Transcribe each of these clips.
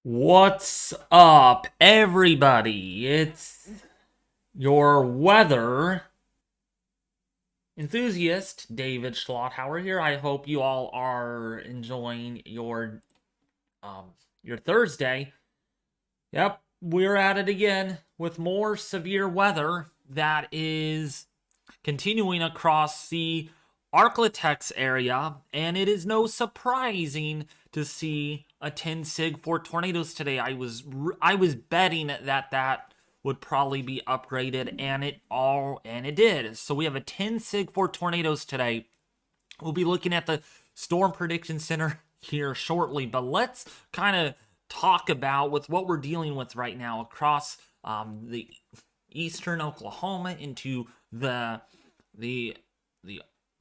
What's up, everybody? It's your weather enthusiast, David Schlotthauer here. I hope you all are enjoying um your Thursday. Yep, we're at it again with more severe weather that is continuing across the Arklatex area, and it is no surprising to see a 10 sig for tornadoes today. I was betting that would probably be upgraded, and it did. So we have a 10 sig for tornadoes today. We'll be looking at the Storm Prediction Center here shortly, but let's kind of talk about with what we're dealing with right now across the eastern Oklahoma into the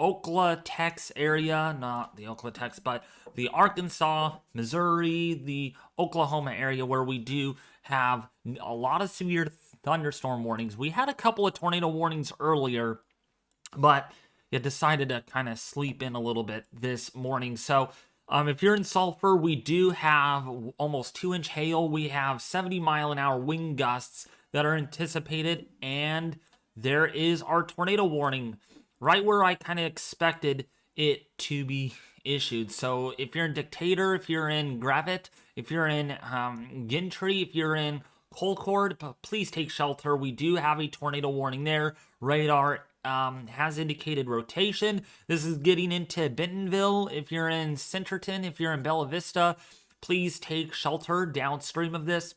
Oklatex area, not the Oklatex, but the Arkansas, Missouri, the Oklahoma area where we do have a lot of severe thunderstorm warnings. We had a couple of tornado warnings earlier, but it decided to kind of sleep in a little bit this morning. So if you're in Sulphur, we do have almost 2-inch hail. We have 70-mile-an-hour wind gusts that are anticipated, and there is our tornado warning right where I kind of expected it to be issued. So if you're in Decatur, if you're in Gravette, if you're in Gentry, if you're in Colcord, please take shelter. We do have a tornado warning there. Radar has indicated rotation. This is getting into Bentonville. If you're in Centerton, if you're in Bella Vista, please take shelter downstream of this.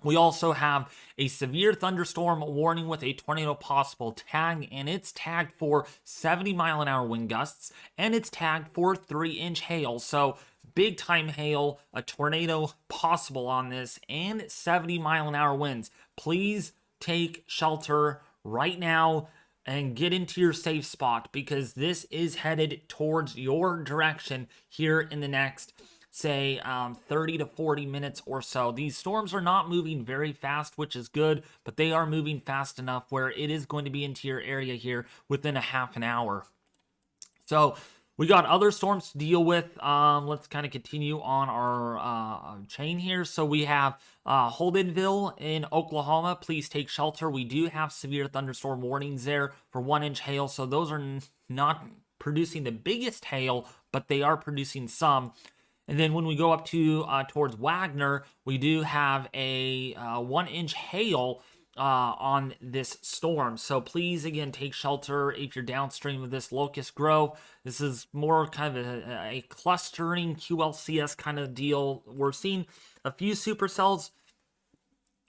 We also have a severe thunderstorm warning with a tornado possible tag, and it's tagged for 70-mile-an-hour wind gusts, and it's tagged for 3-inch hail. So big time hail, a tornado possible on this, and 70-mile-an-hour winds. Please take shelter right now and get into your safe spot, because this is headed towards your direction here in the next, say, 30 to 40 minutes or so. These storms are not moving very fast, which is good, but they are moving fast enough where it is going to be into your area here within a half an hour. So we got other storms to deal with. Let's kind of continue on our chain here. So we have Holdenville in Oklahoma. Please take shelter. We do have severe thunderstorm warnings there for 1-inch hail. So those are not producing the biggest hail, but they are producing some. And then when we go up to towards Wagner, we do have a 1-inch hail on this storm. So please, again, take shelter if you're downstream of this Locust Grove. This is more kind of a clustering QLCS kind of deal. We're seeing a few supercells,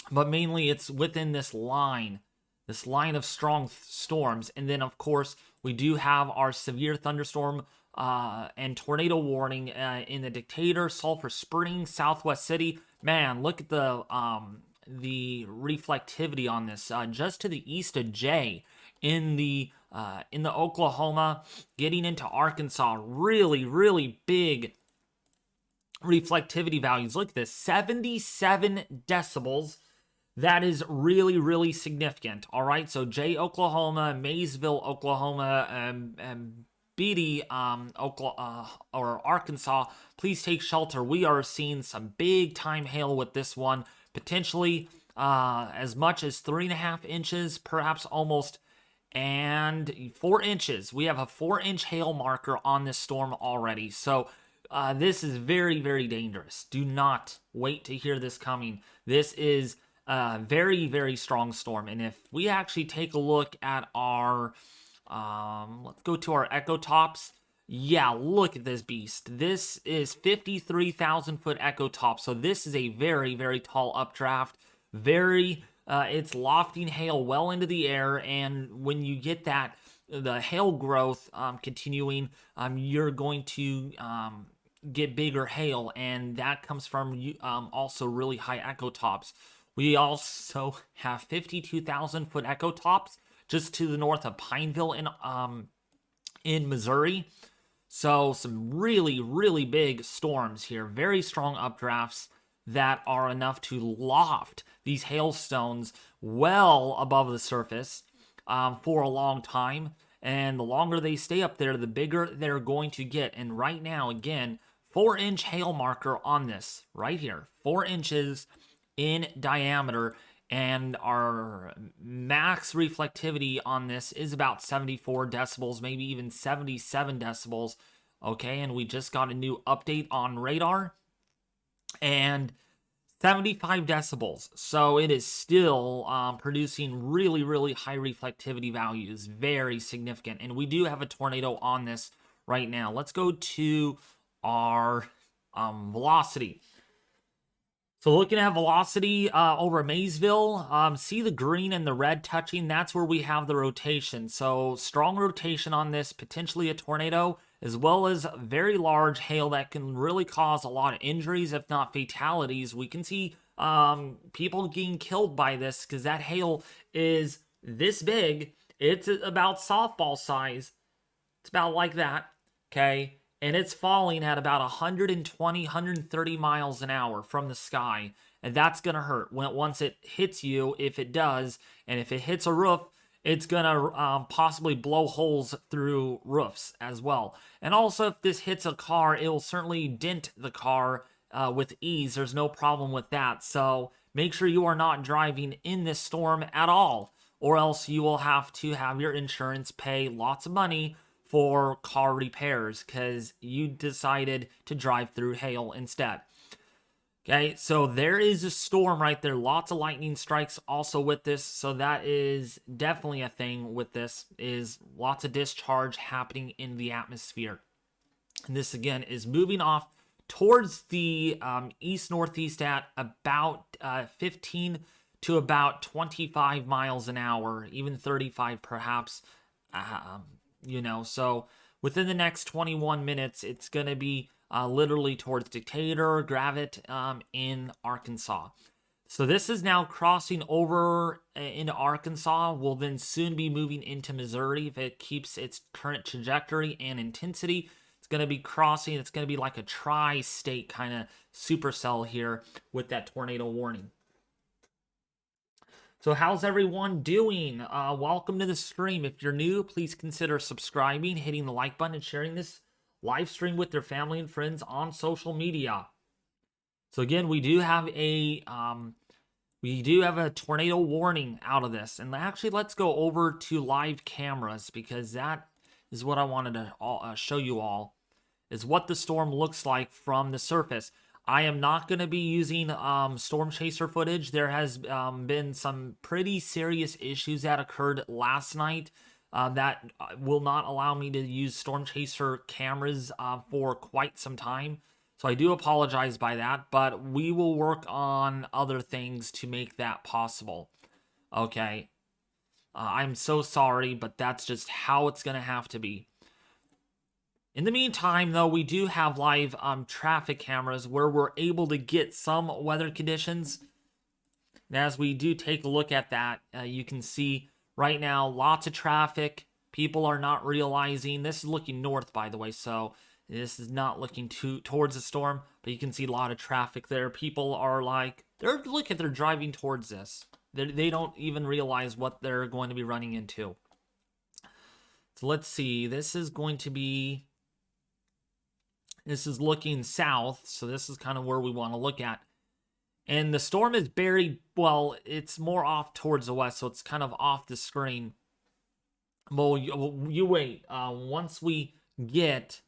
but mainly it's within this line of strong storms. And then, of course, we do have our severe thunderstorm and tornado warning in the Decatur, Sulphur Springs, Southwest City. Man, look at the reflectivity on this. Just to the east of Jay, in the Oklahoma, getting into Arkansas, really big reflectivity values. Look at this, 77 decibels. That is really significant. All right, so Jay, Oklahoma, Maysville, Oklahoma, Beatty, or Arkansas, please take shelter. We are seeing some big time hail with this one, potentially as much as 3.5 inches, perhaps almost, and 4 inches. We have a 4-inch hail marker on this storm already. So this is very dangerous. Do not wait to hear this coming. This is a very strong storm. And if we actually take a look at our let's go to our echo tops. Yeah, look at this beast. This is 53,000 foot echo top. So this is a very tall updraft. It's lofting hail well into the air. And when you get the hail growth continuing, you're going to get bigger hail. And that comes from also really high echo tops. We also have 52,000 foot echo tops just to the north of Pineville in Missouri. So some really big storms here. Very strong updrafts that are enough to loft these hailstones well above the surface for a long time. And the longer they stay up there, the bigger they're going to get. And right now, again, 4-inch hail marker on this right here, 4 inches in diameter, and our max reflectivity on this is about 74 decibels, maybe even 77 decibels. Okay, and we just got a new update on radar, and 75 decibels. So it is still producing really, really high reflectivity values, very significant. And we do have a tornado on this right now. Let's go to our velocity. So looking at velocity over Maysville, see the green and the red touching? That's where we have the rotation. So strong rotation on this, potentially a tornado, as well as very large hail that can really cause a lot of injuries, if not fatalities. We can see people getting killed by this because that hail is this big. It's about softball size. It's about like that, okay? And it's falling at about 120, 130 miles an hour from the sky. And that's going to hurt once it hits you, if it does. And if it hits a roof, it's going to possibly blow holes through roofs as well. And also, if this hits a car, it will certainly dent the car with ease. There's no problem with that. So make sure you are not driving in this storm at all, or else you will have to have your insurance pay lots of money for car repairs because you decided to drive through hail instead. Okay, so there is a storm right there. Lots of lightning strikes also with this. So that is definitely a thing with this, is lots of discharge happening in the atmosphere. And this, again, is moving off towards the east-northeast at about 15 to about 25 miles an hour, even 35 perhaps. So within the next 21 minutes, it's going to be literally towards Decatur, Gravette in Arkansas. So this is now crossing over into Arkansas. Will then soon be moving into Missouri if it keeps its current trajectory and intensity. It's going to be crossing. It's going to be like a tri-state kind of supercell here with that tornado warning. So how's everyone doing? Welcome to the stream. If you're new, please consider subscribing, hitting the like button, and sharing this live stream with your family and friends on social media. So again, we do have a tornado warning out of this. And actually, let's go over to live cameras, because that is what I wanted to show you all, is what the storm looks like from the surface. I am not going to be using storm chaser footage. There has been some pretty serious issues that occurred last night that will not allow me to use storm chaser cameras for quite some time. So I do apologize by that, but we will work on other things to make that possible. Okay. I'm so sorry, but that's just how it's going to have to be. In the meantime, though, we do have live traffic cameras where we're able to get some weather conditions. And as we do take a look at that, you can see right now lots of traffic. People are not realizing. This is looking north, by the way, so this is not looking towards the storm. But you can see a lot of traffic there. People are like, they're driving towards this. They don't even realize what they're going to be running into. So let's see. This is looking south, so this is kind of where we want to look at. And the storm is buried, well, it's more off towards the west, so it's kind of off the screen. Well, you wait. Once we get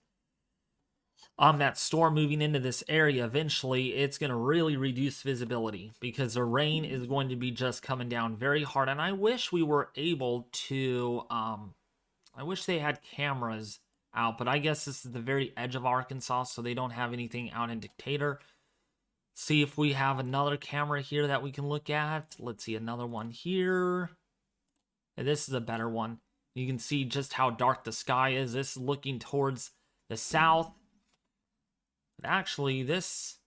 that storm moving into this area, eventually it's going to really reduce visibility, because the rain is going to be just coming down very hard. And I wish we were able to, I wish they had cameras out, but I guess this is the very edge of Arkansas, so they don't have anything out in Decatur. See if we have another camera here that we can look at. Let's see, another one here. And this is a better one. You can see just how dark the sky is. This is looking towards the south. But actually, let's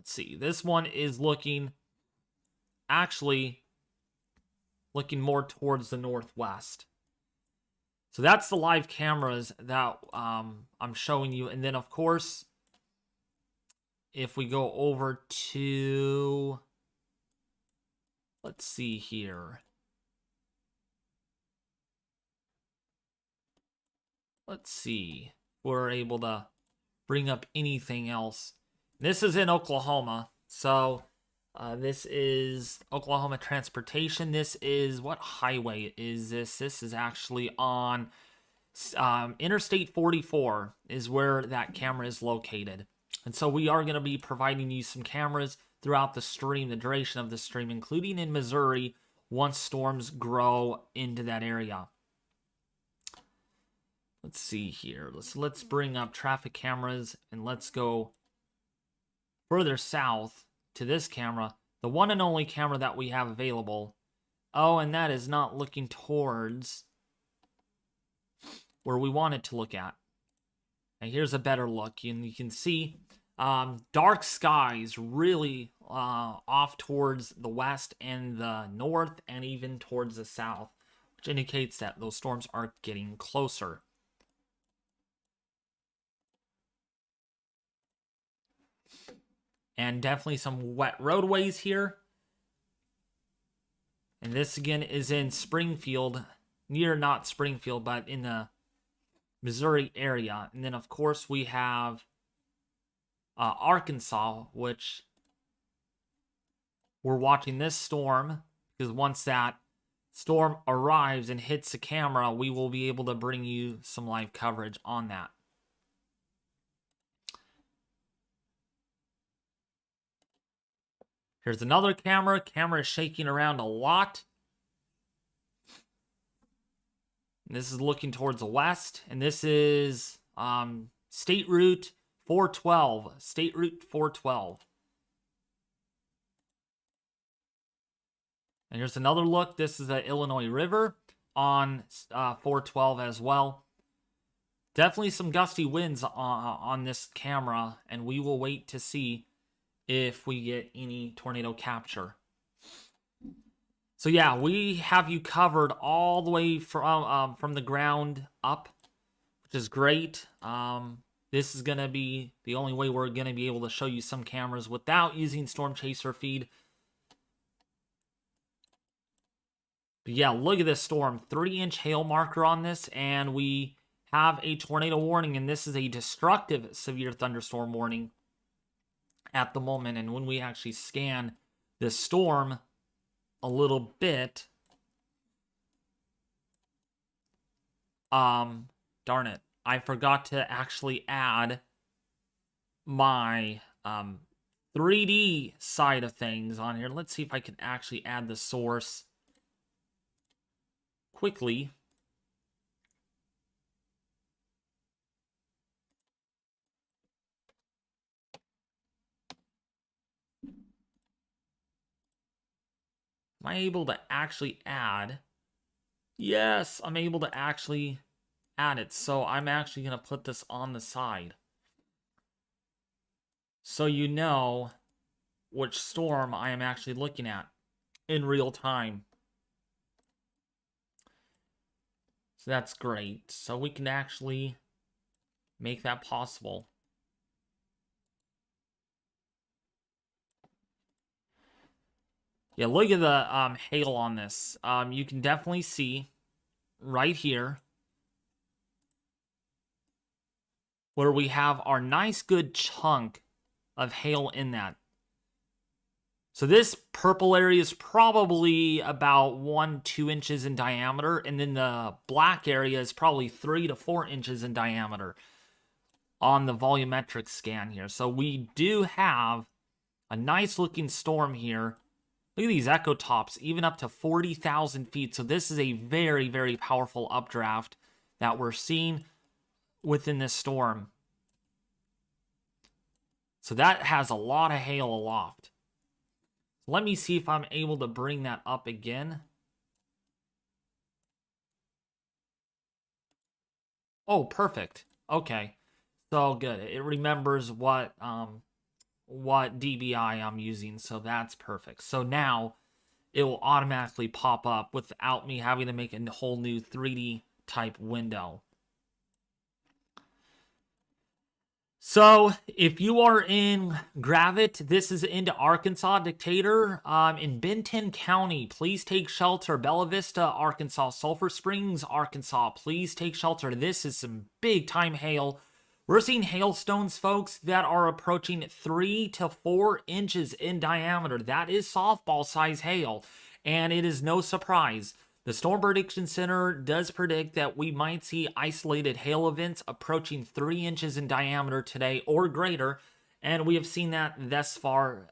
see, this one is looking more towards the northwest. So that's the live cameras that I'm showing you. And then, of course, if we go over to, let's see here. Let's see. We're able to bring up anything else. This is in Oklahoma. So this is Oklahoma Transportation. This is, what highway is this? This is actually on Interstate 44 is where that camera is located. And so we are going to be providing you some cameras throughout the stream, the duration of the stream, including in Missouri, once storms grow into that area. Let's see here. Let's bring up traffic cameras and let's go further south to this camera, the one and only camera that we have available. Oh, and that is not looking towards where we want it to look at. And here's a better look. And you can see dark skies really off towards the west and the north and even towards the south, which indicates that those storms are getting closer. And definitely some wet roadways here. And this again is in Springfield, near not Springfield, but in the Missouri area. And then of course we have Arkansas, which we're watching this storm, because once that storm arrives and hits the camera, we will be able to bring you some live coverage on that. Here's another camera. Camera is shaking around a lot. And this is looking towards the west. And this is State Route 412. State Route 412. And here's another look. This is the Illinois River on 412 as well. Definitely some gusty winds on this camera. And we will wait to see if we get any tornado capture. So yeah, we have you covered all the way from the ground up, which is great. This is going to be the only way we're going to be able to show you some cameras without using Storm Chaser feed. But yeah, look at this storm. 3-inch hail marker on this, and we have a tornado warning, and this is a destructive severe thunderstorm warning at the moment. And when we actually scan this storm a little bit, darn it, I forgot to actually add my 3D side of things on here. Let's see if I can actually add the source quickly. Am I able to actually add? Yes, I'm able to actually add it. So I'm actually going to put this on the side, so you know which storm I am actually looking at in real time. So that's great. So we can actually make that possible. Yeah, look at the hail on this. You can definitely see right here where we have our nice good chunk of hail in that. So this purple area is probably about 1-2 inches in diameter, and then the black area is probably 3 to 4 inches in diameter on the volumetric scan here. So we do have a nice looking storm here. Look at these echo tops, even up to 40,000 feet. So this is a very, very powerful updraft that we're seeing within this storm. So that has a lot of hail aloft. Let me see if I'm able to bring that up again. Oh, perfect. Okay. So good. It remembers what DBI I'm using, so that's perfect. So now it will automatically pop up without me having to make a whole new 3D type window. So if you are in Gravette, this is into Arkansas, Decatur, in Benton County, please take shelter. Bella Vista, Arkansas, Sulphur Springs, Arkansas, please take shelter. This is some big time hail. We're seeing hailstones, folks, that are approaching 3 to 4 inches in diameter. That is softball size hail, and it is no surprise. The Storm Prediction Center does predict that we might see isolated hail events approaching 3 inches in diameter today or greater, and we have seen that thus far,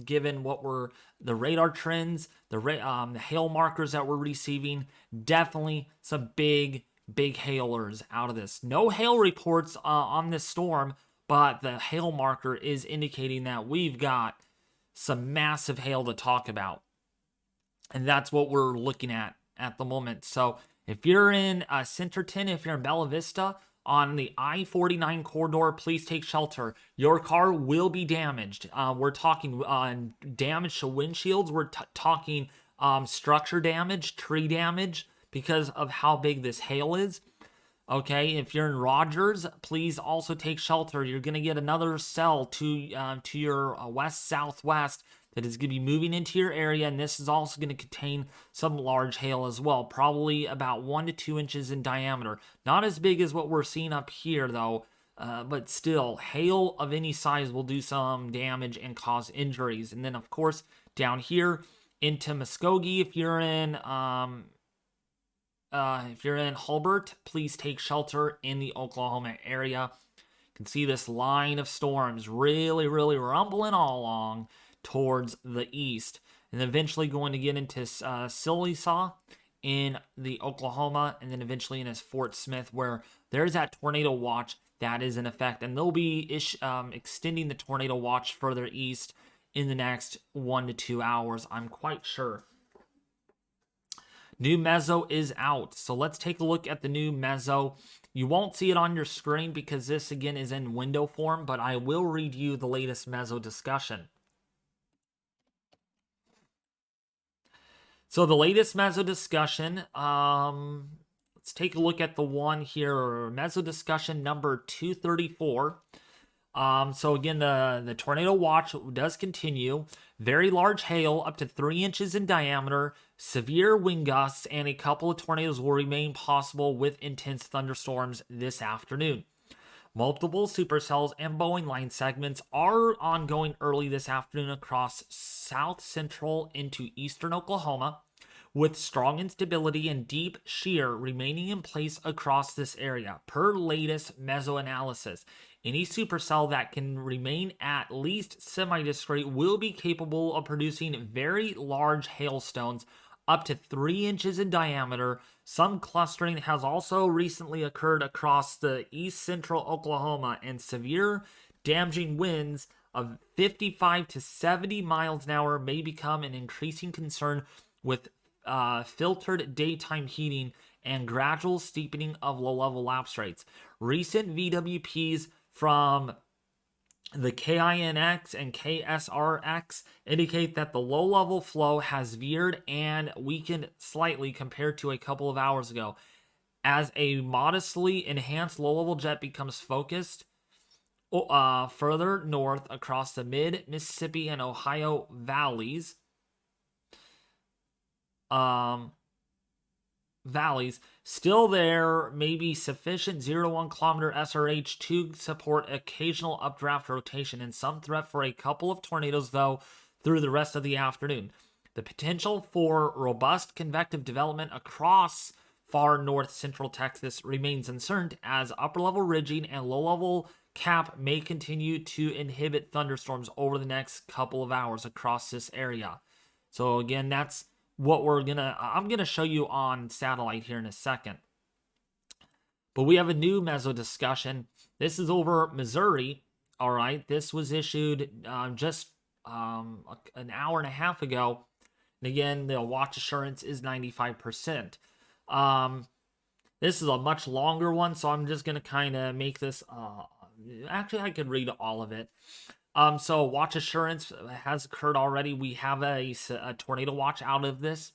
given what were the radar trends, the hail markers that we're receiving. Definitely some big hailers out of this. No hail reports on this storm, but the hail marker is indicating that we've got some massive hail to talk about, and that's what we're looking at the moment. So if you're in Centerton, if you're in Bella Vista on the I-49 corridor, please take shelter. Your car will be damaged. We're talking damage to windshields. We're talking structure damage, tree damage, because of how big this hail is. Okay, if you're in Rogers, please also take shelter. You're going to get another cell to your west-southwest that is going to be moving into your area, and this is also going to contain some large hail as well, probably about 1 to 2 inches in diameter. Not as big as what we're seeing up here, though, but still, hail of any size will do some damage and cause injuries. And then, of course, down here into Muskogee, if you're in Hulbert, please take shelter in the Oklahoma area. You can see this line of storms really rumbling all along towards the east, and eventually going to get into Sillisaw in the Oklahoma, and then eventually into Fort Smith, where there's that tornado watch that is in effect, and they'll be extending the tornado watch further east in the next 1 to 2 hours, I'm quite sure. New Meso is out, so let's take a look at the new Meso. You won't see it on your screen because this again is in window form, but I will read you the latest Meso discussion. So the latest Meso discussion, let's take a look at the one here, Meso discussion number 234. So again, the tornado watch does continue. Very large hail, up to 3 inches in diameter, severe wind gusts, and a couple of tornadoes will remain possible with intense thunderstorms this afternoon. Multiple supercells and Boeing line segments are ongoing early this afternoon across south central into eastern Oklahoma, with strong instability and deep shear remaining in place across this area. Per latest Meso analysis, any supercell that can remain at least semi-discrete will be capable of producing very large hailstones up to 3 inches in diameter. Some clustering has also recently occurred across the east central Oklahoma, and severe damaging winds of 55 to 70 miles an hour may become an increasing concern with filtered daytime heating and gradual steepening of low-level lapse rates. Recent VWPs from the KINX and KSRX indicate that the low-level flow has veered and weakened slightly compared to a couple of hours ago. As a modestly enhanced low-level jet becomes focused further north across the mid-Mississippi and Ohio valleys, still there may be sufficient 0 to 1 kilometer SRH to support occasional updraft rotation and some threat for a couple of tornadoes, though, through the rest of the afternoon. The potential for robust convective development across far north central Texas remains uncertain, as upper level ridging and low level cap may continue to inhibit thunderstorms over the next couple of hours across this area. So again, that's what I'm gonna show you on satellite here in a second. But we have a new Meso discussion. This is over Missouri. All right, this was issued just an hour and a half ago. And again, the watch assurance is 95%. This is a much longer one, so I'm just gonna kind of make this. Actually, I could read all of it. So watch assurance has occurred already. We have a tornado watch out of this.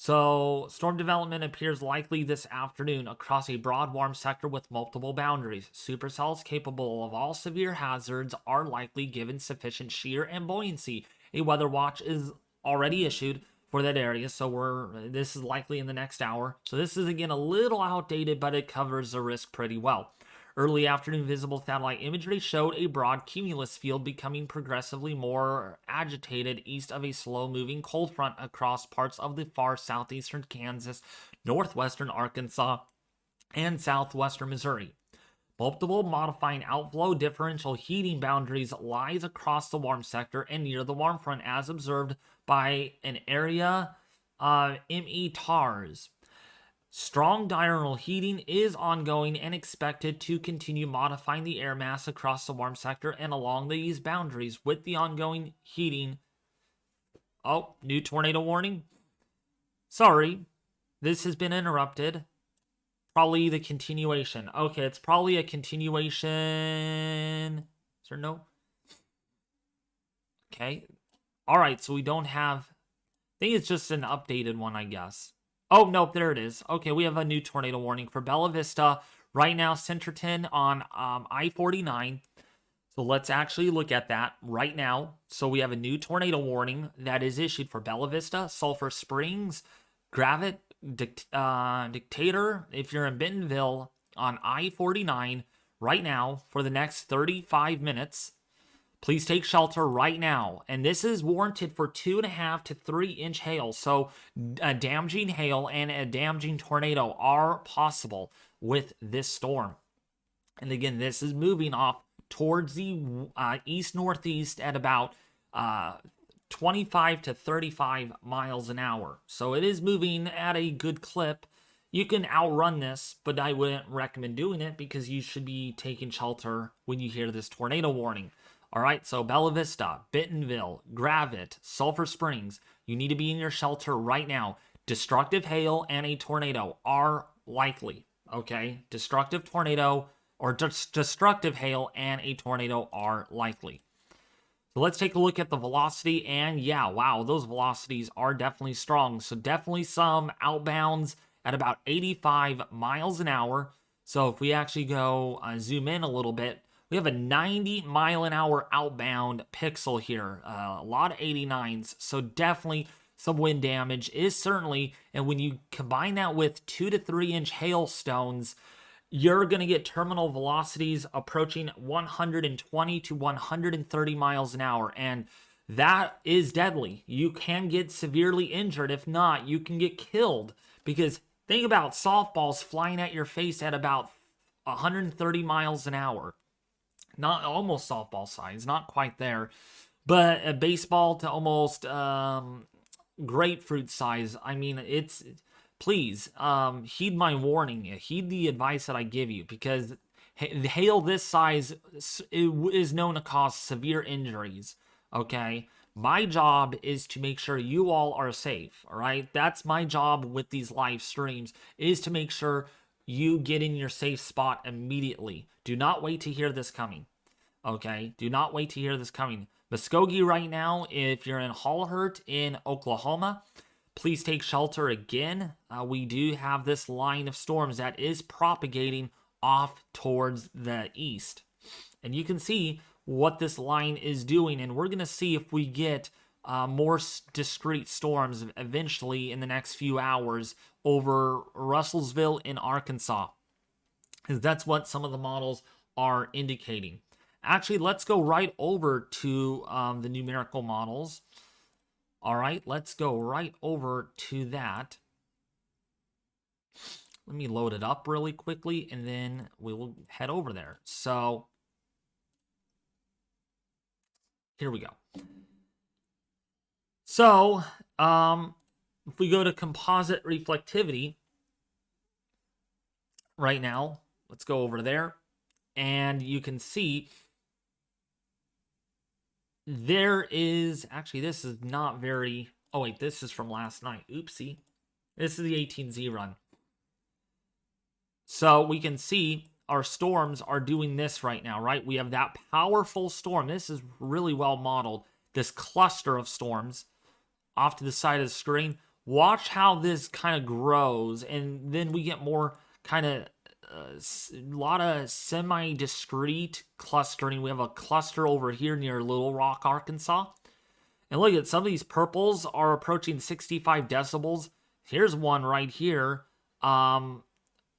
So, storm development appears likely this afternoon across a broad warm sector with multiple boundaries. Supercells capable of all severe hazards are likely given sufficient shear and buoyancy. A weather watch is already issued for that area, so this is likely in the next hour. So this is again a little outdated, but it covers the risk pretty well. Early afternoon visible satellite imagery showed a broad cumulus field becoming progressively more agitated east of a slow-moving cold front across parts of the far southeastern Kansas, northwestern Arkansas, and southwestern Missouri. Multiple modifying outflow differential heating boundaries lies across the warm sector and near the warm front as observed by an area METARs. Strong diurnal heating is ongoing and expected to continue modifying the air mass across the warm sector and along these boundaries with the ongoing heating. Oh, new tornado warning. Sorry, this has been interrupted. Probably the continuation. Okay, it's probably a continuation. Is there no? Okay. All right, so we don't have... I think it's just an updated one, I guess. Oh, nope, there it is. Okay, we have a new tornado warning for Bella Vista. Right now, Centerton on I-49. So let's actually look at that right now. So we have a new tornado warning that is issued for Bella Vista, Sulphur Springs, Gravette, Dictator. If you're in Bentonville on I-49 right now for the next 35 minutes, please take shelter right now. And this is warranted for 2.5 to 3 inch hail. So a damaging hail and a damaging tornado are possible with this storm. And again, this is moving off towards the east-northeast at about 25 to 35 miles an hour. So it is moving at a good clip. You can outrun this, but I wouldn't recommend doing it because you should be taking shelter when you hear this tornado warning. All right, so Bella Vista, Bentonville, Gravette, Sulphur Springs, you need to be in your shelter right now. Destructive hail and a tornado are likely, okay? Destructive tornado or destructive hail and a tornado are likely. So let's take a look at the velocity, and yeah, wow, those velocities are definitely strong. So definitely some outbounds at about 85 miles an hour. So if we actually go zoom in a little bit, we have a 90 mile an hour outbound pixel here. A lot of 89s. So definitely some wind damage is certainly, and when you combine that with 2 to 3 inch hailstones, you're going to get terminal velocities approaching 120 to 130 miles an hour. And that is deadly. You can get severely injured. If not, you can get killed. Because think about softballs flying at your face at about 130 miles an hour. Not almost softball size, not quite there, but a baseball to almost grapefruit size. I mean, it's, please heed my warning, heed the advice that I give you, because hail this size is known to cause severe injuries. Okay, my job is to make sure you all are safe. All right, that's my job with these live streams, is to make sure you get in your safe spot immediately. Do not wait to hear this coming. Okay, do not wait to hear this coming. Muskogee right now, if you're in Holhurt in Oklahoma, please take shelter again. We do have this line of storms that is propagating off towards the east. And you can see what this line is doing, and we're going to see if we get more discrete storms eventually in the next few hours over Russellsville in Arkansas, because that's what some of the models are indicating. Actually, let's go right over to the numerical models. All right, let's go right over to that. Let me load it up really quickly, and then we will head over there. So here we go. So if we go to composite reflectivity right now, let's go over there, and you can see there is, actually this is not very, oh wait, this is from last night. Oopsie. This is the 18Z run. So we can see our storms are doing this right now, right? We have that powerful storm. This is really well modeled. This cluster of storms off to the side of the screen. watch how this kind of grows, and then we get more kind of a lot of semi-discrete clustering. We have a cluster over here near Little Rock, Arkansas. And look at some of these purples are approaching 65 decibels. Here's one right here,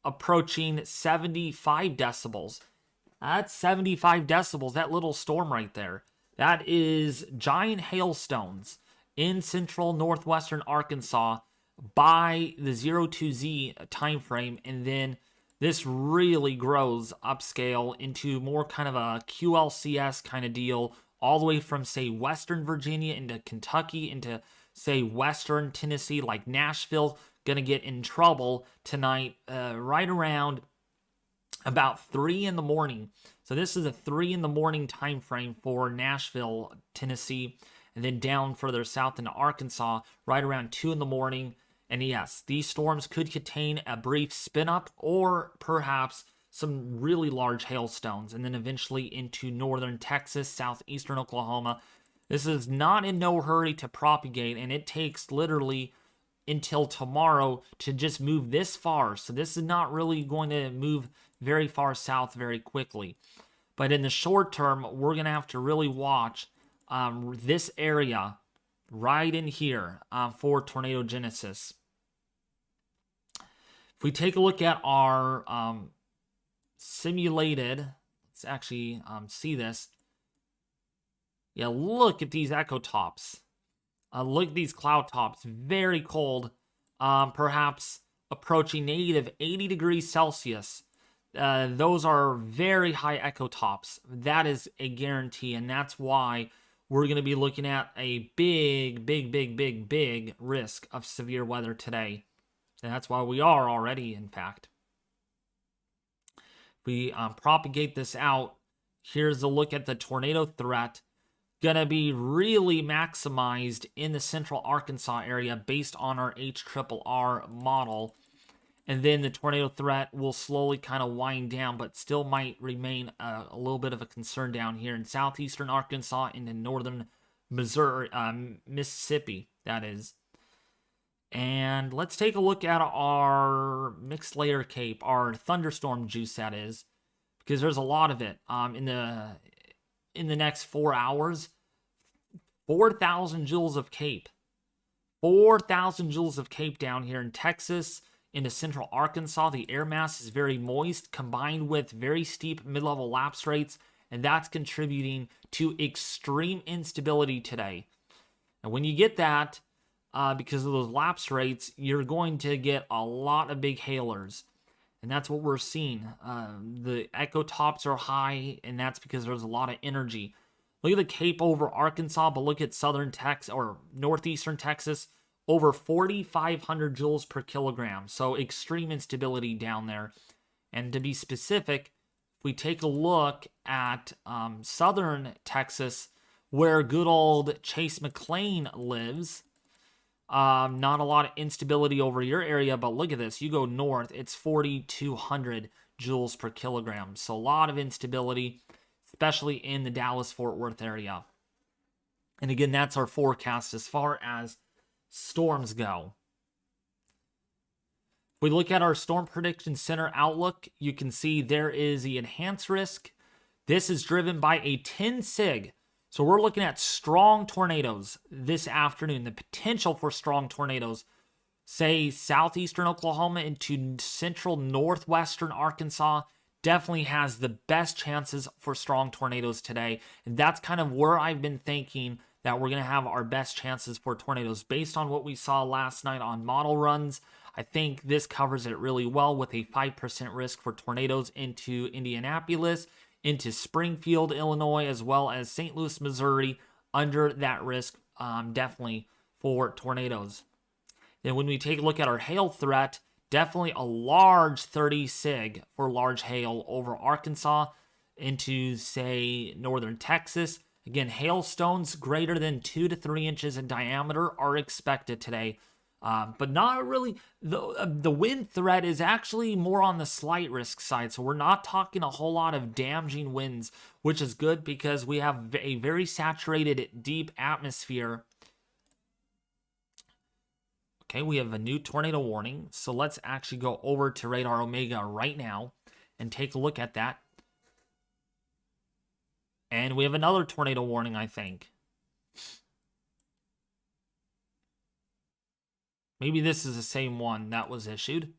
approaching 75 decibels. That's 75 decibels, that little storm right there. That is giant hailstones in central northwestern Arkansas by the 0-2Z time frame, and then this really grows upscale into more kind of a QLCS kind of deal, all the way from, say, Western Virginia into Kentucky into, say, Western Tennessee, like Nashville. Gonna get in trouble tonight, right around about 3 in the morning. So this is a 3 in the morning time frame for Nashville, Tennessee, and then down further south into Arkansas, right around 2 in the morning. And yes, these storms could contain a brief spin up or perhaps some really large hailstones, and then eventually into northern Texas, southeastern Oklahoma. This is not in no hurry to propagate, and it takes literally until tomorrow to just move this far. So this is not really going to move very far south very quickly. But in the short term, we're going to have to really watch this area right in here for tornado genesis. If we take a look at our simulated, let's actually see this. Yeah, look at these echo tops. Look at these cloud tops, very cold, perhaps approaching negative 80 degrees Celsius. Those are very high echo tops. That is a guarantee, and that's why we're going to be looking at a big risk of severe weather today. And that's why we are already, in fact. If we propagate this out, here's a look at the tornado threat. Gonna be really maximized in the central Arkansas area based on our HRRR model. And then the tornado threat will slowly kind of wind down, but still might remain a little bit of a concern down here in southeastern Arkansas and in northern Missouri, Mississippi, that is. And let's take a look at our mixed layer cape, our thunderstorm juice, that is, because there's a lot of it in the next 4 hours. 4,000 joules of cape. 4,000 joules of cape down here in Texas, into central Arkansas. The air mass is very moist, combined with very steep mid-level lapse rates, and that's contributing to extreme instability today. And when you get that, because of those lapse rates, you're going to get a lot of big hailers. And that's what we're seeing. The echo tops are high, and that's because there's a lot of energy. Look at the cape over Arkansas, but look at southern Texas or northeastern Texas, over 4,500 joules per kilogram. So extreme instability down there. And to be specific, if we take a look at southern Texas, where good old Chase McLean lives, not a lot of instability over your area, but look at this. You go north, it's 4,200 joules per kilogram. So a lot of instability, especially in the Dallas-Fort Worth area. And again, that's our forecast as far as storms go. If we look at our Storm Prediction Center outlook, you can see there is the enhanced risk. This is driven by a 10 sig. So we're looking at strong tornadoes this afternoon, the potential for strong tornadoes, say southeastern Oklahoma into central northwestern Arkansas, definitely has the best chances for strong tornadoes today. And that's kind of where I've been thinking that we're going to have our best chances for tornadoes based on what we saw last night on model runs. I think this covers it really well with a 5% risk for tornadoes into Indianapolis, into Springfield, Illinois, as well as St. Louis, Missouri, under that risk, definitely for tornadoes. Then when we take a look at our hail threat, definitely a large 30 sig for large hail over Arkansas into, say, northern Texas. Again, hailstones greater than 2 to 3 inches in diameter are expected today. But not really. The wind threat is actually more on the slight risk side. So we're not talking a whole lot of damaging winds, which is good because we have a very saturated, deep atmosphere Okay, we have a new tornado warning. So let's actually go over to Radar Omega right now and take a look at that. And we have another tornado warning, I think. Maybe this is the same one that was issued.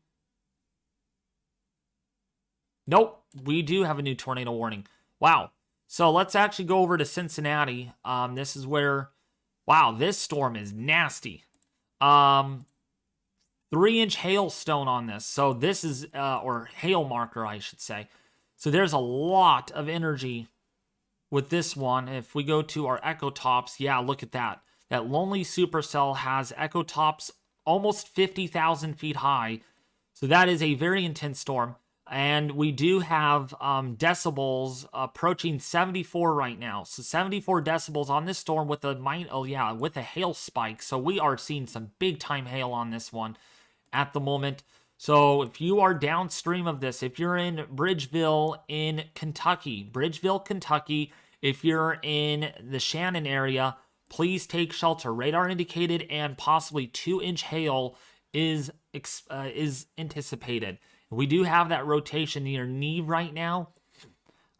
Nope, we do have a new tornado warning. Wow. So let's actually go over to Cincinnati. This is where, wow, this storm is nasty. 3-inch hailstone on this. So this is, or hail marker, I should say. So there's a lot of energy with this one. If we go to our echo tops, yeah, look at that. That lonely supercell has echo tops almost 50,000 feet high. So that is a very intense storm. And we do have decibels approaching 74 right now. So 74 decibels on this storm with a with a hail spike. So we are seeing some big time hail on this one at the moment. So if you are downstream of this, if you're in Bridgeville in Kentucky, if you're in the Shannon area, please take shelter. Radar indicated and possibly 2-inch hail is anticipated. We do have that rotation near Neve right now.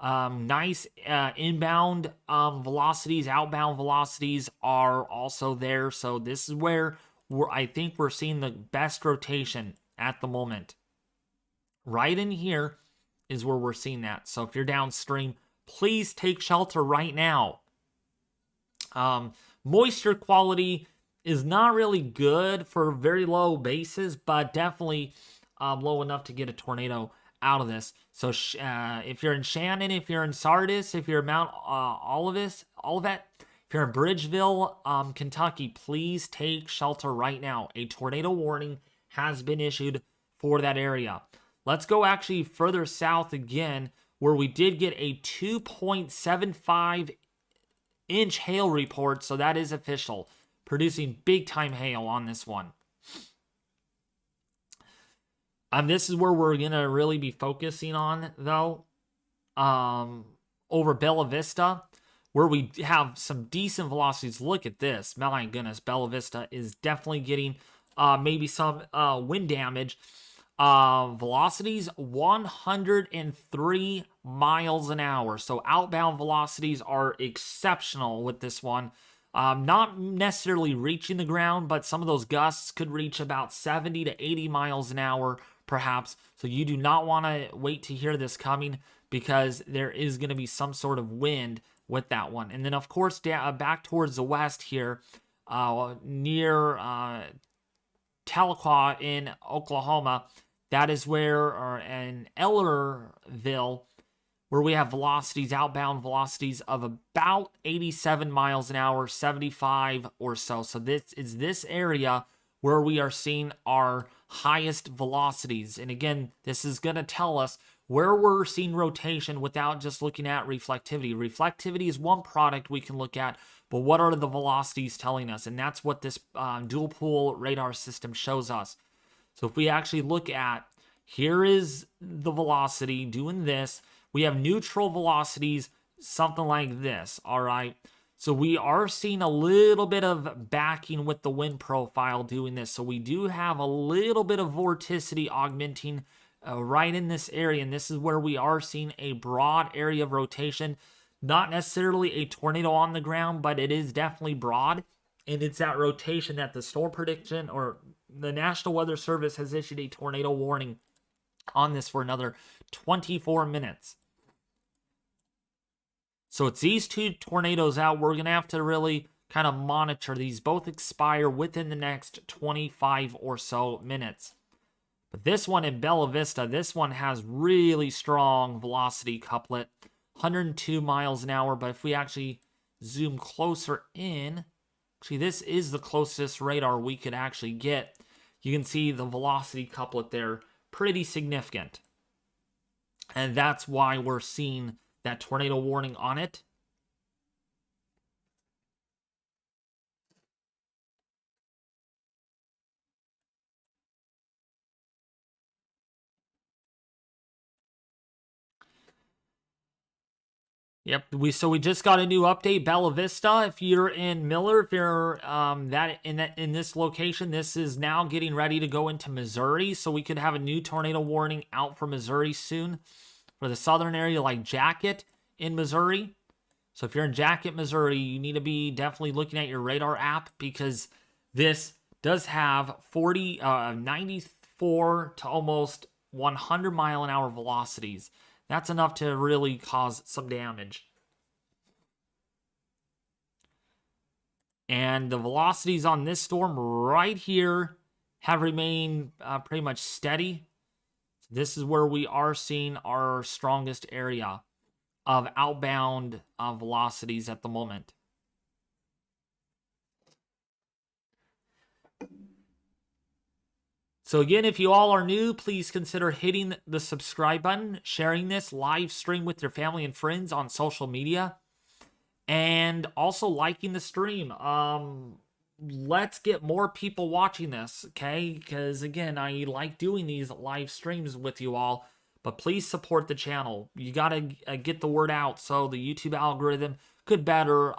Nice inbound velocities, outbound velocities are also there. So this is where I think we're seeing the best rotation at the moment. Right in here is where we're seeing that. So if you're downstream, please take shelter right now. Moisture quality is not really good for very low bases, but definitely low enough to get a tornado out of this. So if you're in Shannon, if you're in Sardis, if you're in Mount Olivet, if you're in Bridgeville, Kentucky, please take shelter right now. A tornado warning has been issued for that area. Let's go actually further south again, where we did get a 2.75-inch hail report. So that is official, producing big time hail on this one. This is where we're going to really be focusing on, though, over Bella Vista, where we have some decent velocities. Look at this. My goodness, Bella Vista is definitely getting maybe some wind damage. Velocities 103 miles an hour. So outbound velocities are exceptional with this one. Not necessarily reaching the ground, but some of those gusts could reach about 70 to 80 miles an hour, perhaps. So you do not want to wait to hear this coming, because there is going to be some sort of wind with that one. And then, of course, back towards the west here, near Tahlequah in Oklahoma, that is where, in Ellerville, where we have velocities, outbound velocities of about 87 miles an hour, 75 or so. So this is this area where we are seeing our highest velocities. And again, this is going to tell us where we're seeing rotation without just looking at reflectivity. Reflectivity is one product we can look at, but what are the velocities telling us? And that's what this dual pool radar system shows us. So if we actually look at, here is the velocity doing this. We have neutral velocities, something like this, all right? So we are seeing a little bit of backing with the wind profile doing this. So we do have a little bit of vorticity augmenting right in this area. And this is where we are seeing a broad area of rotation. Not necessarily a tornado on the ground, but it is definitely broad. And it's that rotation that the storm prediction, or the National Weather Service, has issued a tornado warning on this for another 24 minutes. So it's these two tornadoes out. We're going to have to really kind of monitor these. Both expire within the next 25 or so minutes. But this one in Bella Vista, this one has really strong velocity couplet, 102 miles an hour. But if we actually zoom closer in, actually this is the closest radar we could actually get. You can see the velocity couplet there, pretty significant. And that's why we're seeing that tornado warning on it. Yep, we just got a new update, Bella Vista. If you're in Miller, if you're in this location, this is now getting ready to go into Missouri. So we could have a new tornado warning out for Missouri soon, for the southern area like Jacket in Missouri. So if you're in Jacket, Missouri, you need to be definitely looking at your radar app, because this does have 94 to almost 100-mile-an-hour velocities. That's enough to really cause some damage. And the velocities on this storm right here have remained pretty much steady. This is where we are seeing our strongest area of outbound velocities at the moment. So again, if you all are new, please consider hitting the subscribe button, sharing this live stream with your family and friends on social media, and also liking the stream. Let's get more people watching this, okay? Because again, I like doing these live streams with you all, but please support the channel. You gotta get the word out so the YouTube algorithm could better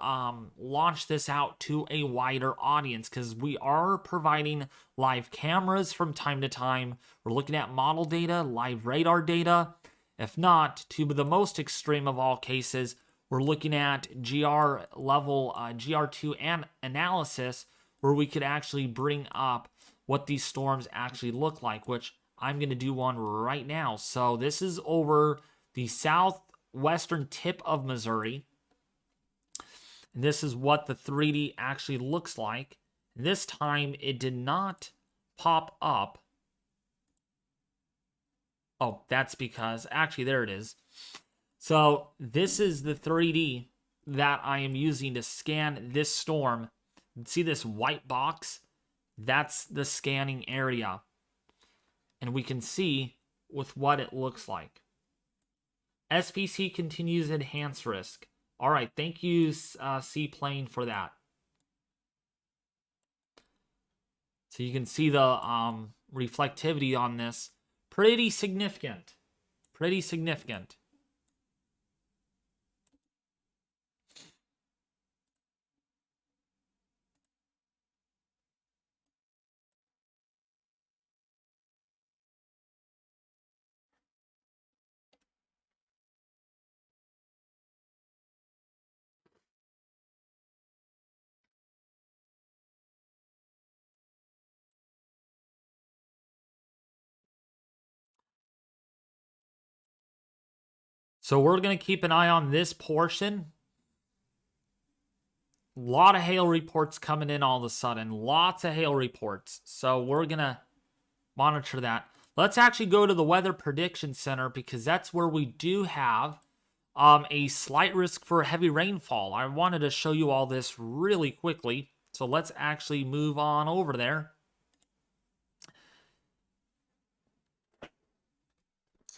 launch this out to a wider audience, because we are providing live cameras from time to time. We're looking at model data, live radar data. If not, to the most extreme of all cases, we're looking at GR level, GR2 and analysis, where we could actually bring up what these storms actually look like, which I'm going to do one right now. So this is over the southwestern tip of Missouri. And this is what the 3D actually looks like. This time it did not pop up. Oh, that's because, actually there it is. So this is the 3D that I am using to scan this storm. See this white box? That's the scanning area. And we can see with what it looks like. SPC continues enhanced risk. All right, thank you, Seaplane, for that. So you can see the reflectivity on this. Pretty significant. Pretty significant. So we're going to keep an eye on this portion. A lot of hail reports coming in all of a sudden. Lots of hail reports. So we're going to monitor that. Let's actually go to the Weather Prediction Center, because that's where we do have a slight risk for heavy rainfall. I wanted to show you all this really quickly. So let's actually move on over there.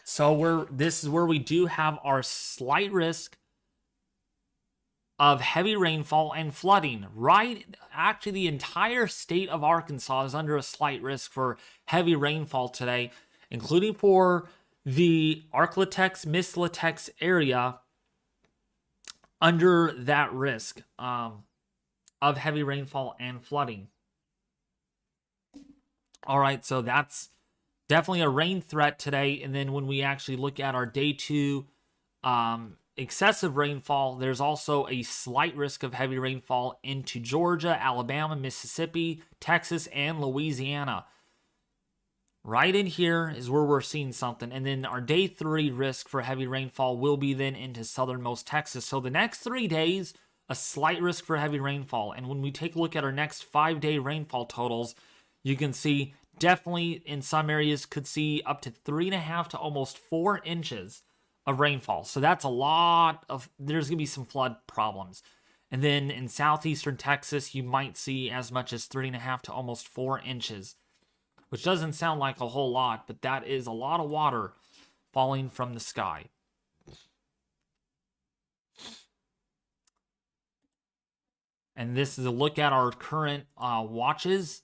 So this is where we do have our slight risk of heavy rainfall and flooding. Right? Actually, the entire state of Arkansas is under a slight risk for heavy rainfall today, including for the Arklatex, Mislatex area under that risk of heavy rainfall and flooding. All right, so that's definitely a rain threat today. And then when we actually look at our day 2 excessive rainfall, there's also a slight risk of heavy rainfall into Georgia, Alabama, Mississippi, Texas, and Louisiana. Right in here is where we're seeing something. And then our day 3 risk for heavy rainfall will be then into southernmost Texas. So the next 3 days, a slight risk for heavy rainfall. And when we take a look at our next 5-day rainfall totals, you can see definitely in some areas could see up to 3.5 to almost 4 inches of rainfall. So that's a lot of, there's going to be some flood problems. And then in southeastern Texas, you might see as much as 3.5 to almost 4 inches, which doesn't sound like a whole lot, but that is a lot of water falling from the sky. And this is a look at our current watches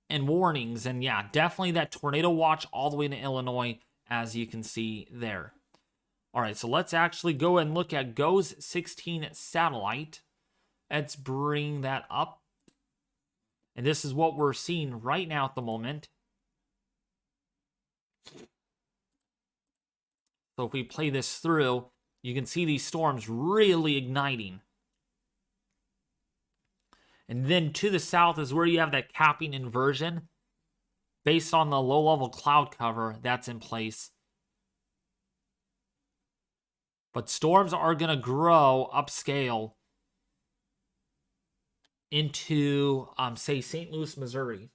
and warnings. And yeah, definitely that tornado watch all the way to Illinois, as you can see there. All right, so let's actually go and look at GOES 16 satellite. Let's bring that up. And this is what we're seeing right now at the moment. So if we play this through, you can see these storms really igniting. And then to the south is where you have that capping inversion based on the low-level cloud cover that's in place. But storms are going to grow upscale into, say, St. Louis, Missouri.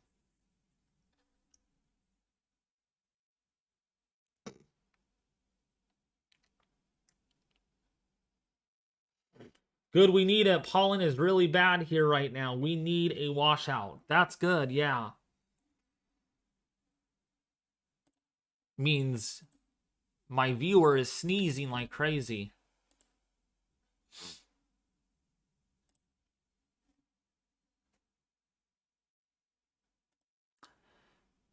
Good, we need it. Pollen is really bad here right now. We need a washout. That's good, yeah. Means my viewer is sneezing like crazy.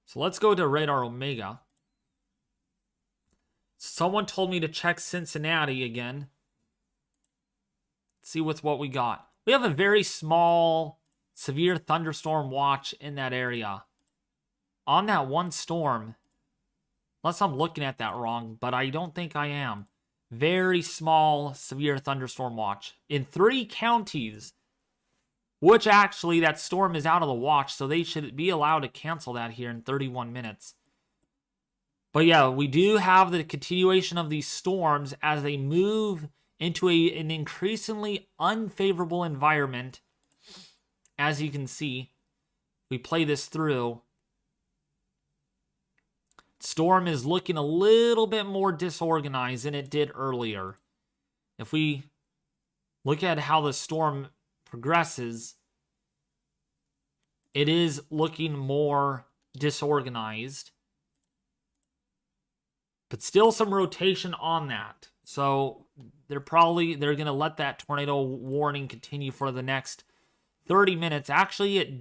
So let's go to Radar Omega. Someone told me to check Cincinnati again. See what's what we got. We have a very small severe thunderstorm watch in that area. On that one storm, unless I'm looking at that wrong, but I don't think I am. Very small severe thunderstorm watch in 3 counties, which actually that storm is out of the watch, so they should be allowed to cancel that here in 31 minutes. But yeah, we do have the continuation of these storms as they move into an increasingly unfavorable environment. As you can see, we play this through. Storm is looking a little bit more disorganized than it did earlier. If we look at how the storm progresses, it is looking more disorganized. But still some rotation on that. So they're going to let that tornado warning continue for the next 30 minutes. Actually, it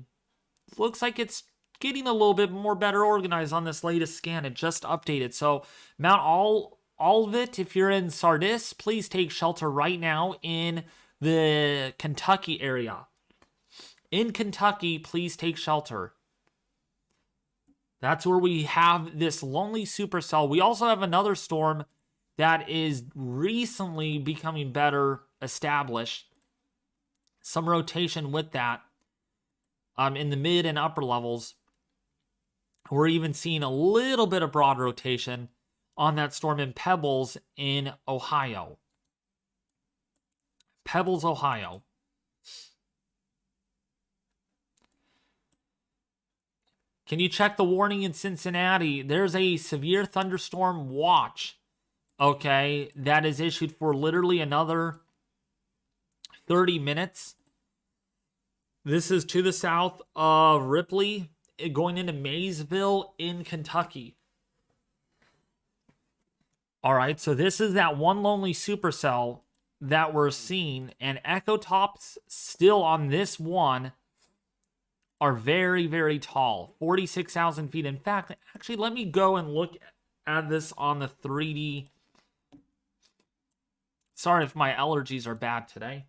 looks like it's getting a little bit more better organized on this latest scan. It just updated. So Mount Olivet, if you're in Sardis, please take shelter right now in the Kentucky area. In Kentucky, please take shelter. That's where we have this lonely supercell. We also have another storm that is recently becoming better established. Some rotation with that in the mid and upper levels. We're even seeing a little bit of broad rotation on that storm in Pebbles in Ohio. Pebbles, Ohio. Can you check the warning in Cincinnati? There's a severe thunderstorm watch, okay, that is issued for literally another 30 minutes. This is to the south of Ripley, going into Maysville in Kentucky. All right, so this is that one lonely supercell that we're seeing, and echo tops still on this one are very, very tall, 46,000 feet. In fact, actually, let me go and look at this on the 3D. Sorry if my allergies are bad today.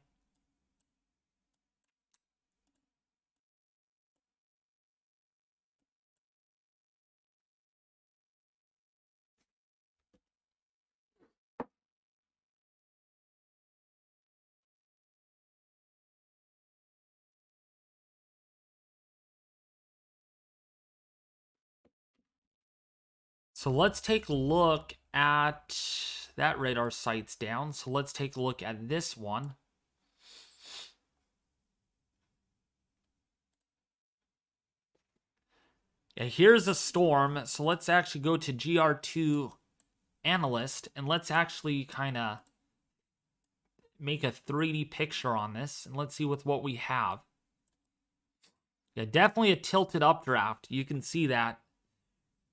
So let's take a look at that radar sight's down. So let's take a look at this one. Yeah, here's a storm. So let's actually go to GR2 Analyst and let's actually kind of make a 3D picture on this. And let's see what we have. Yeah, definitely a tilted updraft. You can see that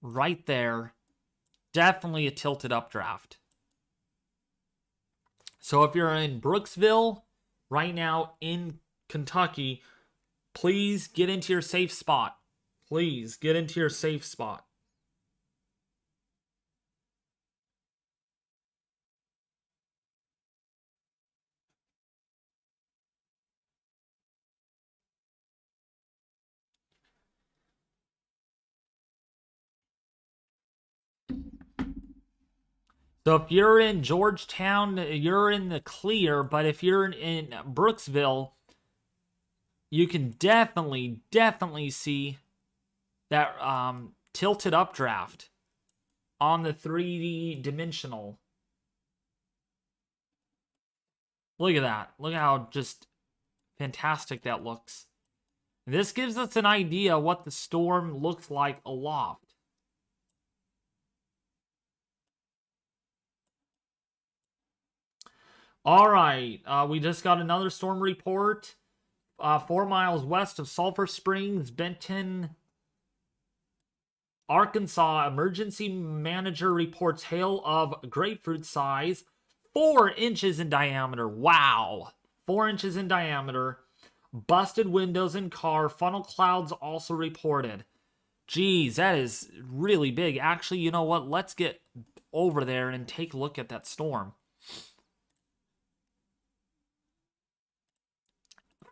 right there. Definitely a tilted updraft. So if you're in Brooksville right now in Kentucky, please get into your safe spot. Please get into your safe spot. So if you're in Georgetown, you're in the clear, but if you're in Brooksville, you can definitely see that tilted updraft on the 3D dimensional. Look at that. Look how just fantastic that looks. This gives us an idea what the storm looks like aloft. All right, we just got another storm report. 4 miles west of Sulphur Springs, Benton, Arkansas. Emergency manager reports hail of grapefruit size, 4 inches in diameter. Wow, 4 inches in diameter. Busted windows in car. Funnel clouds also reported. Geez, that is really big. Actually, you know what? Let's get over there and take a look at that storm.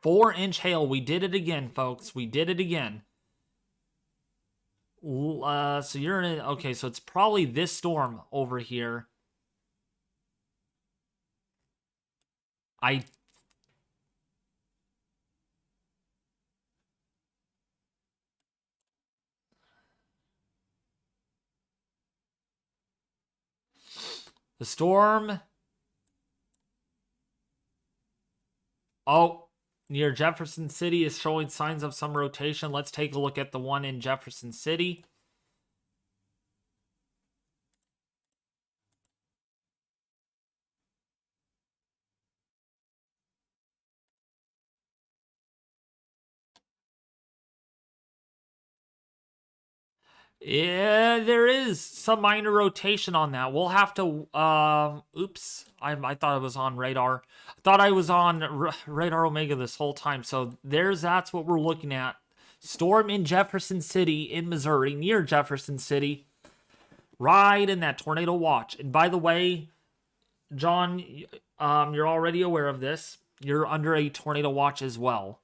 4-inch hail. We did it again, folks. We did it again. So you're in it. Okay, so it's probably this storm over here. The storm. Oh, near Jefferson City is showing signs of some rotation. Let's take a look at the one in Jefferson City. Yeah, there is some minor rotation on that. We'll have to, oops, I thought I was on radar. I thought I was on radar Omega this whole time. So that's what we're looking at. Storm in Jefferson City in Missouri, near Jefferson City, right in that tornado watch. And by the way, John, you're already aware of this. You're under a tornado watch as well.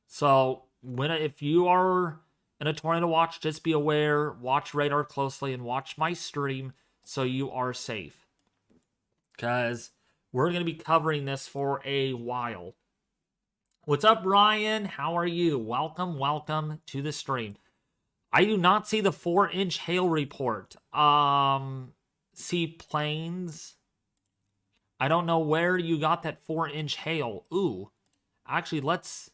So if you are in a tornado watch, just be aware, watch radar closely, and watch my stream so you are safe. Because we're going to be covering this for a while. What's up, Ryan? How are you? Welcome to the stream. I do not see the 4-inch hail report. See planes. I don't know where you got that 4-inch hail. Ooh. Actually, let's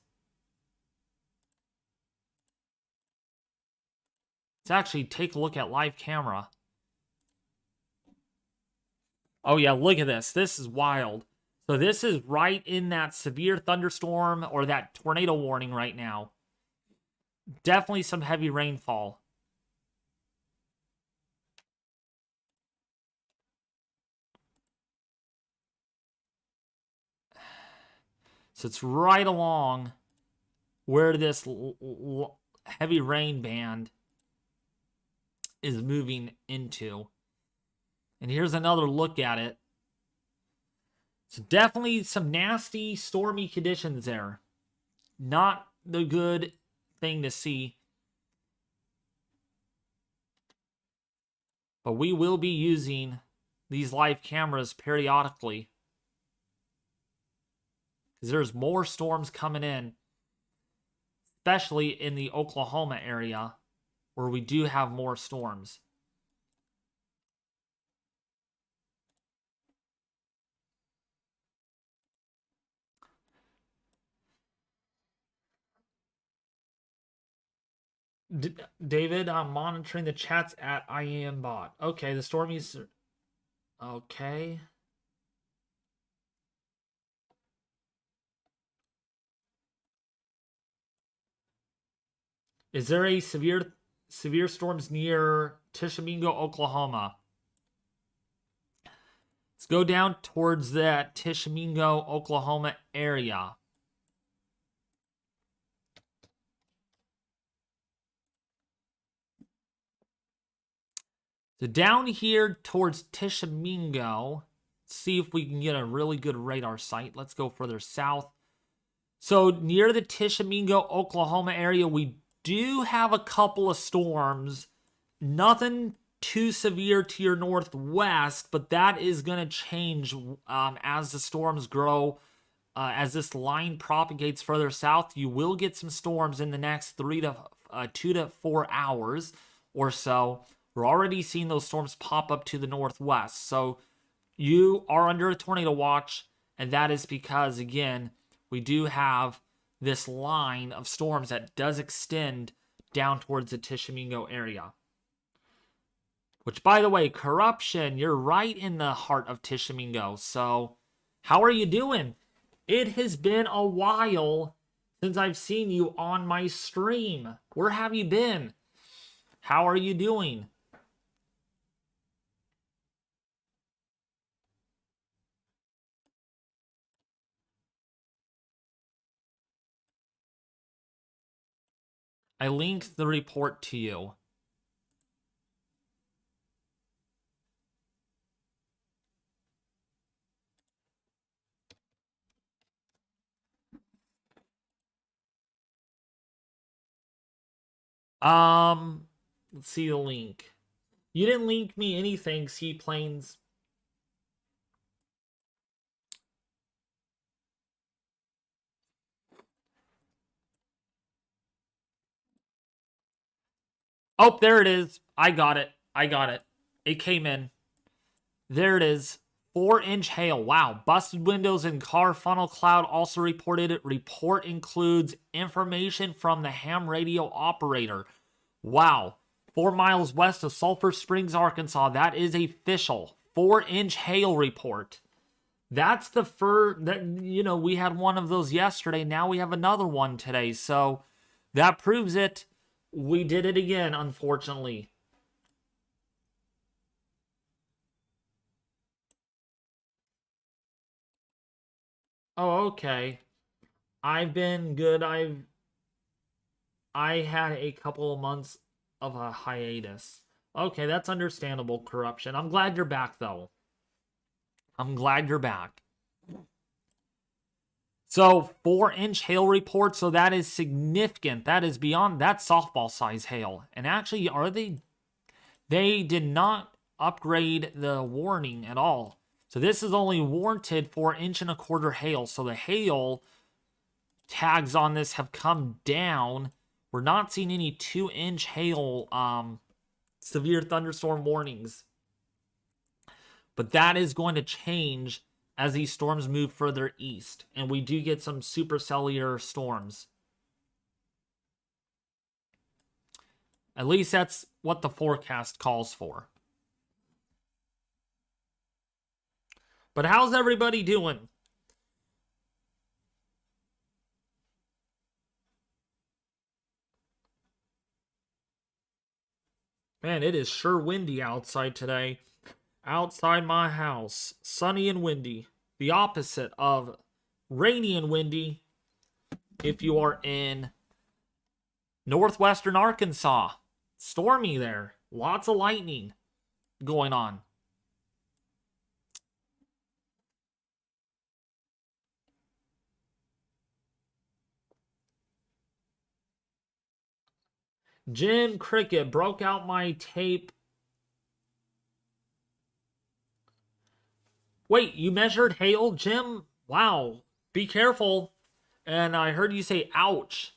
actually take a look at live camera. Oh yeah, look at this. This is wild. So this is right in that severe thunderstorm or that tornado warning right now. Definitely some heavy rainfall. So it's right along where this heavy rain band is moving into. And here's another look at it. So definitely some nasty stormy conditions there. Not the good thing to see. But we will be using these live cameras periodically. Because there's more storms coming in. Especially in the Oklahoma area, where we do have more storms. David, I'm monitoring the chats at IAMBot. Okay, the stormies. Okay. Is there a severe storms near Tishomingo, Oklahoma? Let's go down towards that Tishomingo, Oklahoma area. So down here towards Tishomingo, see if we can get a really good radar sight. Let's go further south. So near the Tishomingo, Oklahoma area, we do have a couple of storms. Nothing too severe to your northwest, but that is going to change as the storms grow. As this line propagates further south, you will get some storms in the next 2 to 4 hours or so. We're already seeing those storms pop up to the northwest. So you are under a tornado watch, and that is because, again, we do have this line of storms that does extend down towards the Tishomingo area. Which, by the way, Corruption, you're right in the heart of Tishomingo. So, how are you doing? It has been a while since I've seen you on my stream. Where have you been? How are you doing? I linked the report to you. Let's see the link. You didn't link me anything, Seaplanes. Oh, there it is. I got it. It came in. There it is. 4-inch hail. Wow. Busted windows and car funnel cloud also reported it. Report includes information from the ham radio operator. Wow. 4 miles west of Sulphur Springs, Arkansas. That is official. 4-inch hail report. That's the first, we had one of those yesterday. Now we have another one today. So that proves it. We did it again, unfortunately. Oh, okay. I've been good. I had a couple of months of a hiatus. Okay, that's understandable, Corruption. I'm glad you're back, though. I'm glad you're back. So, 4-inch hail report. So that is significant. That is beyond that softball size hail. And actually, they did not upgrade the warning at all. So this is only warranted for 1.25 inch hail. So the hail tags on this have come down. We're not seeing any 2-inch hail severe thunderstorm warnings. But that is going to change as these storms move further east. And we do get some supercellular storms. At least that's what the forecast calls for. But how's everybody doing? Man, it is sure windy outside today. Outside my house, sunny and windy. The opposite of rainy and windy if you are in northwestern Arkansas. Stormy there. Lots of lightning going on. Jim Cricket broke out my tape. Wait, you measured hail, Jim? Wow. Be careful. And I heard you say ouch.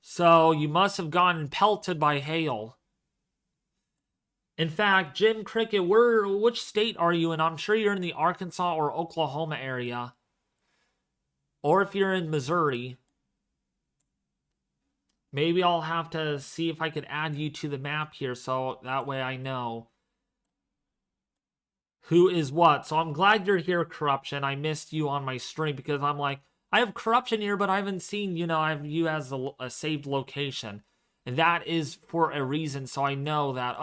So you must have gotten pelted by hail. In fact, Jim Cricket, which state are you in? I'm sure you're in the Arkansas or Oklahoma area. Or if you're in Missouri. Maybe I'll have to see if I could add you to the map here so that way I know who is what. So I'm glad you're here, Corruption. I missed you on my stream because I'm like, I have Corruption here, but I haven't seen, I have you as a saved location. And that is for a reason, so I know that,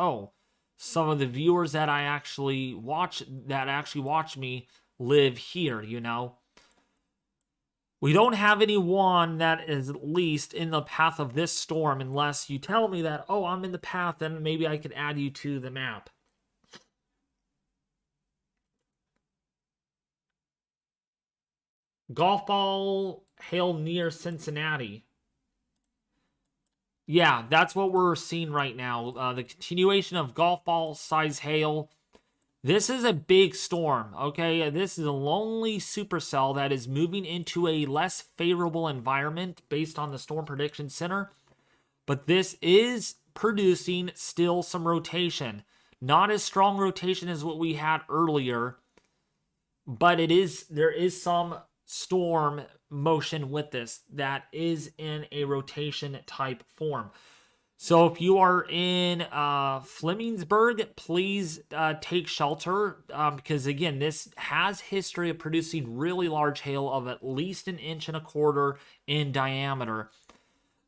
some of the viewers that actually watch me live here, We don't have anyone that is at least in the path of this storm unless you tell me that, I'm in the path, then maybe I could add you to the map. Golf ball hail near Cincinnati. Yeah, that's what we're seeing right now. The continuation of golf ball size hail. This is a big storm, okay? This is a lonely supercell that is moving into a less favorable environment based on the Storm Prediction Center. But this is producing still some rotation. Not as strong rotation as what we had earlier, but there is some storm motion with this that is in a rotation type form. So if you are in Flemingsburg, please take shelter because, again, this has history of producing really large hail of at least 1.25 inches in diameter.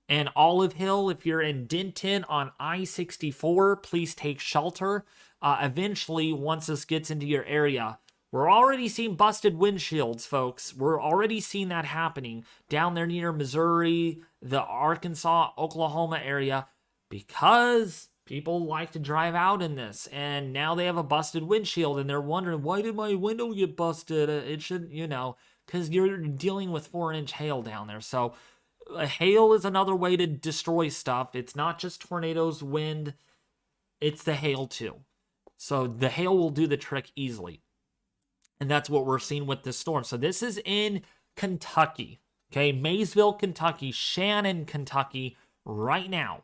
And Olive Hill, if you're in Denton on I-64, please take shelter. Eventually, once this gets into your area, we're already seeing busted windshields, folks. We're already seeing that happening down there near Missouri, the Arkansas, Oklahoma area, because people like to drive out in this. And now they have a busted windshield, and they're wondering, why did my window get busted? It shouldn't, because you're dealing with 4-inch hail down there. So hail is another way to destroy stuff. It's not just tornadoes, wind, it's the hail too. So the hail will do the trick easily. And that's what we're seeing with this storm. So this is in Kentucky, okay? Maysville, Kentucky, Shannon, Kentucky, right now,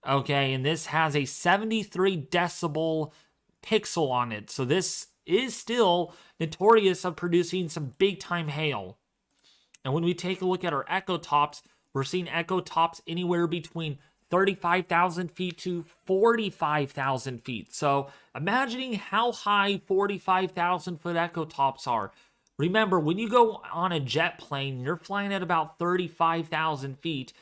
okay? And this has a 73 decibel pixel on it. So this is still notorious of producing some big-time hail. And when we take a look at our echo tops, we're seeing echo tops anywhere between 35,000 feet to 45,000 feet. So imagining how high 45,000 foot echo tops are. Remember, when you go on a jet plane, you're flying at about 35,000 feet.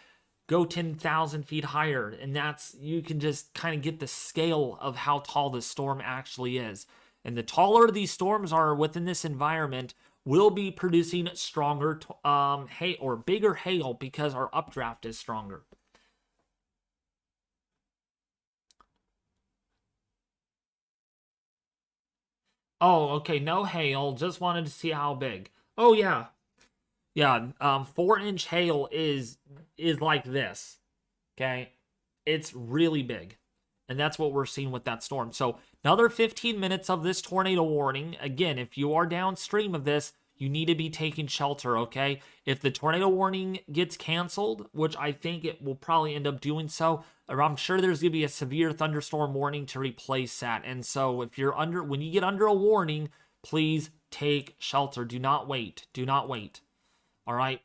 Go 10,000 feet higher, and you can just kind of get the scale of how tall this storm actually is. And the taller these storms are within this environment, will be producing stronger hail or bigger hail because our updraft is stronger. Oh, okay, no hail. Just wanted to see how big. Oh yeah, yeah. 4-inch hail is like this. Okay, it's really big, and that's what we're seeing with that storm. So another 15 minutes of this tornado warning. Again, if you are downstream of this, you need to be taking shelter, okay? If the tornado warning gets canceled, which I think it will probably end up doing so, or I'm sure there's going to be a severe thunderstorm warning to replace that. And so if you're when you get under a warning, please take shelter. Do not wait. Do not wait. All right?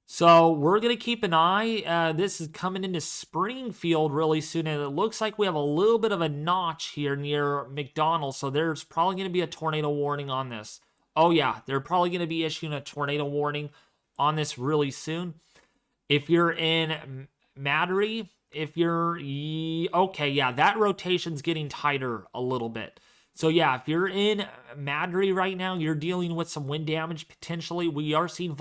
So we're going to keep an eye. This is coming into Springfield really soon, and it looks like we have a little bit of a notch here near McDonald's, so there's probably going to be a tornado warning on this. Oh yeah, they're probably going to be issuing a tornado warning on this really soon. If you're in Mattery, okay, yeah, that rotation's getting tighter a little bit. So yeah, if you're in Mattery right now, you're dealing with some wind damage potentially. We are seeing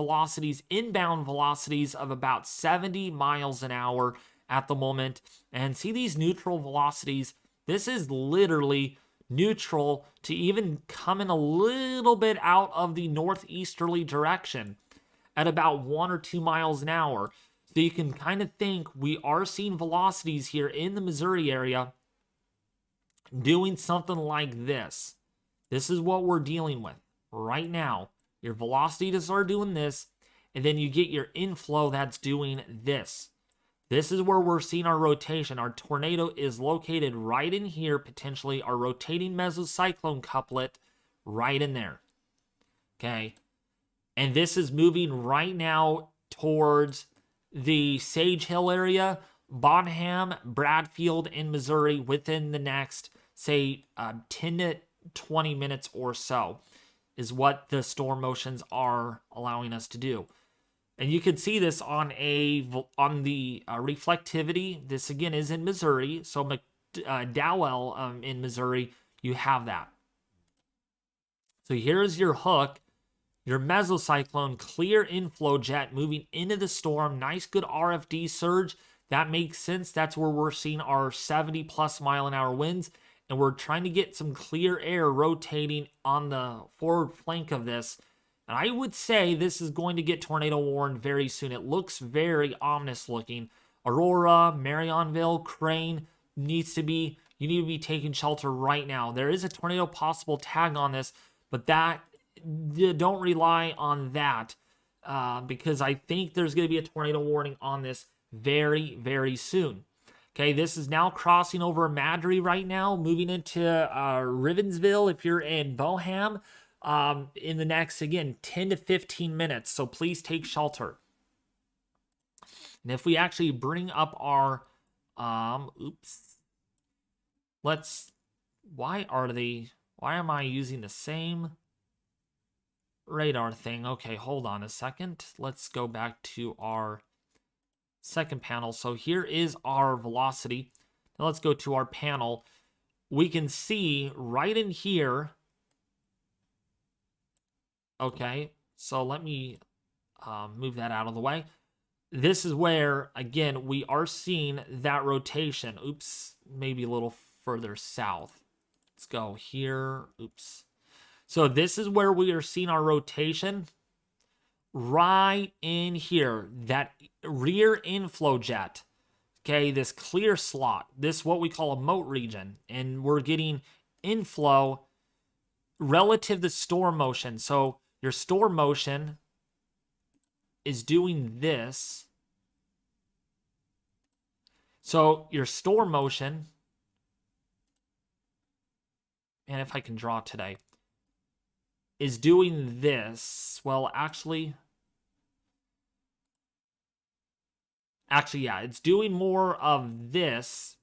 inbound velocities of about 70 miles an hour at the moment. And see these neutral velocities, this is literally neutral to even coming a little bit out of the northeasterly direction at about 1 or 2 miles an hour. So you can kind of think we are seeing velocities here in the Missouri area doing something like this. This is what we're dealing with right now. Your velocities are doing this, and then you get your inflow that's doing this. This is where we're seeing our rotation. Our tornado is located right in here, potentially. Our rotating mesocyclone couplet right in there. Okay. And this is moving right now towards the Sage Hill area, Bonham, Bradfield, in Missouri within the next, say, 10 to 20 minutes or so is what the storm motions are allowing us to do. And you can see this on the reflectivity. This again is in Missouri. So McDowell in Missouri, you have that. So here's your hook, your mesocyclone, clear inflow jet moving into the storm. Nice, good RFD surge. That makes sense. That's where we're seeing our 70 plus mile an hour winds. And we're trying to get some clear air rotating on the forward flank of this. And I would say this is going to get tornado warned very soon. It looks very ominous looking. Aurora, Marionville, Crane you need to be taking shelter right now. There is a tornado possible tag on this, but don't rely on that because I think there's going to be a tornado warning on this very, very soon. Okay, this is now crossing over Madry right now, moving into Ribbonsville if you're in Boham in the next, again, 10 to 15 minutes. So please take shelter. And if we actually bring up our, why am I using the same radar thing? Okay, hold on a second. Let's go back to our second panel. So here is our velocity. Now let's go to our panel. We can see right in here. Okay, so let me move that out of the way. This is where, again, we are seeing that rotation. Oops, maybe a little further south. Let's go here. Oops. So this is where we are seeing our rotation. Right in here, that rear inflow jet, okay, this clear slot, this what we call a moat region, and we're getting inflow relative to storm motion. So your storm motion is doing this. So your storm motion, and if I can draw today, is doing this. Well, actually, yeah, it's doing more of this.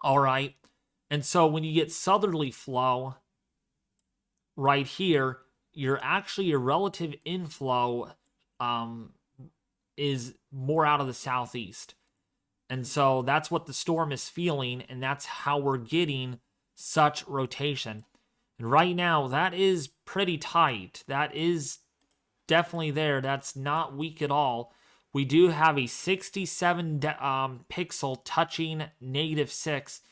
All right. And so when you get southerly flow right here, your relative inflow is more out of the southeast. And so that's what the storm is feeling, and that's how we're getting such rotation. And right now, that is pretty tight. That is definitely there. That's not weak at all. We do have a 67 pixel touching -6.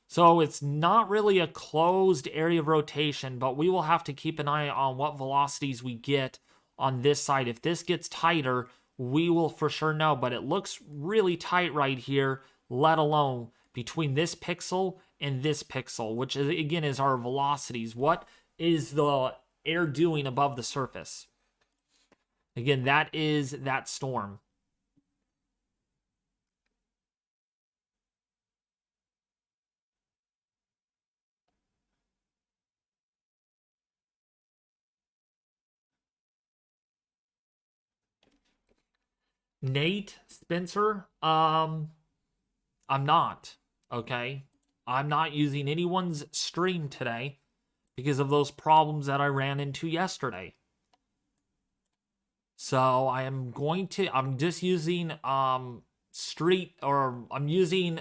So it's not really a closed area of rotation, but we will have to keep an eye on what velocities we get on this side. If this gets tighter, we will for sure know. But it looks really tight right here, let alone between this pixel and this pixel, which is, again, is our velocities. What is the air doing above the surface? Again, that is that storm. Nate Spencer, I'm not, okay? I'm not using anyone's stream today because of those problems that I ran into yesterday. So I'm just using I'm using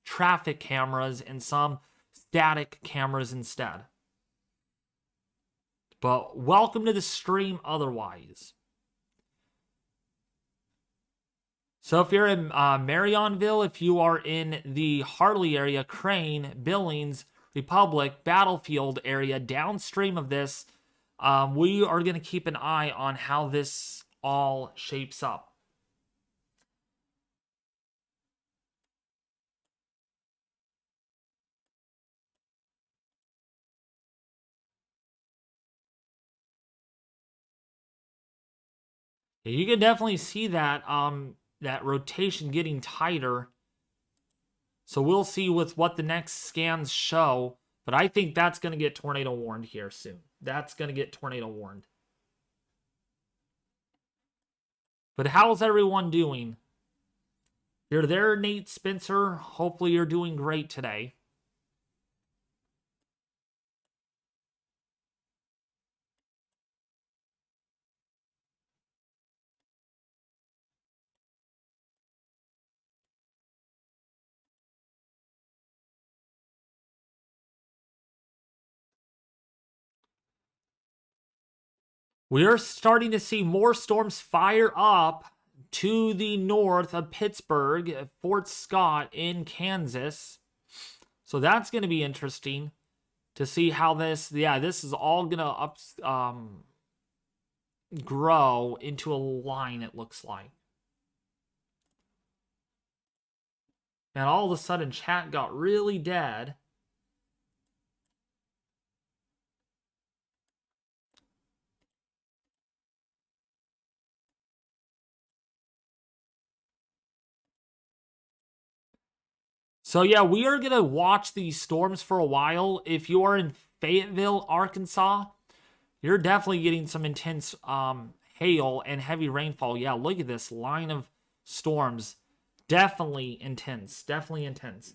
traffic cameras and some static cameras instead. But welcome to the stream otherwise. So if you're in Marionville, if you are in the Hartley area, Crane, Billings, Republic, Battlefield area, downstream of this, we are going to keep an eye on how this all shapes up. You can definitely see that that rotation getting tighter. So we'll see with what the next scans show. But I think that's going to get tornado warned here soon. That's going to get tornado warned. But how's everyone doing? You're there, Nate Spencer. Hopefully you're doing great today. We are starting to see more storms fire up to the north of Pittsburgh, Fort Scott in Kansas. So that's going to be interesting to see how this is all going to grow into a line, it looks like. And all of a sudden, chat got really dead. So yeah, we are going to watch these storms for a while. If you are in Fayetteville, Arkansas, you're definitely getting some intense hail and heavy rainfall. Yeah, look at this line of storms. Definitely intense. Definitely intense.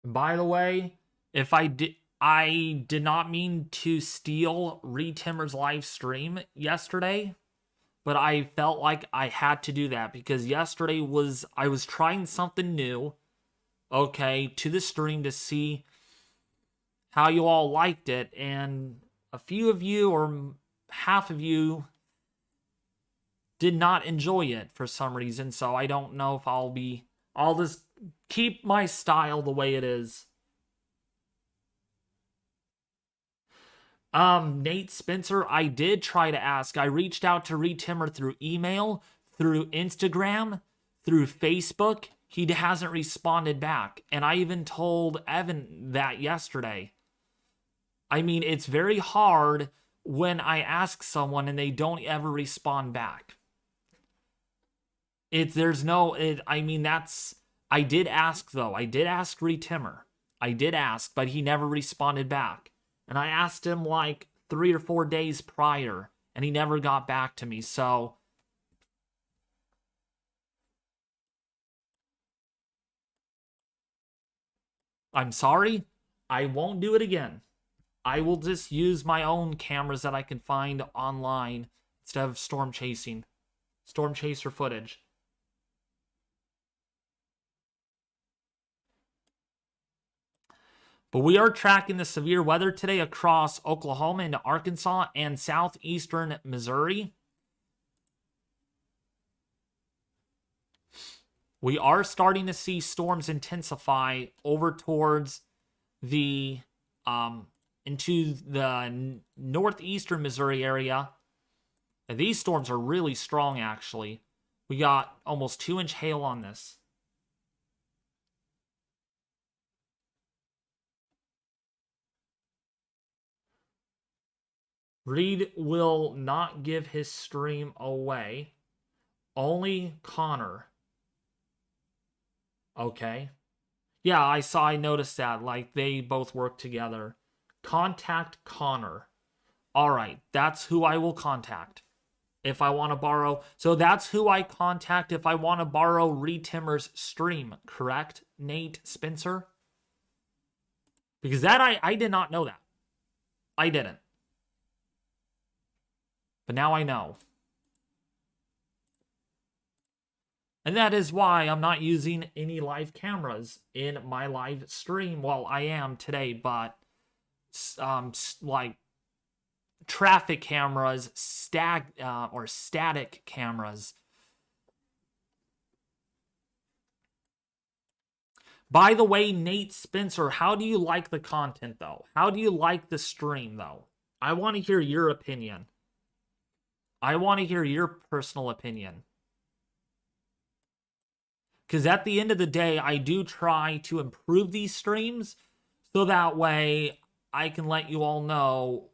By the way, if I did not mean to steal Retimmer's live stream yesterday, but I felt like I had to do that because yesterday I was trying something new, okay, to the stream to see how you all liked it, and a few of you or half of you did not enjoy it for some reason, so I don't know if I'll just keep my style the way it is. Nate Spencer, I did try to ask. I reached out to Retimmer through email, through Instagram, through Facebook. He hasn't responded back. And I even told Evan that yesterday. I mean, it's very hard when I ask someone and they don't ever respond back. I did ask though. I did ask Retimmer. I did ask, but he never responded back. And I asked him like 3 or 4 days prior, and he never got back to me. So I'm sorry. I won't do it again. I will just use my own cameras that I can find online instead of storm chaser footage. But we are tracking the severe weather today across Oklahoma into Arkansas and southeastern Missouri. We are starting to see storms intensify over towards the into the northeastern Missouri area. And these storms are really strong, actually. We got almost 2-inch hail on this. Reed will not give his stream away. Only Connor. Okay. Yeah, I noticed that. Like, they both work together. Contact Connor. Alright, that's who I will contact if I want to borrow. So that's who I contact if I want to borrow Retimmer's stream, correct, Nate Spencer? Because that I did not know that. I didn't. But now I know. And that is why I'm not using any live cameras in my live stream. Well, I am today, but like traffic cameras, or static cameras. By the way, Nate Spencer, how do you like the content, though? How do you like the stream, though? I want to hear your opinion. I want to hear your personal opinion. Because at the end of the day, I do try to improve these streams so that way I can let you all know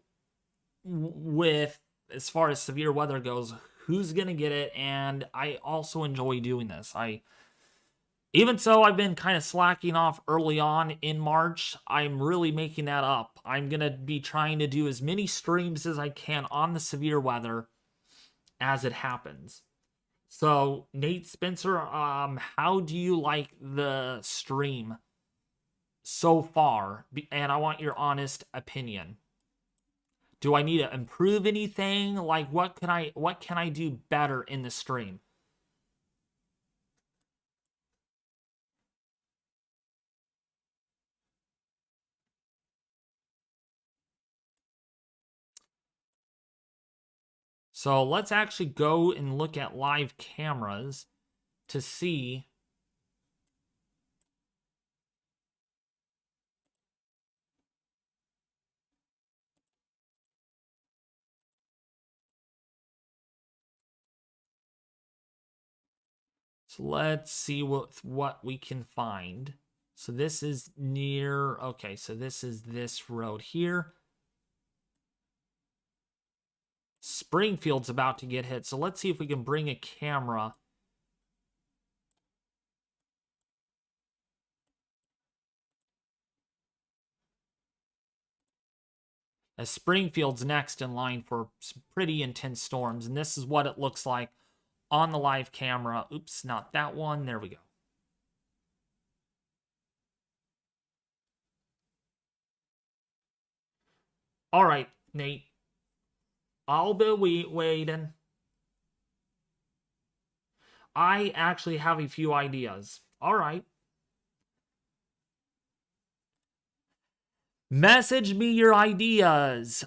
with, as far as severe weather goes, who's going to get it. And I also enjoy doing this. Even so, I've been kind of slacking off early on in March. I'm really making that up. I'm going to be trying to do as many streams as I can on the severe weather as it happens. So, Nate Spencer, how do you like the stream? so far, and I want your honest opinion. Do I need to improve anything? Like, what can I do better in the stream? So let's actually go and look at live cameras to see. So let's see what we can find. So this is near, okay, so this is this road here. Springfield's about to get hit. So let's see if we can bring a camera. As Springfield's next in line for some pretty intense storms. And this is what it looks like on the live camera. Oops, not that one. There we go. All right, Nate. I'll be waiting. I actually have a few ideas. All right. Message me your ideas.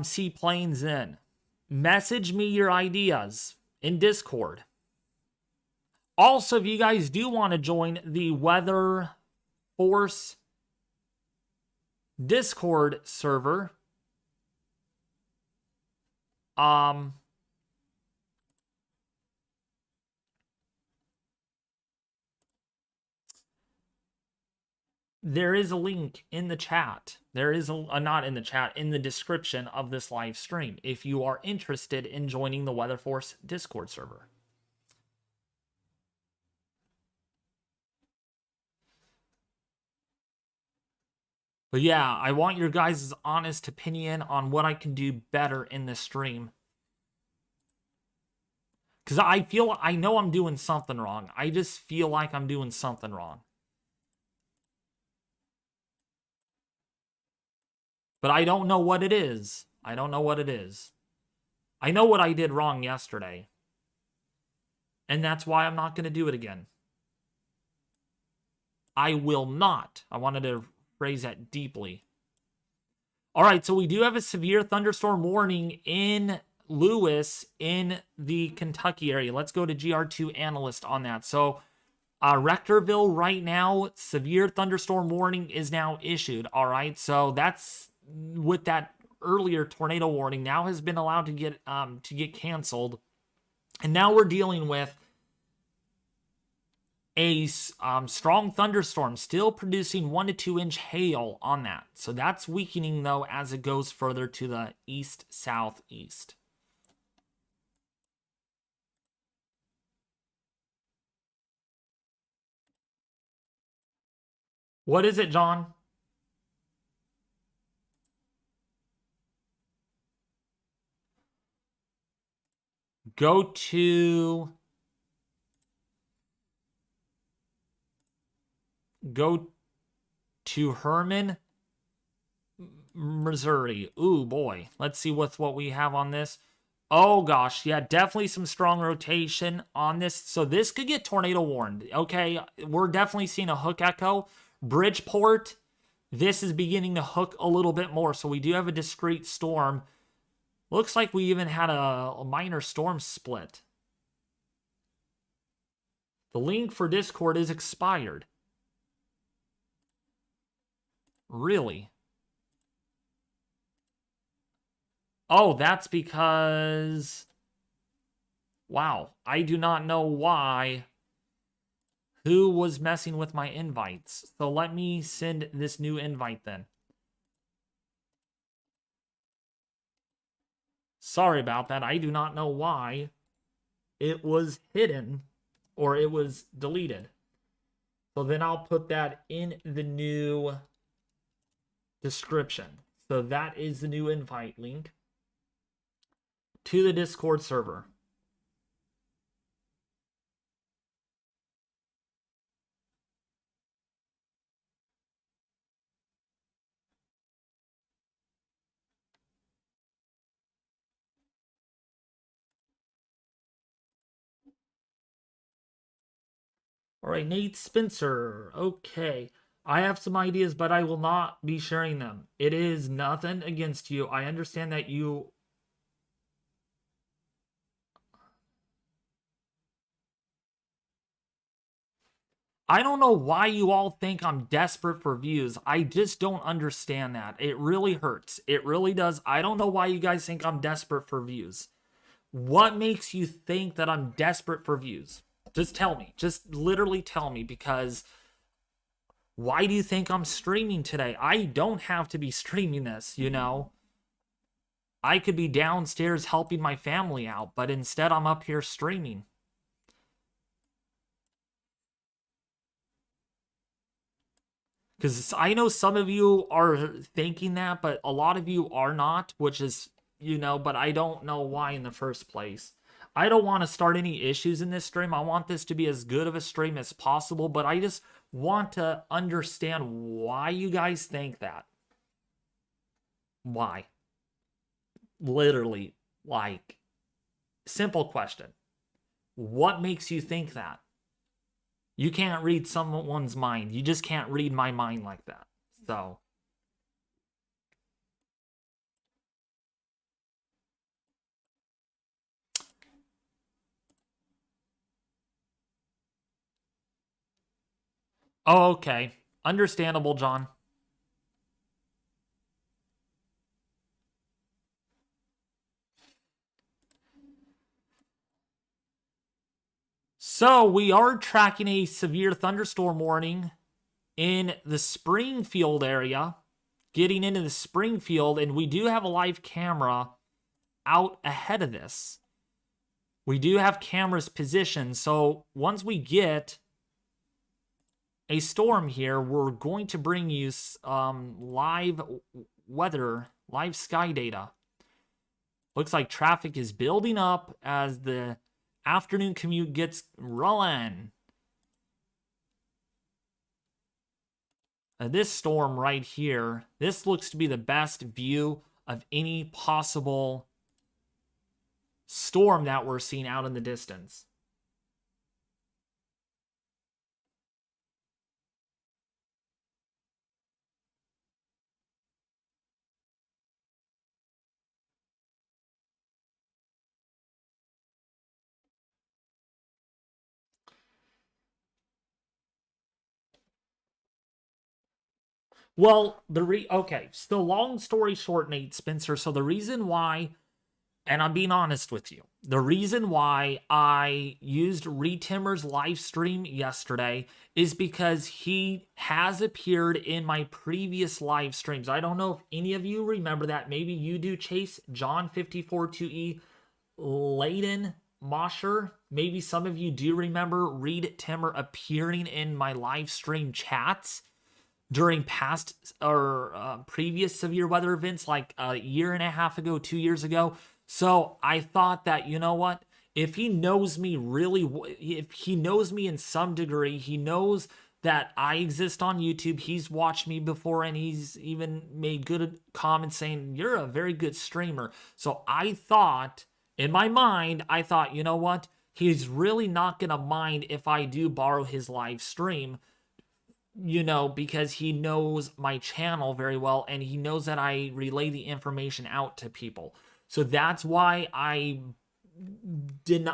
Seaplanes in. Message me your ideas in Discord. Also, if you guys do want to join the Weather Force Discord server, there is a link in the chat. There is not in the chat, in the description of this live stream if you are interested in joining the Weather Force Discord server. But yeah, I want your guys' honest opinion on what I can do better in this stream. Because I know I'm doing something wrong. I just feel like I'm doing something wrong. But I don't know what it is. I don't know what it is. I know what I did wrong yesterday. And that's why I'm not going to do it again. I will not. I wanted to phrase that deeply. All right, so we do have a severe thunderstorm warning in Lewis in the Kentucky area. Let's go to GR2 analyst on that. So Rectorville right now, severe thunderstorm warning is now issued. All right, so that's with that earlier tornado warning now has been allowed to get canceled, and now we're dealing with a strong thunderstorm still producing 1 to 2 inch hail on that. So that's weakening though as it goes further to the east southeast. What is it, John? Go to Herman, Missouri. Ooh, boy. Let's see what we have on this. Oh, gosh. Yeah, definitely some strong rotation on this. So this could get tornado warned. Okay, we're definitely seeing a hook echo. Bridgeport, this is beginning to hook a little bit more. So we do have a discrete storm. Looks like we even had a minor storm split. The link for Discord is expired. Really? Oh, that's because... Wow, I do not know why. Who was messing with my invites? So let me send this new invite then. Sorry about that. I do not know why it was hidden or it was deleted. So then I'll put that in the new description. So that is the new invite link to the Discord server. All right, Nate Spencer. Okay. I have some ideas, but I will not be sharing them. It is nothing against you. I understand that you. I don't know why you all think I'm desperate for views. I just don't understand that. It really hurts. It really does. I don't know why you guys think I'm desperate for views. What makes you think that I'm desperate for views? Just tell me. Just literally tell me, because why do you think I'm streaming today? I don't have to be streaming this, you know? I could be downstairs helping my family out, but instead I'm up here streaming. Because I know some of you are thinking that, but a lot of you are not, which is, you know, but I don't know why in the first place. I don't want to start any issues in this stream. I want this to be as good of a stream as possible, but I just want to understand why you guys think that. Why? Literally, like, simple question. What makes you think that? You can't read someone's mind. You just can't read my mind like that. So. Oh, okay. Understandable, John. So we are tracking a severe thunderstorm warning in the Springfield area, getting into the Springfield, and we do have a live camera out ahead of this. We do have cameras positioned, so once we get a storm here, we're going to bring you live weather, live sky data. Looks like traffic is building up as the afternoon commute gets rolling. This storm right here, this looks to be the best view of any possible storm that we're seeing out in the distance. Well, okay, so long story short, Nate Spencer, so the reason why, and I'm being honest with you, the reason why I used Retimmer's live stream yesterday is because he has appeared in my previous live streams. I don't know if any of you remember that. Maybe you do, Chase, John 542E, Layden Mosher. Maybe some of you do remember Reed Timmer appearing in my live stream chats during past or previous severe weather events, like a year and a half ago, 2 years ago. So I thought that, you know what? If he knows me really, if he knows me in some degree, he knows that I exist on YouTube. He's watched me before, and he's even made good comments saying, you're a very good streamer. So I thought, in my mind, I thought, you know what? He's really not going to mind if I do borrow his live stream, you know, because he knows my channel very well, and he knows that I relay the information out to people. So that's why I did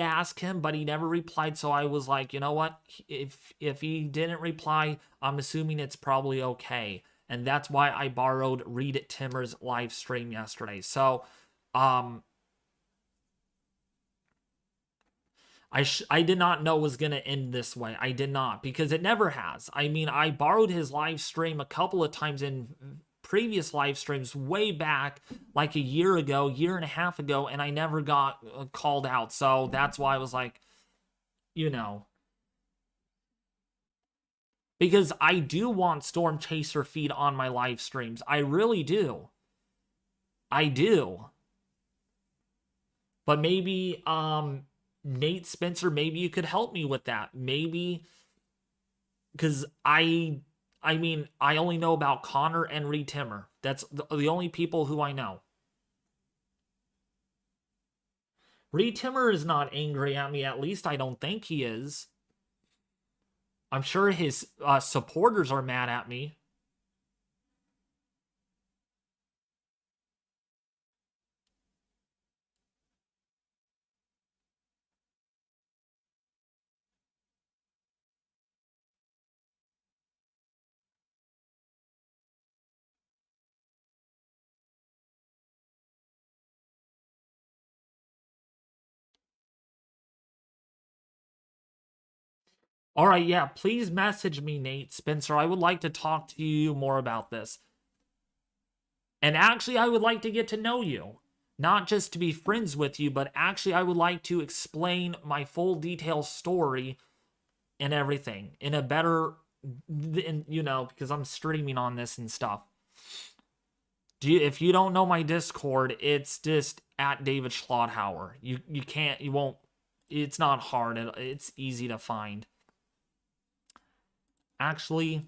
ask him, but he never replied. So I was like, you know what? If he didn't reply, I'm assuming it's probably okay. And that's why I borrowed Reed Timmer's live stream yesterday. So, I did not know it was going to end this way. I did not, because it never has. I mean, I borrowed his live stream a couple of times in previous live streams way back, like a year ago, year and a half ago, and I never got called out. So that's why I was like, you know, because I do want Storm Chaser feed on my live streams. I really do. I do. But maybe, Nate Spencer, maybe you could help me with that. Maybe, because I mean, I only know about Connor and Reed Timmer. That's the only people who I know. Reed Timmer is not angry at me, at least I don't think he is. I'm sure his supporters are mad at me. All right, yeah, please message me, Nate Spencer. I would like to talk to you more about this. And actually, I would like to get to know you. Not just to be friends with you, but actually, I would like to explain my full detailed story and everything in a better, because I'm streaming on this and stuff. If you don't know my Discord, it's just at David Schlotthauer. You won't, it's not hard. It's easy to find. Actually,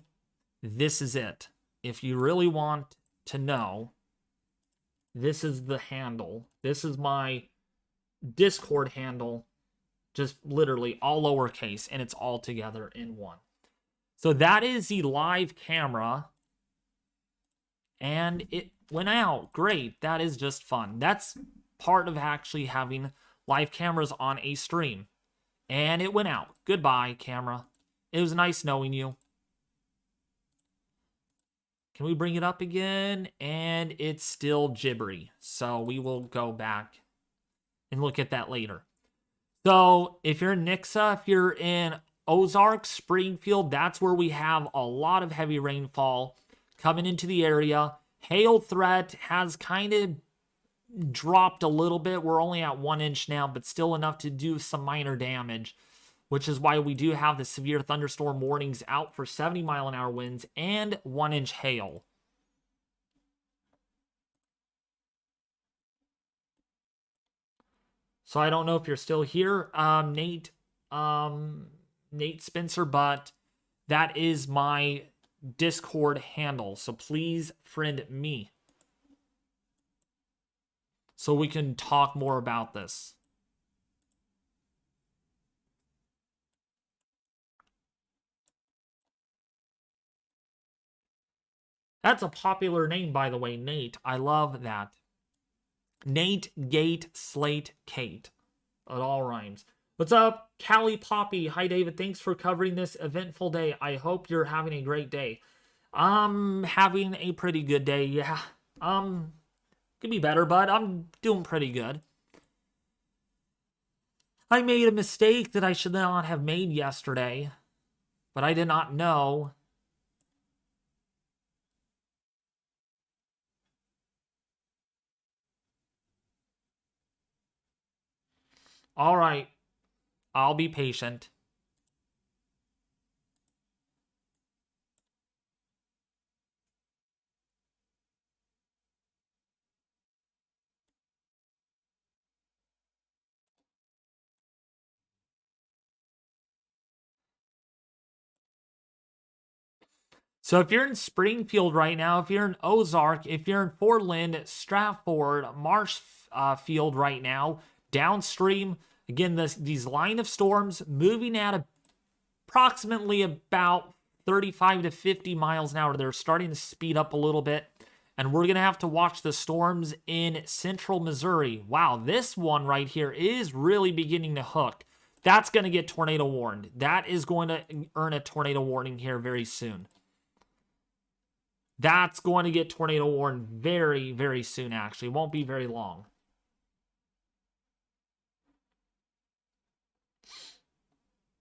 this is it. If you really want to know, this is the handle. This is my Discord handle. Just literally all lowercase, and it's all together in one. So that is the live camera. And it went out. Great. That is just fun. That's part of actually having live cameras on a stream. And it went out. Goodbye, camera. It was nice knowing you. Can we bring it up again? And it's still gibbery. So we will go back and look at that later. So if you're in Nixa, if you're in Ozark, Springfield, that's where we have a lot of heavy rainfall coming into the area. Hail threat has kind of dropped a little bit. We're only at 1 inch now, but still enough to do some minor damage, which is why we do have the severe thunderstorm warnings out for 70-mile-an-hour winds and 1-inch hail. So I don't know if you're still here, Nate Spencer, but that is my Discord handle. So please friend me so we can talk more about this. That's a popular name, by the way, Nate. I love that. Nate, Gate, Slate, Kate. It all rhymes. What's up, Callie Poppy? Hi, David. Thanks for covering this eventful day. I hope you're having a great day. I'm having a pretty good day, yeah. Could be better, but I'm doing pretty good. I made a mistake that I should not have made yesterday, but I did not know. All right, I'll be patient. So if you're in Springfield right now, if you're in Ozark, if you're in Fordland, Stratford, Marshfield right now, downstream, again, these line of storms moving at approximately about 35 to 50 miles an hour. They're starting to speed up a little bit. And we're going to have to watch the storms in central Missouri. Wow, this one right here is really beginning to hook. That's going to get tornado warned. That is going to earn a tornado warning here very soon. That's going to get tornado warned very, very soon, actually. It won't be very long.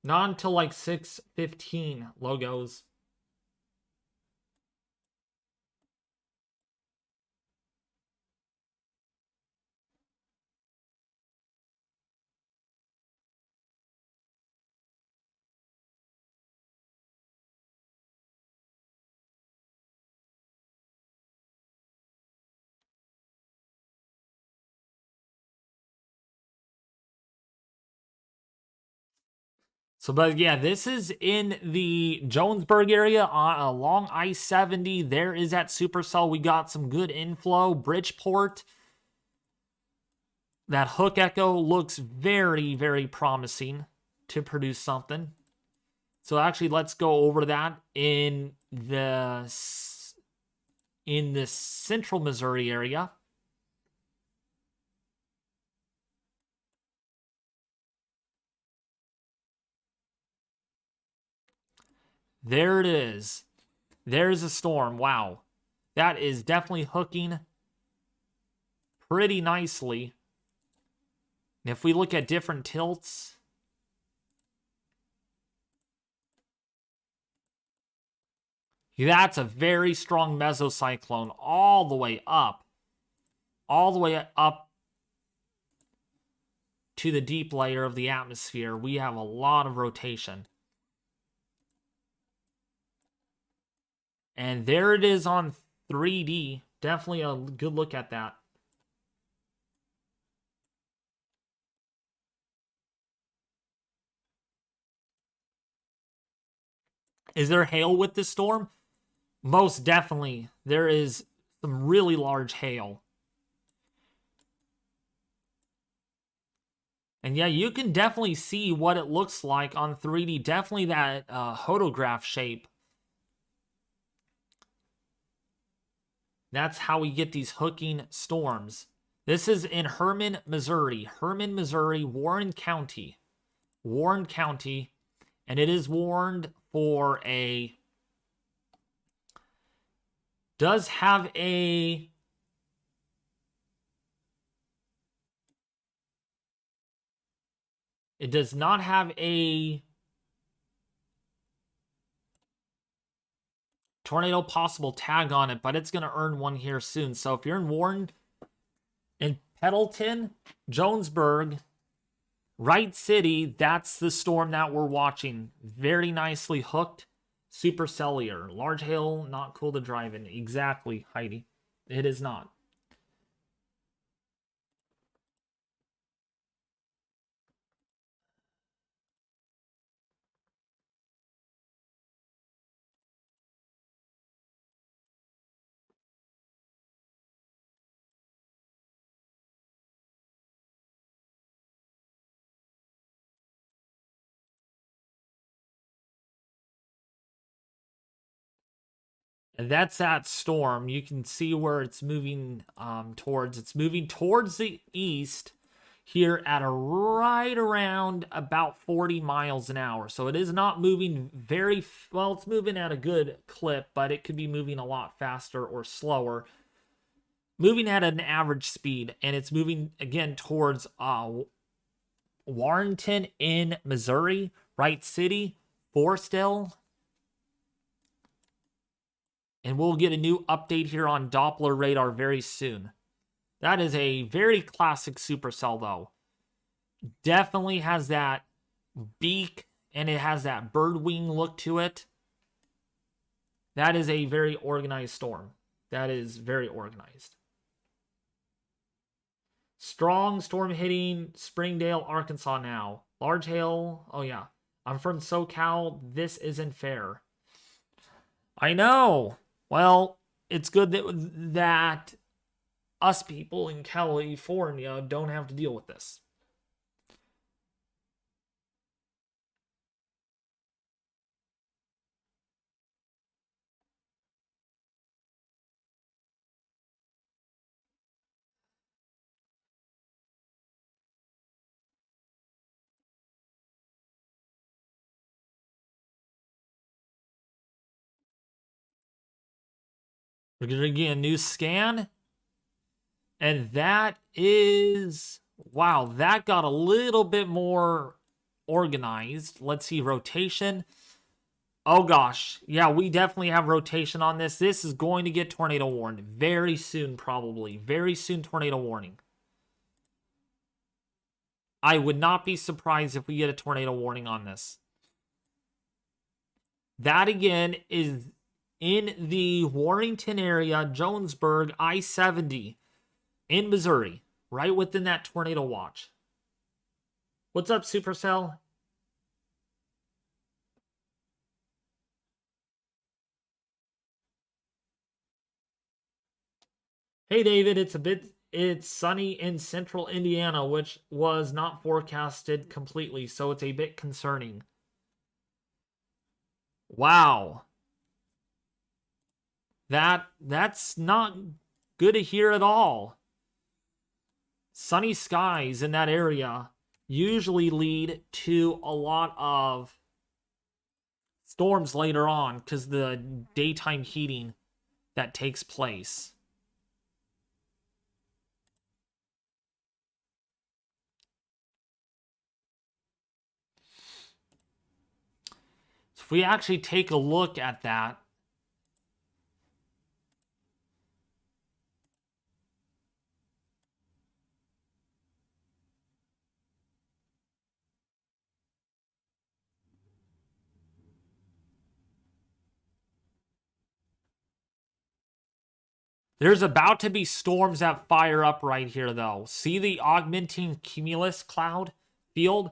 Not until like 6:15, logos. So, but yeah, this is in the Jonesburg area along I-70. There is that supercell. We got some good inflow. Bridgeport. That hook echo looks very, very promising to produce something. So actually, let's go over that in the central Missouri area. There it is. There's a storm. Wow. That is definitely hooking pretty nicely. And if we look at different tilts, that's a very strong mesocyclone all the way up to the deep layer of the atmosphere. We have a lot of rotation. And there it is on 3D. Definitely a good look at that. Is there hail with this storm? Most definitely. There is some really large hail. And yeah, you can definitely see what it looks like on 3D. Definitely that hodograph shape. That's how we get these hooking storms. This is in Hermann, Missouri. Hermann, Missouri, Warren County. Warren County. And it is warned for a... Does have a... It does not have a tornado possible tag on it, but it's going to earn one here soon. So if you're in Warren, in Pendleton, Jonesburg, Wright City, that's the storm that we're watching. Very nicely hooked. Supercellular. Large hail, not cool to drive in. Exactly, Heidi. It is not. And that's that storm. You can see where it's moving towards. It's moving towards the east here at a right around about 40 miles an hour. So it is not moving very well. It's moving at a good clip, but it could be moving a lot faster or slower. Moving at an average speed, and it's moving again towards Warrenton in Missouri, Wright City, Forestdale. And we'll get a new update here on Doppler radar very soon. That is a very classic supercell, though. Definitely has that beak, and it has that bird wing look to it. That is a very organized storm. That is very organized. Strong storm hitting Springdale, Arkansas now. Large hail. Oh, yeah. I'm from SoCal. This isn't fair. I know. Well, it's good that us people in California don't have to deal with this. We're going to get a new scan. And that is... Wow, that got a little bit more organized. Let's see, rotation. Oh gosh. Yeah, we definitely have rotation on this. This is going to get tornado warned very soon, probably. Very soon, tornado warning. I would not be surprised if we get a tornado warning on this. That, again, is in the Warrenton area, Jonesburg, I-70 in Missouri, right within that tornado watch. What's up, Supercell? Hey, David, it's sunny in central Indiana, which was not forecasted completely, so it's a bit concerning. Wow. That's not good to hear at all. Sunny skies in that area usually lead to a lot of storms later on because the daytime heating that takes place. So if we actually take a look at that, there's about to be storms that fire up right here, though. See the augmenting cumulus cloud field?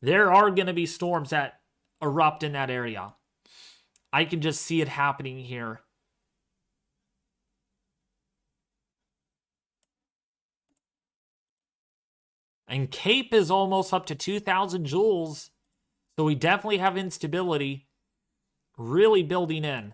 There are going to be storms that erupt in that area. I can just see it happening here. And Cape is almost up to 2,000 joules. So we definitely have instability really building in.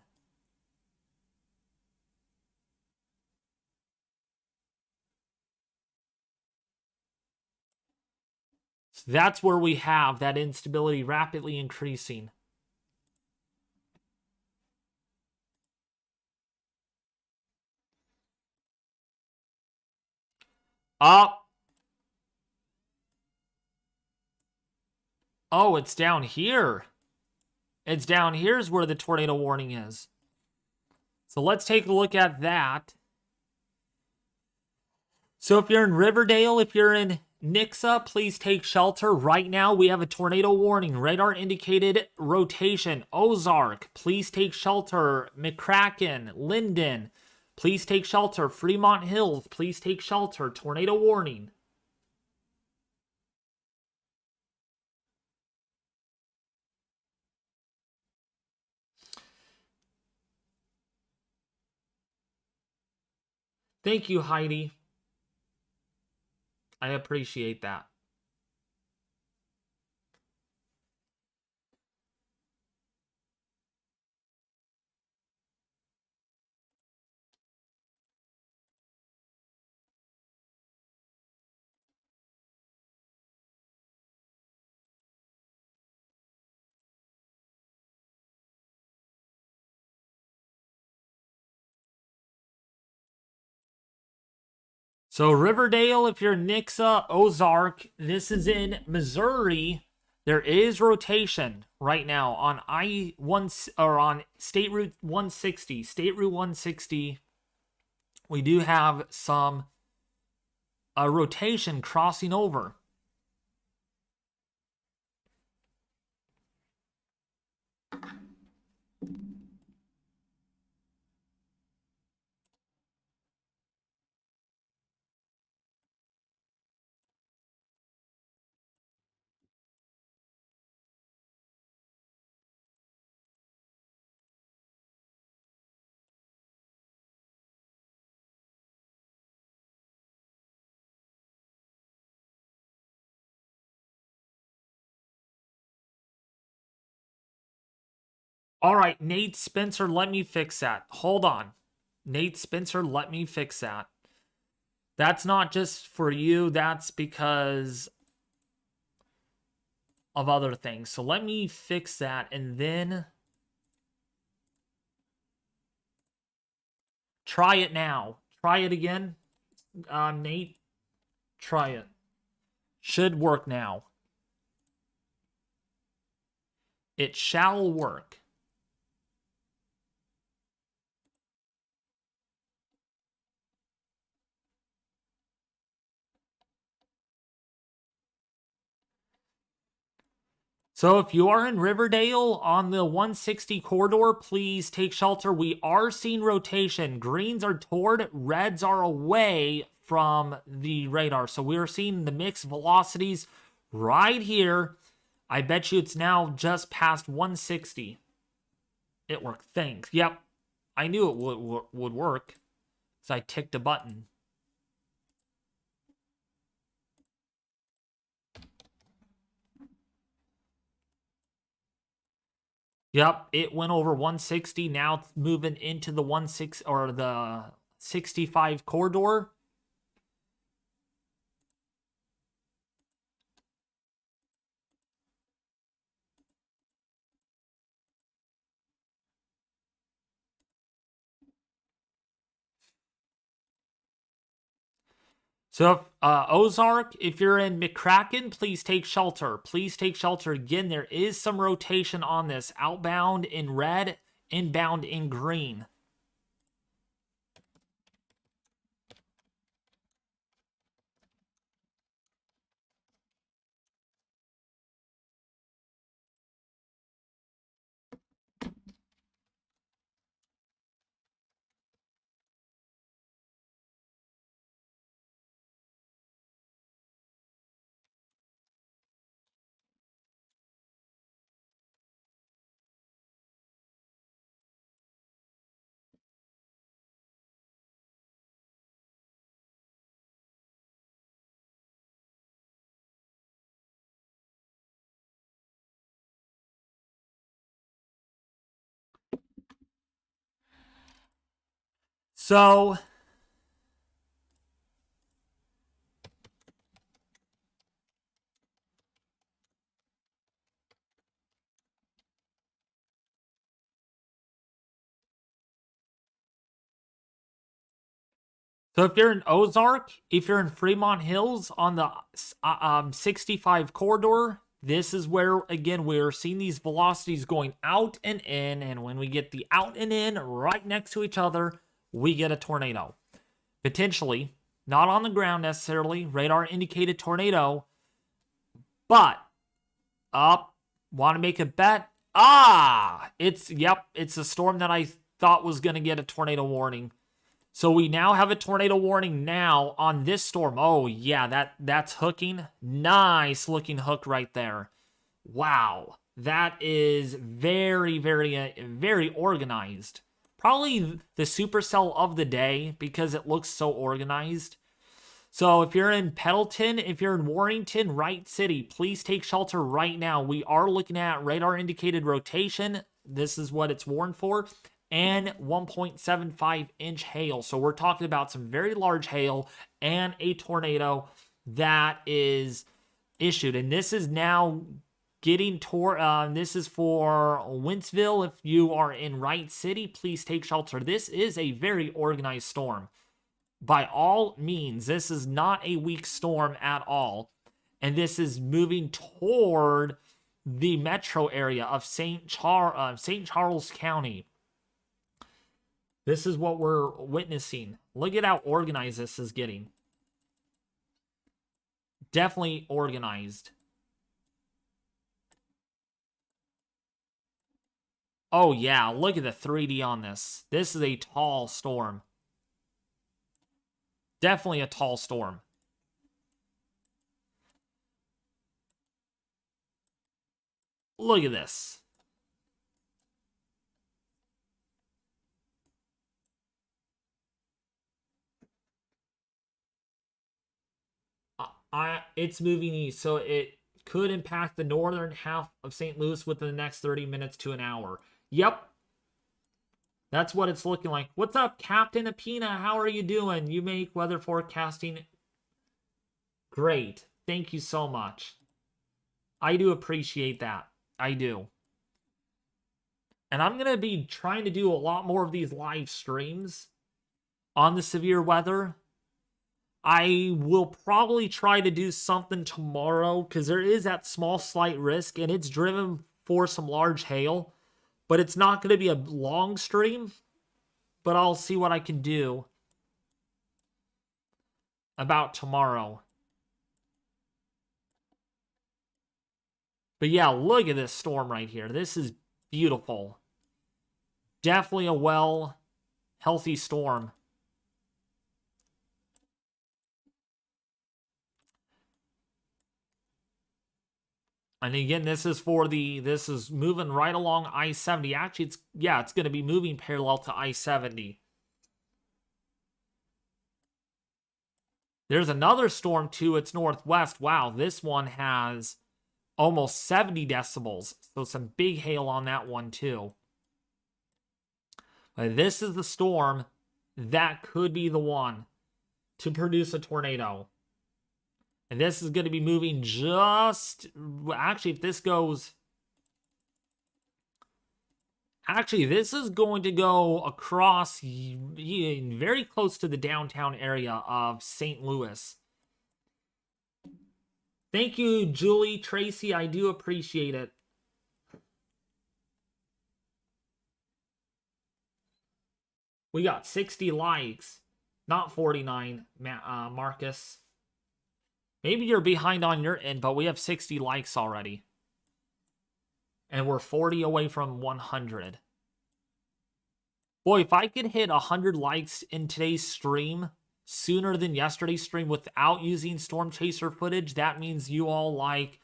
So that's where we have that instability rapidly increasing. Up. Oh, it's down here. It's down here's where the tornado warning is. So let's take a look at that. So if you're in Riverdale, if you're in Nixa, please take shelter. Right now, we have a tornado warning. Radar indicated rotation. Ozark, please take shelter. McCracken, Linden, please take shelter. Fremont Hills, please take shelter. Tornado warning. Thank you, Heidi. I appreciate that. So Riverdale, if you're Nixa, Ozark, this is in Missouri. There is rotation right now on I-1 or on State Route 160. State Route 160. We do have some rotation crossing over. All right, Nate Spencer, let me fix that. Hold on. Nate Spencer, let me fix that. That's not just for you, that's because of other things. So let me fix that and then try it now. Try it again. Nate, try it. Should work now. It shall work. So if you are in Riverdale on the 160 corridor, please take shelter. We are seeing rotation. Greens are toward, reds are away from the radar. So we are seeing the mixed velocities right here. I bet you it's now just past 160. It worked. Thanks. Yep. I knew it would work. So I ticked a button. Yep, it went over 160. Now it's moving into the 16 or the 65 corridor. So, Ozark, if you're in McCracken, please take shelter. Please take shelter. Again, there is some rotation on this. Outbound in red, inbound in green. So, if you're in Ozark, if you're in Fremont Hills on the 65 corridor, this is where, again, we're seeing these velocities going out and in. And when we get the out and in right next to each other, we get a tornado. Potentially, not on the ground necessarily, radar indicated tornado, but want to make a bet? It's a storm that I thought was going to get a tornado warning. So we now have a tornado warning now on this storm. Oh, yeah, that's hooking. Nice looking hook right there. Wow. That is very, very, very organized. Probably the supercell of the day because it looks so organized. So if you're in Pendleton, if you're in Warrington, Wright City, please take shelter right now. We are looking at radar indicated rotation. This is what it's warned for. And 1.75 inch hail. So we're talking about some very large hail and a tornado that is issued. And this is now getting this is for Wentzville. If you are in Wright City, please take shelter. This is a very organized storm. By all means, this is not a weak storm at all. And this is moving toward the metro area of St. Charles County. This is what we're witnessing. Look at how organized this is getting. Definitely organized. Oh yeah, look at the 3D on this. This is a tall storm. Definitely a tall storm. Look at this. It's moving east, so it could impact the northern half of St. Louis within the next 30 minutes to an hour. Yep. That's what it's looking like. What's up, Captain Apina? How are you doing? You make weather forecasting great. Thank you so much. I do appreciate that. I do. And I'm going to be trying to do a lot more of these live streams on the severe weather. I will probably try to do something tomorrow because there is that small slight risk and it's driven for some large hail. But it's not going to be a long stream. But I'll see what I can do about tomorrow. But yeah, look at this storm right here. This is beautiful. Definitely a healthy storm. And again, this is moving right along I-70. Actually, it's going to be moving parallel to I-70. There's another storm to its northwest. Wow, this one has almost 70 decibels. So some big hail on that one too. But this is the storm that could be the one to produce a tornado. And this is going to be moving just... Actually, if this goes... Actually, this is going to go across very close to the downtown area of St. Louis. Thank you, Julie, Tracy. I do appreciate it. We got 60 likes, not 49, Marcus. Maybe you're behind on your end, but we have 60 likes already. And we're 40 away from 100. Boy, if I could hit 100 likes in today's stream sooner than yesterday's stream without using Storm Chaser footage, that means you all like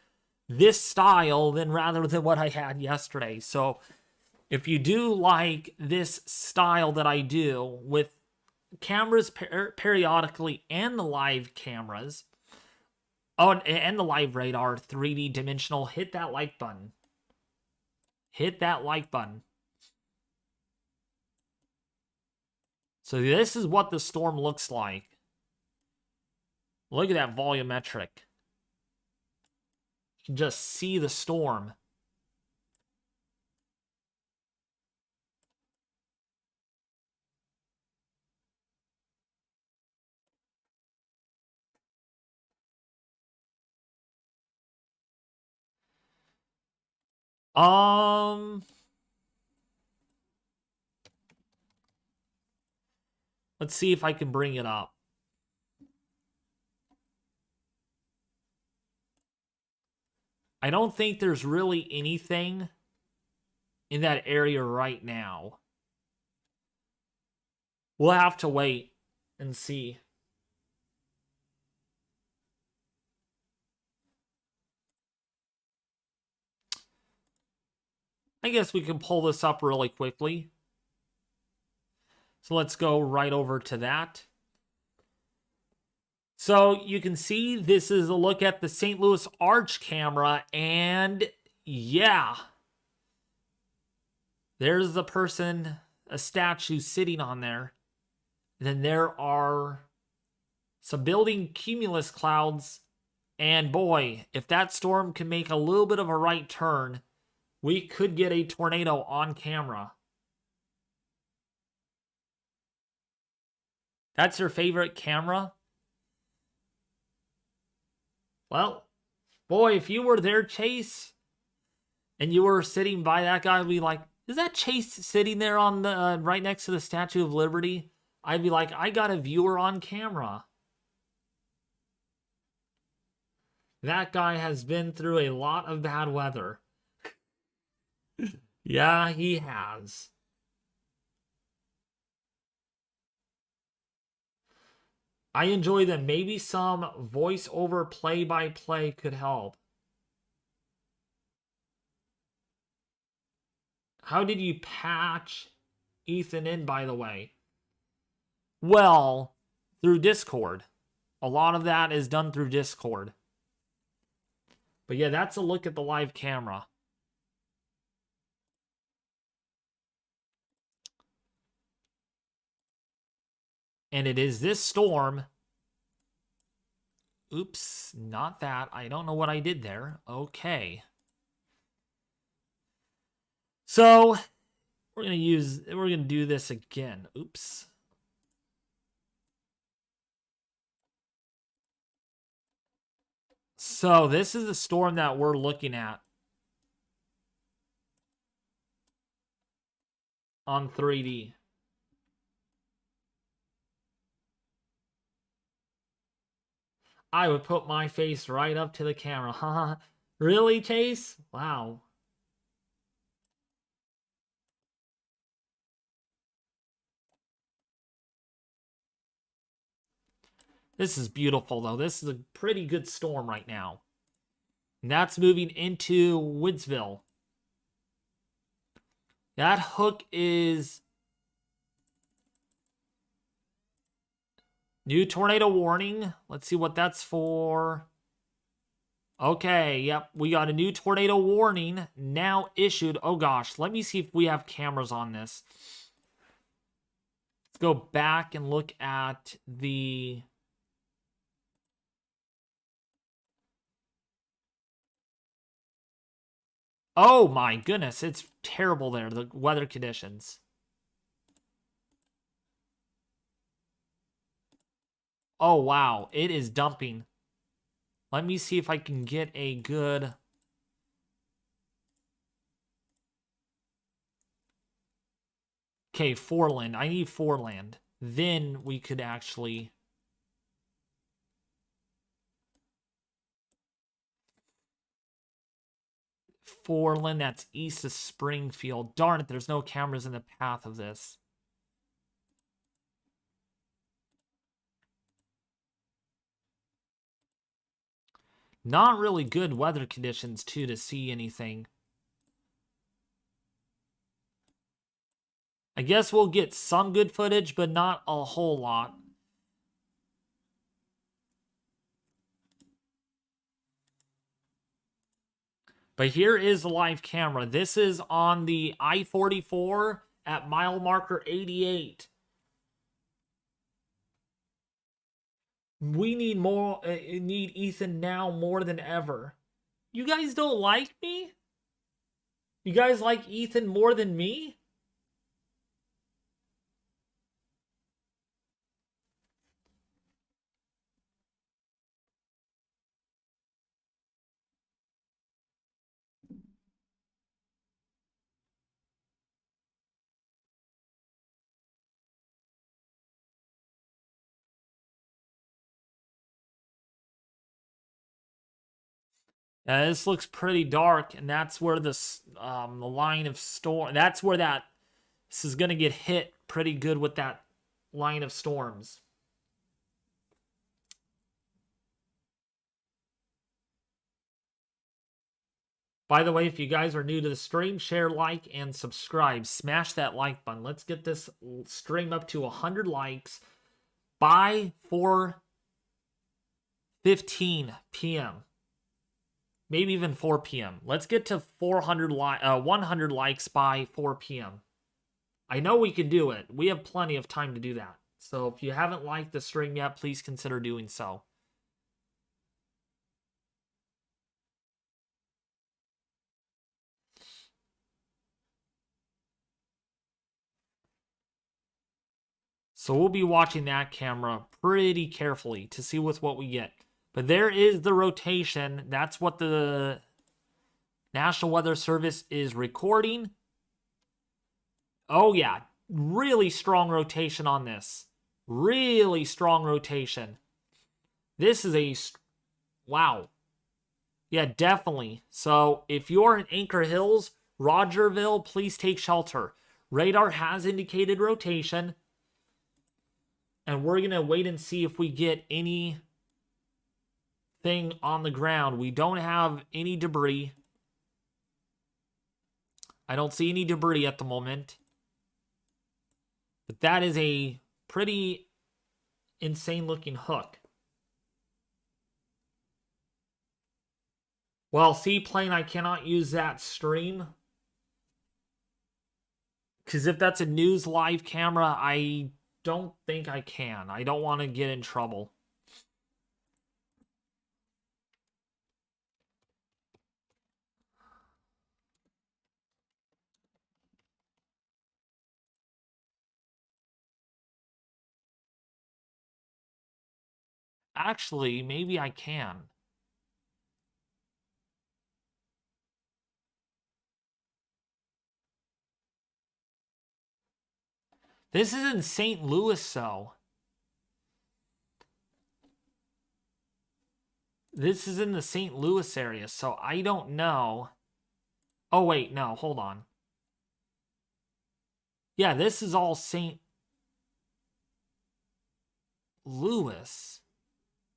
this style rather than what I had yesterday. So if you do like this style that I do with cameras periodically and the live cameras, and the live radar 3D dimensional, hit that like button. Hit that like button. So this is what the storm looks like. Look at that volumetric. You can just see the storm. Let's see if I can bring it up. I don't think there's really anything in that area right now. We'll have to wait and see. I guess we can pull this up really quickly. So let's go right over to that. So you can see this is a look at the St. Louis Arch camera, and yeah, there's the person, a statue sitting on there. Then there are some building cumulus clouds, and boy, if that storm can make a little bit of a right turn, we could get a tornado on camera. That's your favorite camera? Well, boy, if you were there, Chase, and you were sitting by that guy, I'd be like, is that Chase sitting there on the right next to the Statue of Liberty? I'd be like, I got a viewer on camera. That guy has been through a lot of bad weather. Yeah, he has. I enjoy them. Maybe some voiceover play-by-play could help. How did you patch Ethan in, by the way? Well, through Discord. A lot of that is done through Discord. But yeah, that's a look at the live camera. And it is this storm. Oops, not that. I don't know what I did there. Okay. So, we're going to do this again. Oops. So, this is the storm that we're looking at on 3D. I would put my face right up to the camera. Huh? Really, Chase? Wow. This is beautiful, though. This is a pretty good storm right now. And that's moving into Woodsville. That hook is... New tornado warning. Let's see what that's for. Okay, yep, we got a new tornado warning now issued. Oh gosh, let me see if we have cameras on this. Let's go back and look at the... Oh my goodness, it's terrible there, the weather conditions. Oh wow, it is dumping. Let me see if I can get a good... Okay, foreland. I need foreland. Then we could actually... Foreland, that's east of Springfield. Darn it, there's no cameras in the path of this. Not really good weather conditions, too, to see anything. I guess we'll get some good footage, but not a whole lot. But here is the live camera. This is on the I-44 at mile marker 88. We need need Ethan now more than ever. You guys don't like me? You guys like Ethan more than me? This looks pretty dark, and that's where the line of storm. That's where this is gonna get hit pretty good with that line of storms. By the way, if you guys are new to the stream, share, like, and subscribe. Smash that like button. Let's get this stream up to 100 likes by 4:15 p.m. Maybe even 4 p.m. Let's get to 100 likes by 4 p.m. I know we can do it. We have plenty of time to do that. So if you haven't liked the stream yet, please consider doing so. So we'll be watching that camera pretty carefully to see what we get. But there is the rotation. That's what the National Weather Service is recording. Oh yeah, really strong rotation on this. Really strong rotation. This is a... Wow. Yeah, definitely. So if you're in Anchor Hills, Rogerville, please take shelter. Radar has indicated rotation. And we're going to wait and see if we get anything on the ground. We don't have any debris. I don't see any debris at the moment. But that is a pretty insane looking hook. Well, seaplane, I cannot use that stream. Because if that's a news live camera, I don't think I can. I don't want to get in trouble. Actually, maybe I can. This is in St. Louis, though. This is in the St. Louis area, so I don't know. Oh, wait, no, hold on. Yeah, this is all St. Louis.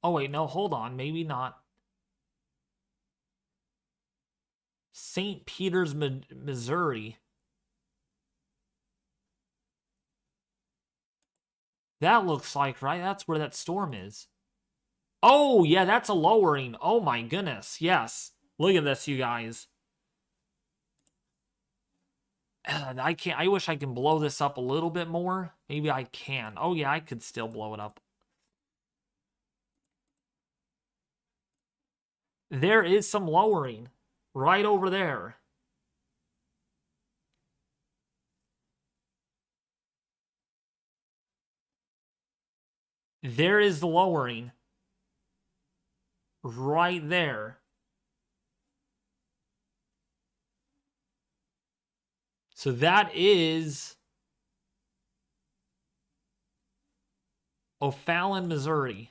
Oh, wait, no, hold on. Maybe not. St. Peters, Missouri. That looks like, right? That's where that storm is. Oh, yeah, that's a lowering. Oh my goodness, yes. Look at this, you guys. I wish I can blow this up a little bit more. Maybe I can. Oh yeah, I could still blow it up. There is some lowering right over there. There is the lowering right there. So that is O'Fallon, Missouri.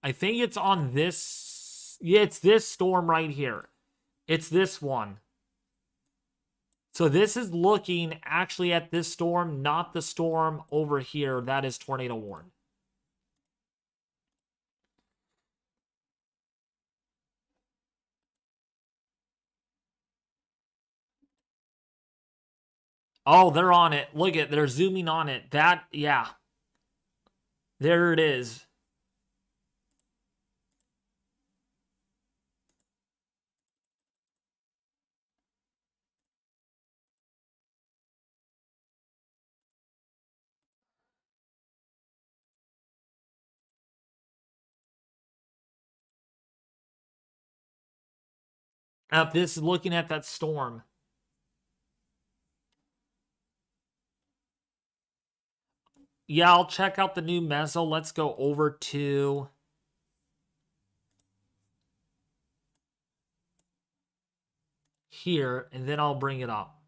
I think it's on this. Yeah, it's this storm right here. It's this one. So this is looking actually at this storm, not the storm over here. That is tornado warned. Oh, they're on it. Look at, they're zooming on it. That, yeah. There it is. This is looking at that storm. Yeah, I'll check out the new Meso. Let's go over to here, and then I'll bring it up.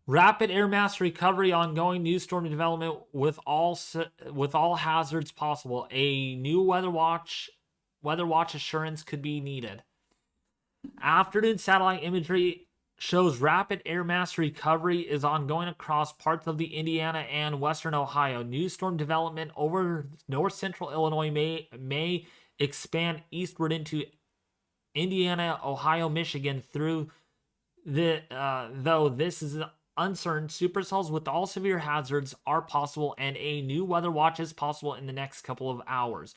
Rapid air mass recovery, ongoing new storm development with all hazards possible. A new weather watch assurance could be needed. Afternoon satellite imagery shows rapid air mass recovery is ongoing across parts of the Indiana and western Ohio. New storm development over north central Illinois may expand eastward into Indiana, Ohio, Michigan through though this is uncertain. Supercells with all severe hazards are possible, and a new weather watch is possible in the next couple of hours.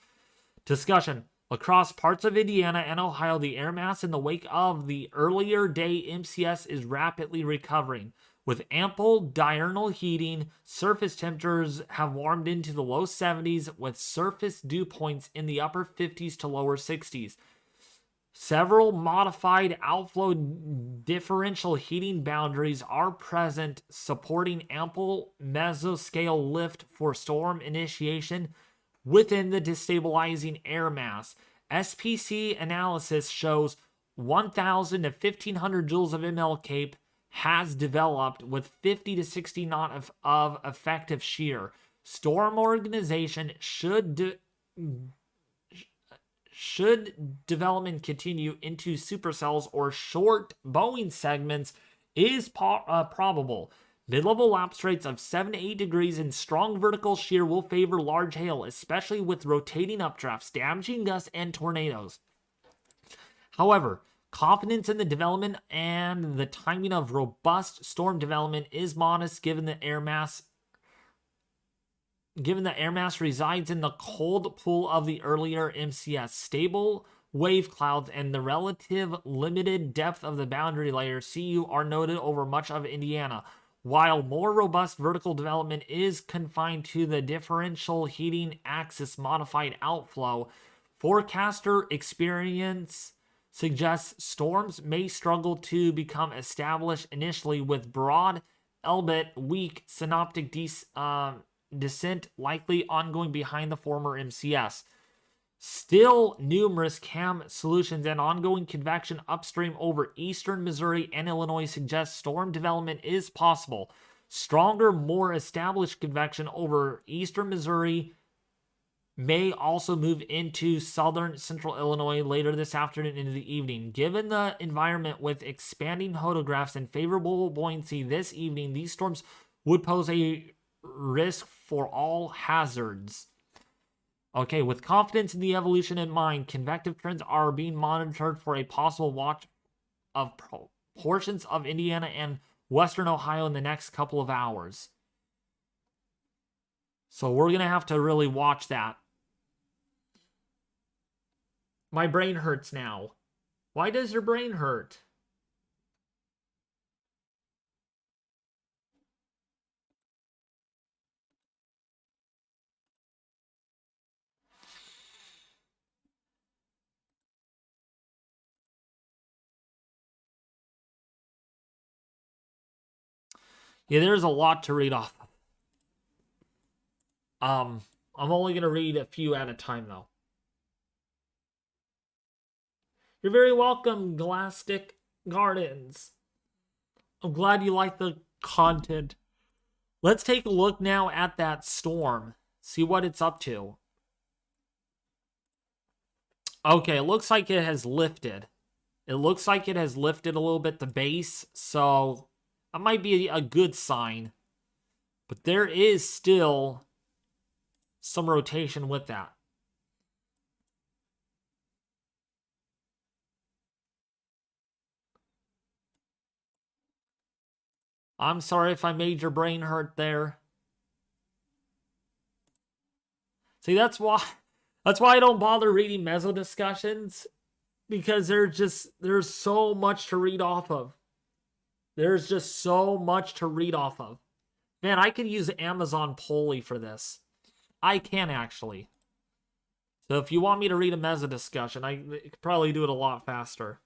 Discussion. Across parts of Indiana and Ohio, the air mass in the wake of the earlier day MCS is rapidly recovering. With ample diurnal heating, surface temperatures have warmed into the low 70s, with surface dew points in the upper 50s to lower 60s. Several modified outflow differential heating boundaries are present, supporting ample mesoscale lift for storm initiation within the destabilizing air mass. SPC analysis shows 1,000 to 1,500 joules of MLK has developed with 50 to 60 knot of effective shear. Storm organization should development continue into supercells or short bowing segments is probable. Mid-level lapse rates of 7 to 8 degrees and strong vertical shear will favor large hail, especially with rotating updrafts, damaging gusts, and tornadoes. However, confidence in the development and the timing of robust storm development is modest given the air mass resides in the cold pool of the earlier MCS. Stable wave clouds and the relative limited depth of the boundary layer CU are noted over much of Indiana, while more robust vertical development is confined to the differential heating axis modified outflow. Forecaster experience suggests storms may struggle to become established initially with broad, albeit weak, synoptic descent likely ongoing behind the former MCS. Still, numerous CAM solutions and ongoing convection upstream over eastern Missouri and Illinois suggest storm development is possible. Stronger, more established convection over eastern Missouri may also move into southern central Illinois later this afternoon into the evening. Given the environment with expanding photographs and favorable buoyancy this evening, these storms would pose a risk for all hazards. Okay, with confidence in the evolution in mind, convective trends are being monitored for a possible watch of portions of Indiana and western Ohio in the next couple of hours. So we're going to have to really watch that. My brain hurts now. Why does your brain hurt? Yeah, there's a lot to read off. I'm only going to read a few at a time, though. You're very welcome, Glassstick Gardens. I'm glad you like the content. Let's take a look now at that storm. See what it's up to. Okay, it looks like it has lifted. It looks like it has lifted a little bit the base, so that might be a good sign. But there is still some rotation with that. I'm sorry if I made your brain hurt there. See, that's why I don't bother reading Meso discussions, because there's so much to read off of. There's just so much to read off of. Man, I could use Amazon Polly for this. I can actually. So if you want me to read a Meso discussion, I could probably do it a lot faster.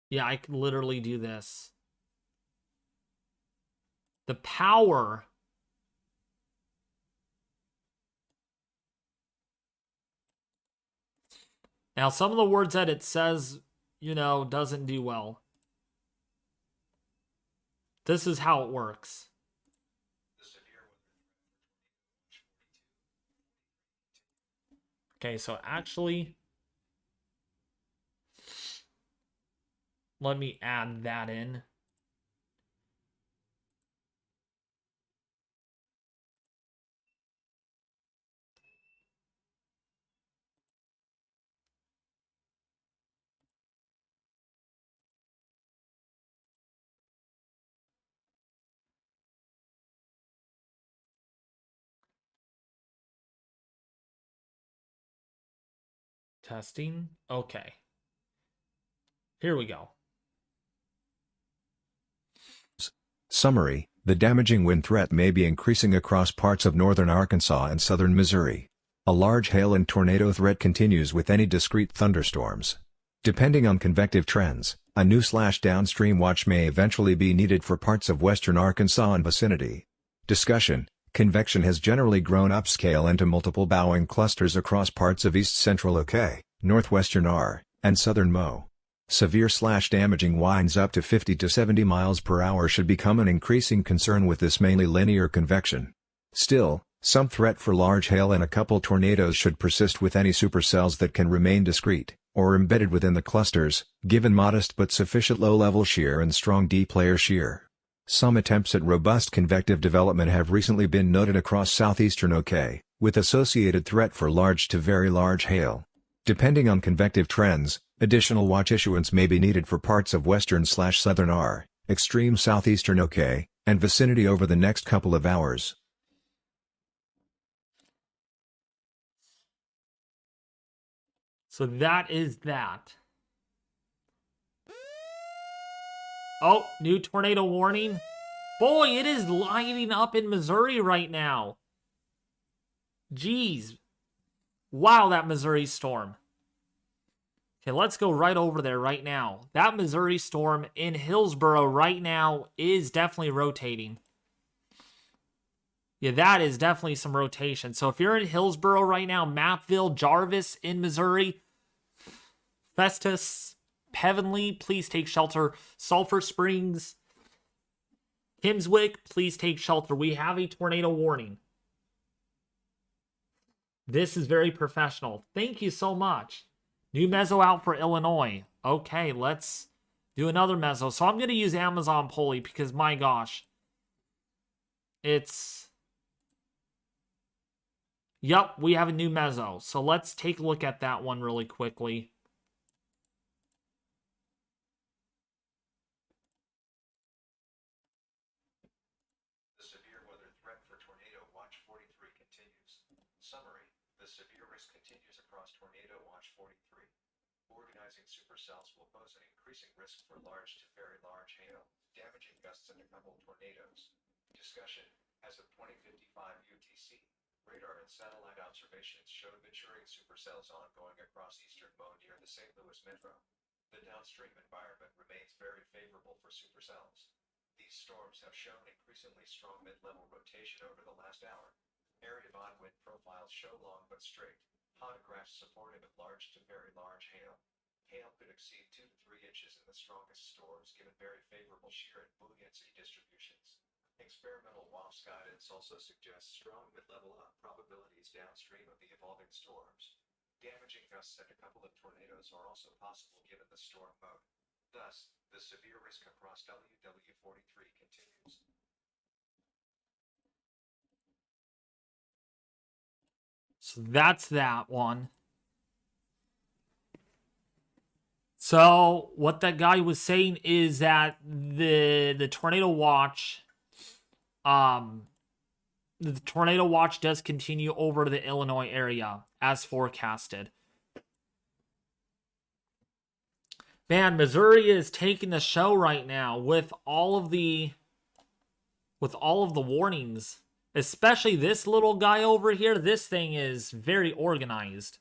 Yeah, I can literally do this. The power. Now, some of the words that it says, doesn't do well. This is how it works. Okay, so actually, let me add that in. Testing. Okay. Here we go. Summary: the damaging wind threat may be increasing across parts of northern Arkansas and southern Missouri. A large hail and tornado threat continues with any discrete thunderstorms. Depending on convective trends, a new/downstream watch may eventually be needed for parts of western Arkansas and vicinity. Discussion: convection has generally grown upscale into multiple bowing clusters across parts of east-central OK, northwestern R, and southern Mo. Severe/damaging winds up to 50 to 70 miles per hour should become an increasing concern with this mainly linear convection. Still, some threat for large hail and a couple tornadoes should persist with any supercells that can remain discrete, or embedded within the clusters, given modest but sufficient low-level shear and strong deep-layer shear. Some attempts at robust convective development have recently been noted across southeastern OK, with associated threat for large to very large hail. Depending on convective trends, additional watch issuance may be needed for parts of western/southern R, extreme southeastern OK, and vicinity over the next couple of hours. So that is that. Oh, new tornado warning. Boy, it is lighting up in Missouri right now. Jeez. Wow, that Missouri storm. Okay, let's go right over there right now. That Missouri storm in Hillsboro right now is definitely rotating. Yeah, that is definitely some rotation. So if you're in Hillsboro right now, Mappville, Jarvis in Missouri, Festus, Heavenly, please take shelter. Sulphur Springs, Kimswick, please take shelter. We have a tornado warning. This is very professional. Thank you so much. New Meso out for Illinois. Okay, let's do another Meso. So I'm going to use Amazon Polly because, my gosh, it's... Yep, we have a new Meso. So let's take a look at that one really quickly. The severe weather threat for Tornado Watch 43 continues. Summary: the severe risk continues across Tornado Watch 43. Organizing supercells will pose an increasing risk for large to very large hail, damaging gusts and a couple tornadoes. Discussion: as of 2055 UTC, radar and satellite observations showed maturing supercells ongoing across eastern Mo near the St. Louis metro. The downstream environment remains very favorable for supercells. These storms have shown increasingly strong mid-level rotation over the last hour. Area of wind profiles show long but straight, photographs supportive of large to very large hail. Hail could exceed 2 to 3 inches in the strongest storms given very favorable shear and buoyancy distributions. Experimental WASP guidance also suggests strong mid-level up probabilities downstream of the evolving storms. Damaging gusts and a couple of tornadoes are also possible given the storm mode. Thus, the severe risk across WW43 continues. So that's that one. So what that guy was saying is that the tornado watch, the tornado watch does continue over the Illinois area as forecasted. Man, Missouri is taking the show right now with all of the warnings. Especially this little guy over here. This thing is very organized.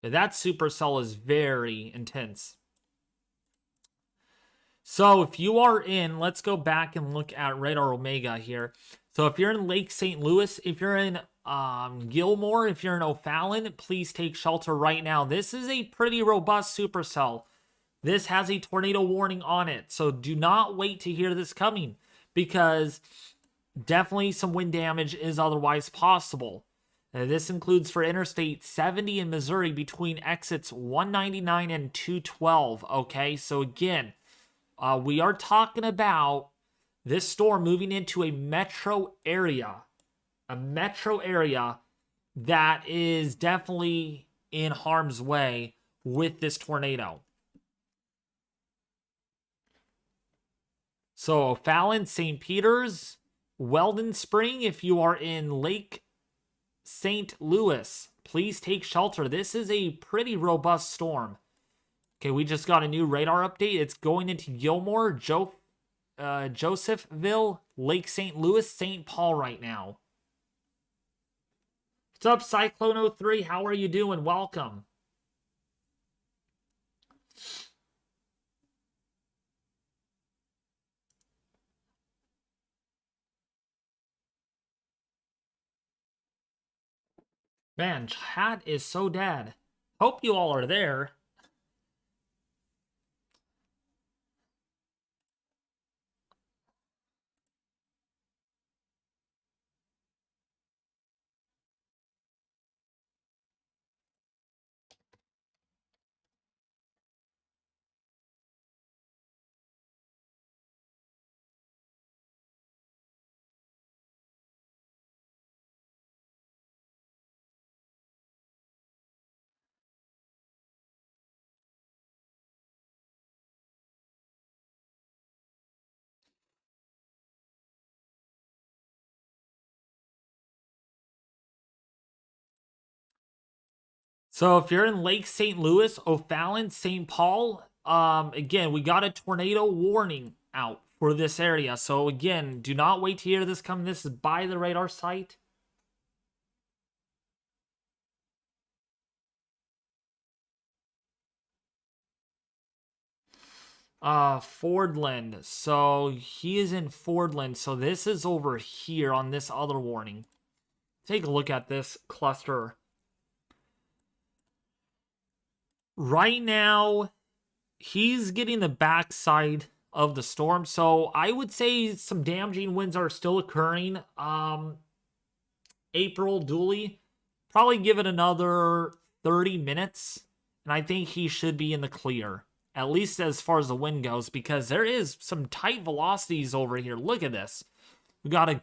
That supercell is very intense. So if you are in, let's go back and look at Radar Omega here. So if you're in Lake St. Louis, if you're in Gilmore, if you're in O'Fallon, please take shelter right now. This is a pretty robust supercell. This has a tornado warning on it. So do not wait to hear this coming because definitely some wind damage is otherwise possible. This includes for Interstate 70 in Missouri between exits 199 and 212. Okay, so again, we are talking about this storm moving into a metro area. A metro area that is definitely in harm's way with this tornado. So Fallon, St. Peter's, Weldon Spring, if you are in Lake St. Louis, please take shelter. This is a pretty robust storm. Okay, we just got a new radar update. It's going into Gilmore, Josephville, Lake St. Louis, St. Paul right now. What's up, Cyclone 03? How are you doing? Welcome. Man, chat is so dead. Hope you all are there. So if you're in Lake St. Louis, O'Fallon, St. Paul, again, we got a tornado warning out for this area. So again, do not wait to hear this come. This is by the radar site. Fordland. So he is in Fordland. So this is over here on this other warning. Take a look at this cluster. Right now, he's getting the backside of the storm. So I would say some damaging winds are still occurring. April Dooley, probably give it another 30 minutes, and I think he should be in the clear, at least as far as the wind goes, because there is some tight velocities over here. Look at this. We got a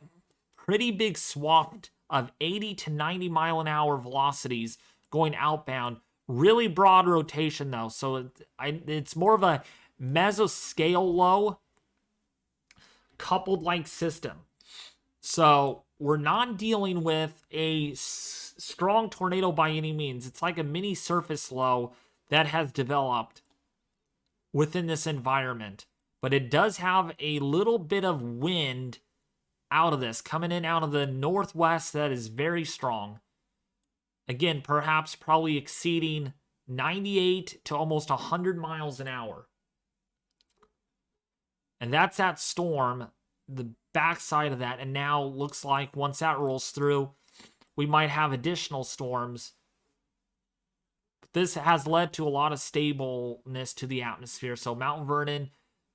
pretty big swath of 80 to 90 mile an hour velocities going outbound. Really broad rotation, though, so it's more of a mesoscale low coupled like system. So we're not dealing with a strong tornado by any means. It's like a mini surface low that has developed within this environment. But it does have a little bit of wind out of this, coming in out of the northwest that is very strong. Again, perhaps probably exceeding 98 to almost 100 miles an hour. And that's that storm, the backside of that. And now looks like once that rolls through, we might have additional storms. This has led to a lot of stableness to the atmosphere. So Mount Vernon,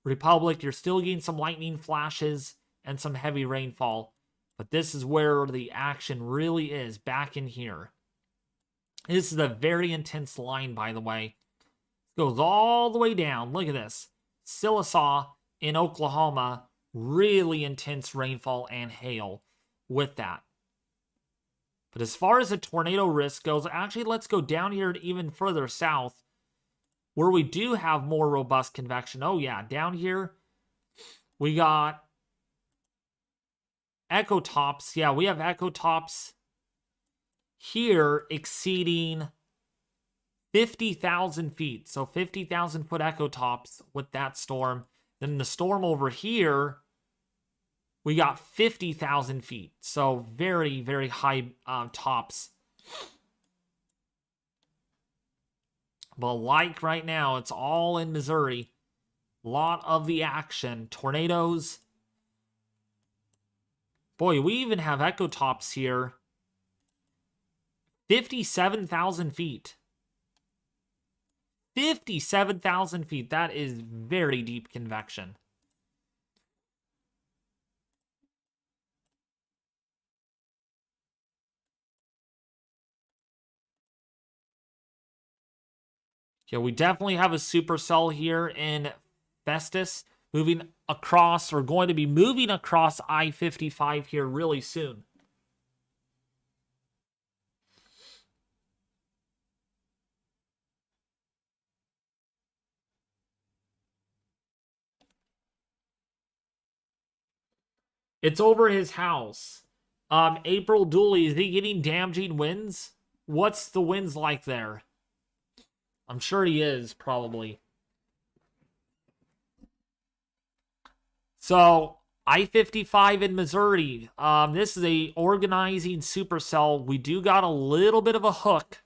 Republic, you're still getting some lightning flashes and some heavy rainfall. But this is where the action really is, back in here. This is a very intense line, by the way. It goes all the way down. Look at this. Sillasaw in Oklahoma, really intense rainfall and hail with that. But as far as the tornado risk goes, actually, let's go down here even further south, where we do have more robust convection. Oh, yeah, down here, we got echo tops. Yeah, we have echo tops here exceeding 50,000 feet. So 50,000 foot echo tops with that storm. Then the storm over here, we got 50,000 feet. So very, very high tops. But like right now, it's all in Missouri. A lot of the action. Tornadoes. Boy, we even have echo tops here. 57,000 feet. 57,000 feet. That is very deep convection. Yeah, we definitely have a supercell here in Festus moving across, or going to be moving across I-55 here really soon. It's over his house. April Dooley, is he getting damaging winds? What's the winds like there? I'm sure he is, probably. So, I-55 in Missouri. This is a organizing supercell. We do got a little bit of a hook.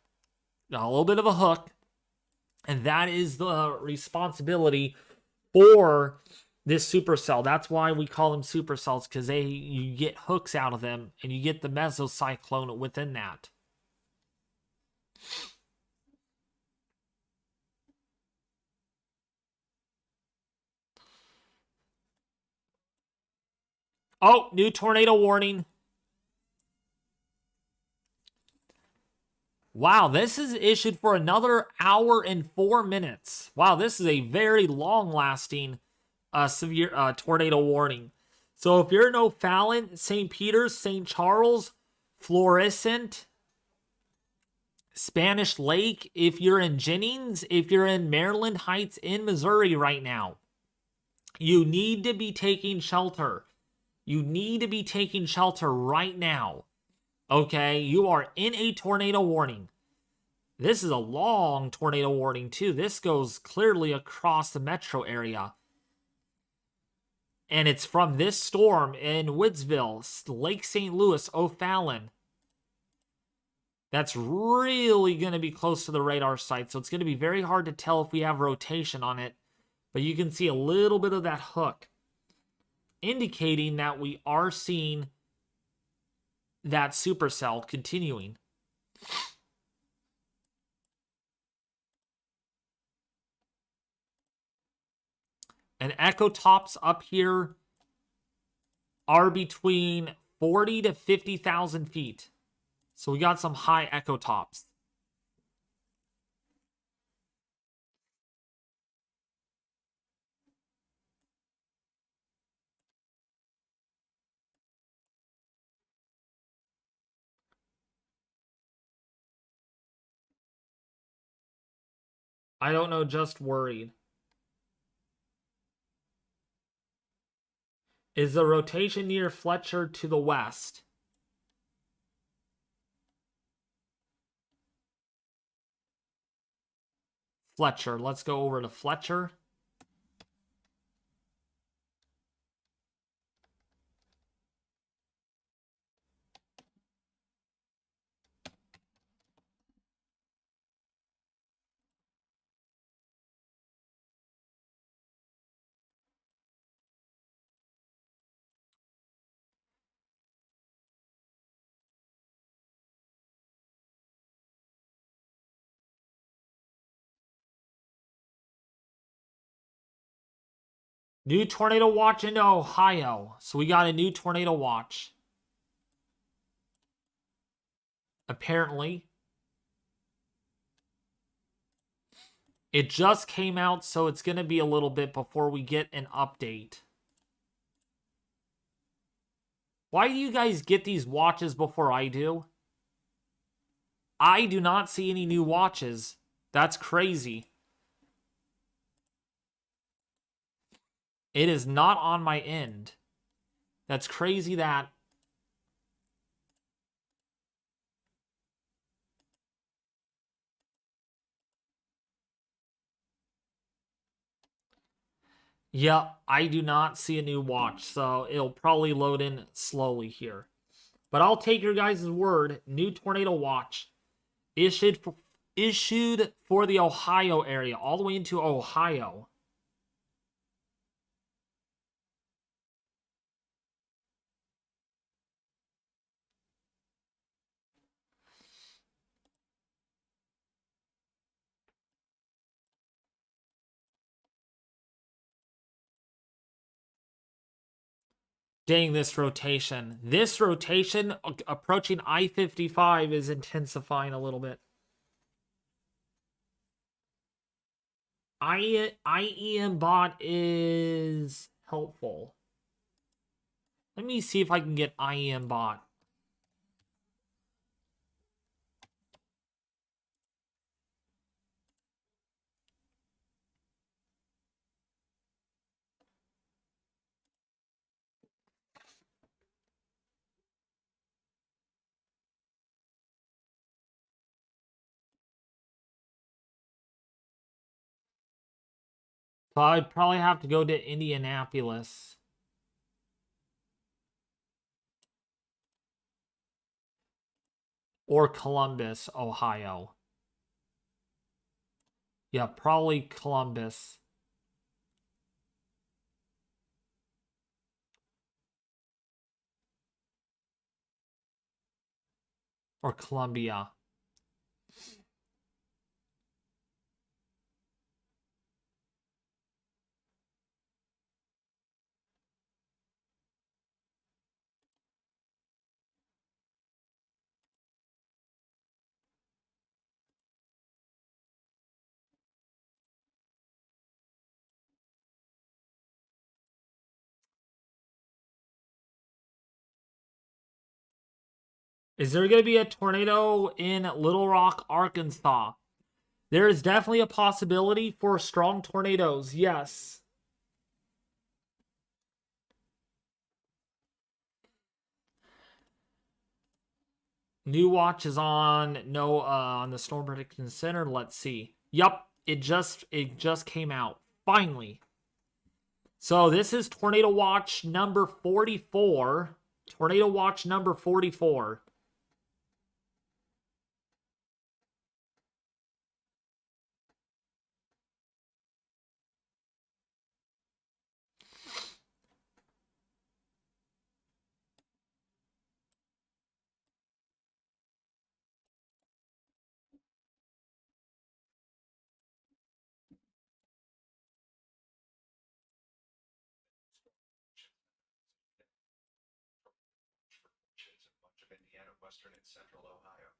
Got a little bit of a hook. And that is the responsibility for this supercell. That's why we call them supercells, because you get hooks out of them, and you get the mesocyclone within that. Oh, new tornado warning. Wow, this is issued for another hour and 4 minutes. Wow, this is a very long-lasting severe tornado warning. So if you're in O'Fallon, St. Peter's, St. Charles, Florissant, Spanish Lake, if you're in Jennings, if you're in Maryland Heights in Missouri right now, you need to be taking shelter. You need to be taking shelter right now. Okay, you are in a tornado warning. This is a long tornado warning too. This goes clearly across the metro area. And it's from this storm in Woodsville, Lake St. Louis, O'Fallon. That's really going to be close to the radar site. So it's going to be very hard to tell if we have rotation on it. But you can see a little bit of that hook, indicating that we are seeing that supercell continuing. And echo tops up here are between 40 to 50,000 feet. So we got some high echo tops. I don't know, just worried. Is the rotation near Fletcher to the west? Fletcher. Let's go over to Fletcher. New tornado watch in Ohio. So we got a new tornado watch. Apparently. It just came out, so it's going to be a little bit before we get an update. Why do you guys get these watches before I do? I do not see any new watches. That's crazy. It is not on my end. That's crazy that... Yeah, I do not see a new watch, so it'll probably load in slowly here. But I'll take your guys' word. New tornado watch issued for the Ohio area, all the way into Ohio. Dang, this rotation. This rotation approaching I-55 is intensifying a little bit. IEM bot is helpful. Let me see if I can get IEM bot. So I'd probably have to go to Indianapolis. Or Columbus, Ohio. Yeah, probably Columbus. Or Columbia. Is there going to be a tornado in Little Rock, Arkansas? There is definitely a possibility for strong tornadoes, yes. New watch is on on the Storm Prediction Center. Let's see. Yup, it just came out. Finally. So this is Tornado Watch number 44. Tornado Watch number 44. western and central Ohio.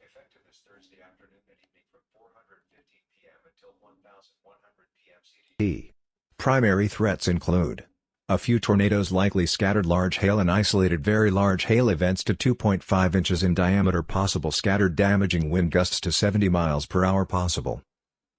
Effective this Thursday afternoon and evening from 4:15 p.m. until 1,100 p.m. CT. Primary threats include a few tornadoes, likely scattered large hail and isolated very large hail events to 2.5 inches in diameter possible, scattered damaging wind gusts to 70 miles per hour possible.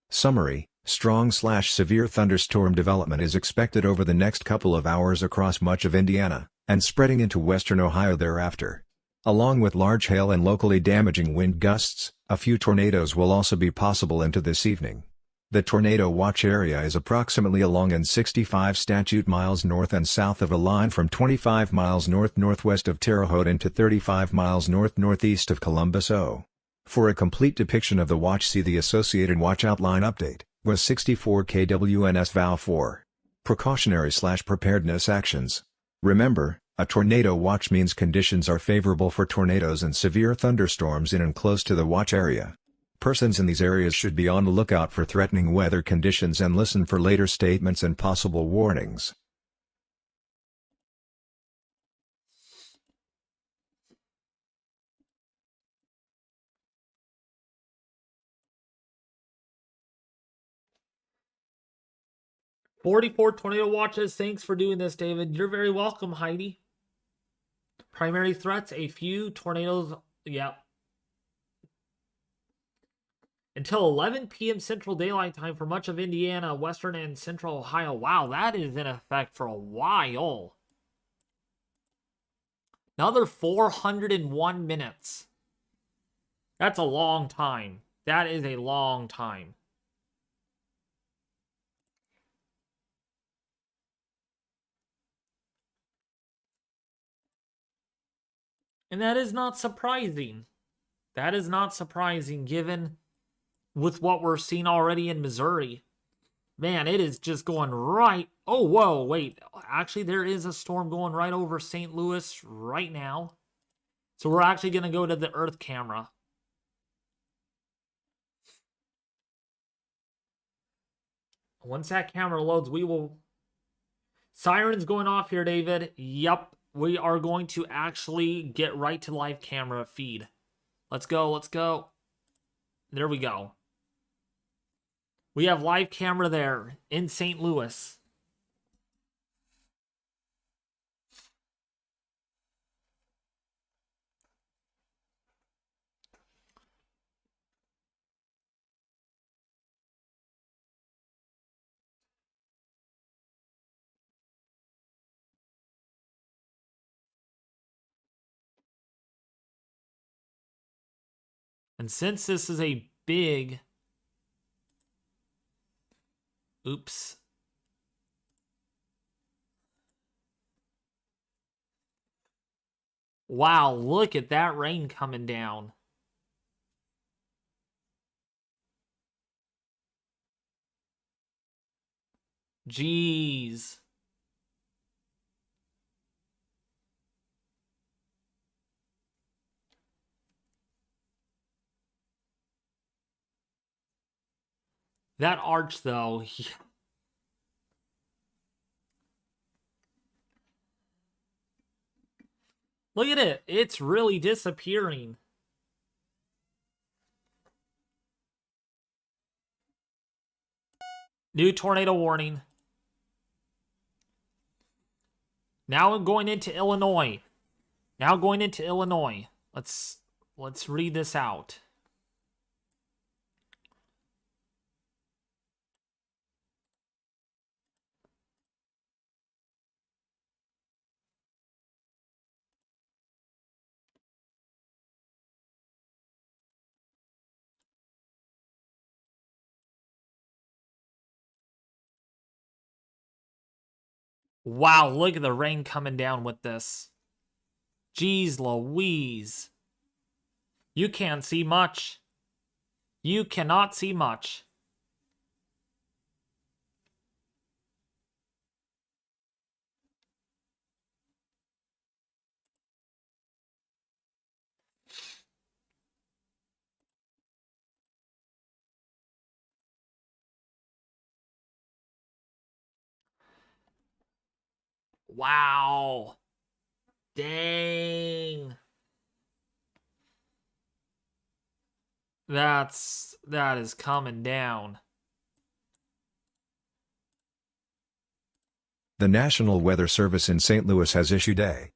Summary: strong/severe thunderstorm development is expected over the next couple of hours across much of Indiana, and spreading into western Ohio thereafter. Along with large hail and locally damaging wind gusts, a few tornadoes will also be possible into this evening. The tornado watch area is approximately along and 65 statute miles north and south of a line from 25 miles north-northwest of Terre Haute into 35 miles north-northeast of Columbus, O. For a complete depiction of the watch, see the associated watch outline update, was 64 kWNS Val 4. Precautionary/preparedness actions. Remember, a tornado watch means conditions are favorable for tornadoes and severe thunderstorms in and close to the watch area. Persons in these areas should be on the lookout for threatening weather conditions and listen for later statements and possible warnings. "44 tornado watches. Thanks for doing this, David." You're very welcome, Heidi. Primary threats, a few tornadoes. Yep. Until 11 p.m. Central Daylight Time for much of Indiana, western and central Ohio. Wow, that is in effect for a while. Another 401 minutes. That's a long time. That is a long time. And that is not surprising. That is not surprising given with what we're seeing already in Missouri. Man, it is just going right. Oh, whoa, wait. Actually, there is a storm going right over St. Louis right now. So we're actually going to go to the Earth camera. Once that camera loads, we will... Sirens going off here, David. Yep, we are going to actually get right to live camera feed. Let's go, let's go. There we go. We have live camera there in St. Louis. And since this is a big... Oops. Wow, look at that rain coming down. Jeez. That arch, though. Look at it. It's really disappearing. New tornado warning. Now I'm going into Illinois. Now going into Illinois. Let's read this out. Wow, look at the rain coming down with this. Jeez Louise. You can't see much. You cannot see much. Wow. Dang. That is coming down. The National Weather Service in St. Louis has issued a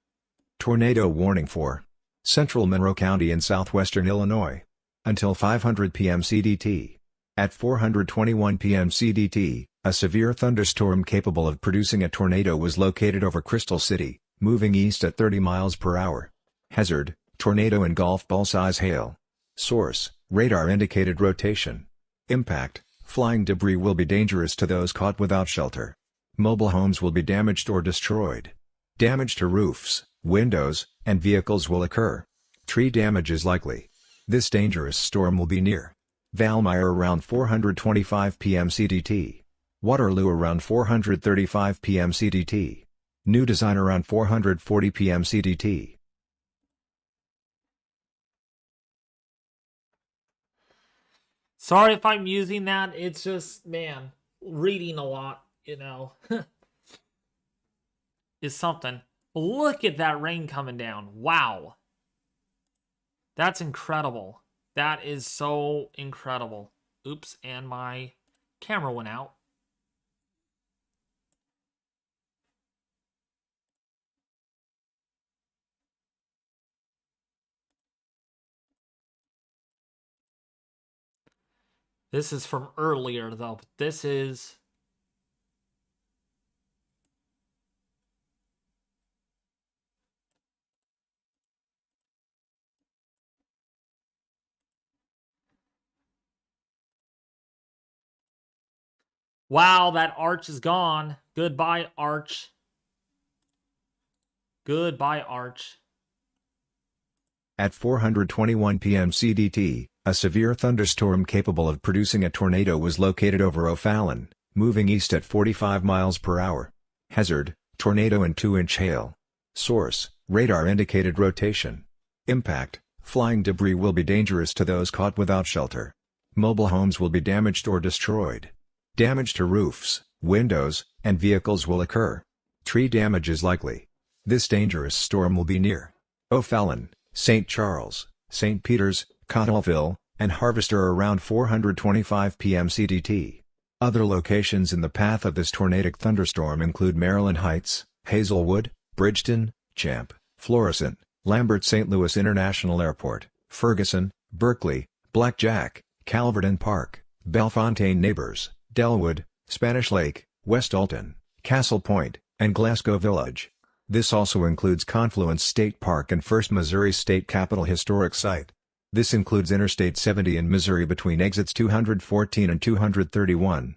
tornado warning for central Monroe County in southwestern Illinois until 500 p.m. CDT. At 421 p.m. CDT, a severe thunderstorm capable of producing a tornado was located over Crystal City, moving east at 30 miles per hour. Hazard: tornado and golf ball size hail. Source: radar indicated rotation. Impact: flying debris will be dangerous to those caught without shelter. Mobile homes will be damaged or destroyed. Damage to roofs, windows, and vehicles will occur. Tree damage is likely. This dangerous storm will be near Valmeyer around 425 p.m. CDT. Waterloo around 435 p.m. CDT. New Design around 440 p.m. CDT. Sorry if I'm using that. It's just, man, reading a lot, is something. Look at that rain coming down. Wow. That's incredible. That is so incredible. Oops, and my camera went out. This is from earlier, though. This is... Wow, that arch is gone. Goodbye, arch. Goodbye, arch. At 421 p.m. CDT, a severe thunderstorm capable of producing a tornado was located over O'Fallon, moving east at 45 miles per hour. Hazard: tornado and 2-inch hail. Source: radar indicated rotation. Impact: flying debris will be dangerous to those caught without shelter. Mobile homes will be damaged or destroyed. Damage to roofs, windows, and vehicles will occur. Tree damage is likely. This dangerous storm will be near O'Fallon, St. Charles, St. Peters, Cottleville, and Harvester around 425 p.m. CDT. Other locations in the path of this tornadic thunderstorm include Maryland Heights, Hazelwood, Bridgeton, Champ, Florissant, Lambert St. Louis International Airport, Ferguson, Berkeley, Blackjack, Calverton Park, Bellefontaine Neighbors, Delwood, Spanish Lake, West Alton, Castle Point, and Glasgow Village. This also includes Confluence State Park and First Missouri State Capitol Historic Site. This includes Interstate 70 in Missouri between exits 214 and 231.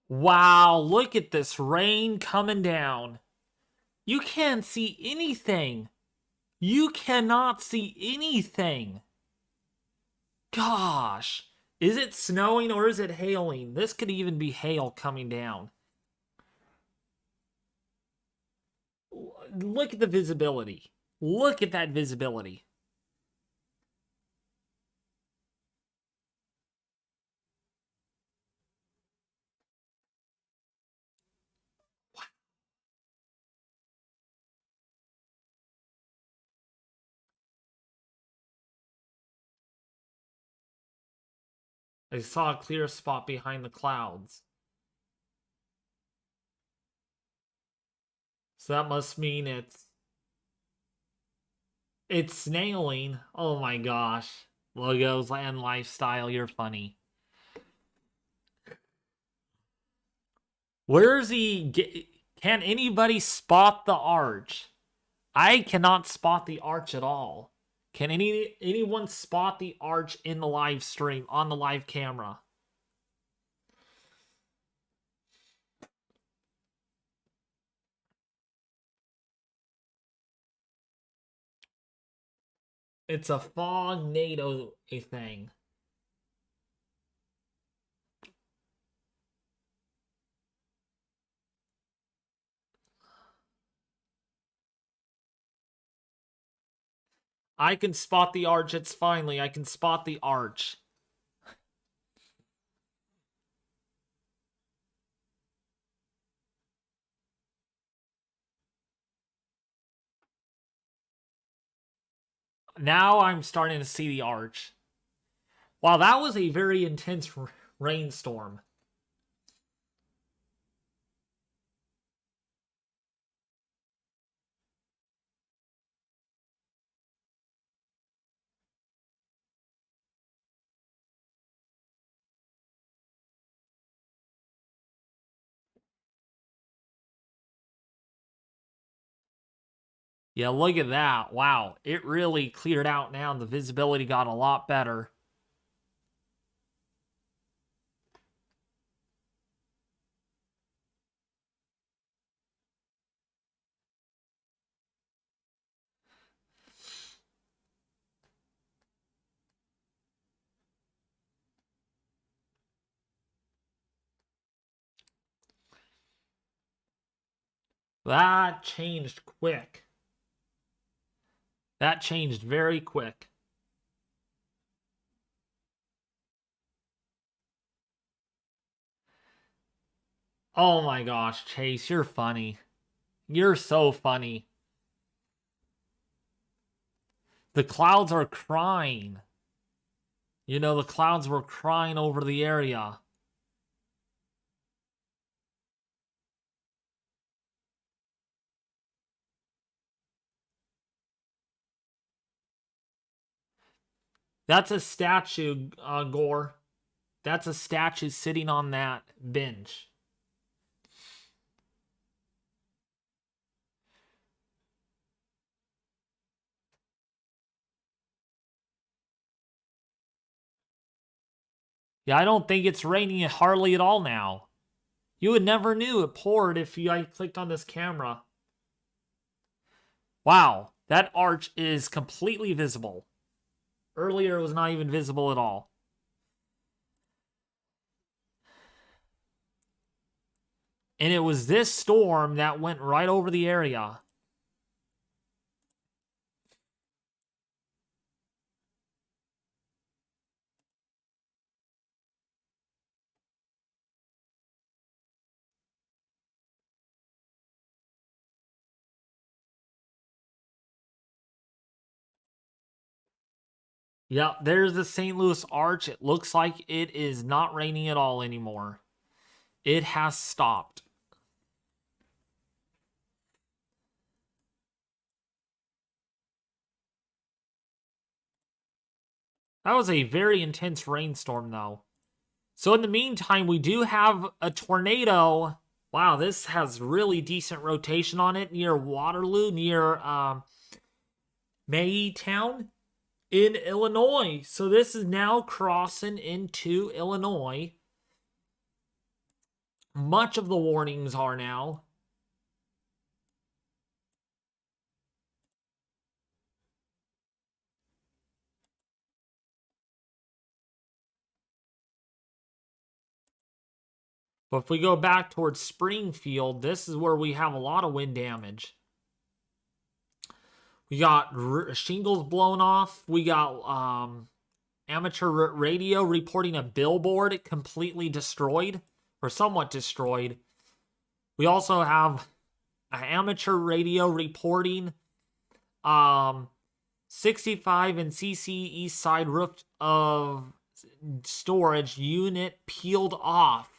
Wow, look at this rain coming down. You can't see anything. You cannot see anything. Gosh, is it snowing or is it hailing? This could even be hail coming down. Look at the visibility. Look at that visibility. I saw a clear spot behind the clouds. So that must mean it's snailing. Oh my gosh. Logos and lifestyle, you're funny. Where's he? Can anybody spot the arch? I cannot spot the arch at all. Can anyone spot the arch in the live stream, on the live camera? It's a fog-nado thing. I can spot the arch. It's finally, I can spot the arch. Now I'm starting to see the arch. Wow, that was a very intense rainstorm. Yeah, look at that. Wow, it really cleared out now. The visibility got a lot better. That changed quick. That changed very quick. Oh my gosh, Chase, you're funny. You're so funny. The clouds are crying. You know, the clouds were crying over the area. That's a statue, Gore. That's a statue sitting on that bench. Yeah, I don't think it's raining hardly at all now. You would never knew it poured if I clicked on this camera. Wow, that arch is completely visible. Earlier it was not even visible at all. And it was this storm that went right over the area. Yep, there's the St. Louis Arch. It looks like it is not raining at all anymore. It has stopped. That was a very intense rainstorm, though. So in the meantime, we do have a tornado. Wow, this has really decent rotation on it near Waterloo, near Maytown in Illinois. So this is now crossing into Illinois. Much of the warnings are now. But if we go back towards Springfield, this is where we have a lot of wind damage. We got shingles blown off. We got amateur radio reporting a billboard completely destroyed or somewhat destroyed. We also have amateur radio reporting 65 and CC East Side roof of storage unit peeled off.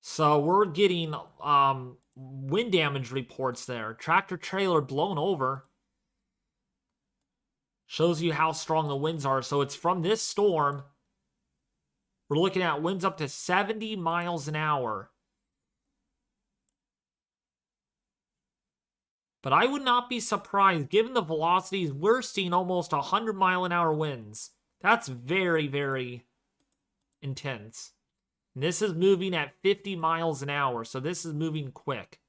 So we're getting wind damage reports there. Tractor trailer blown over. Shows you how strong the winds are. So it's from this storm. We're looking at winds up to 70 miles an hour. But I would not be surprised, given the velocities, we're seeing almost 100-mile-an-hour winds. That's very, very intense. And this is moving at 50 miles an hour, so this is moving quick.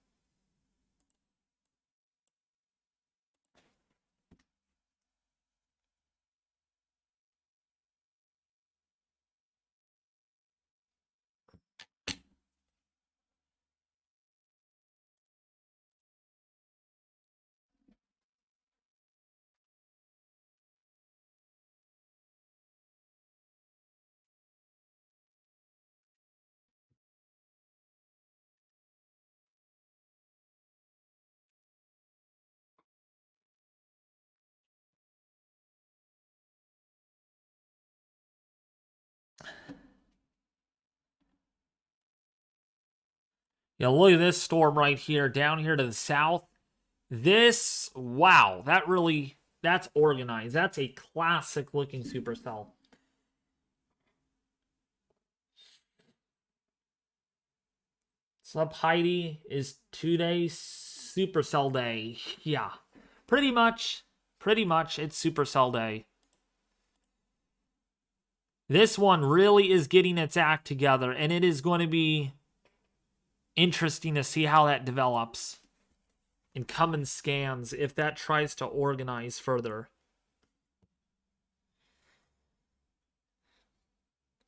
Yeah, look at this storm right here, down here to the south. This, wow, that's organized. That's a classic looking supercell. Sub Heidi is 2 days supercell day. Yeah, pretty much it's supercell day. This one really is getting its act together, and it is going to be interesting to see how that develops in coming scans if that tries to organize further.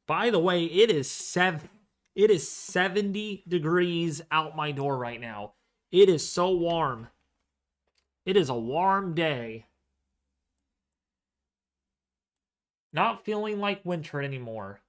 By the way, it is 70 degrees out my door right now. It is so warm. It is a warm day. Not feeling like winter anymore.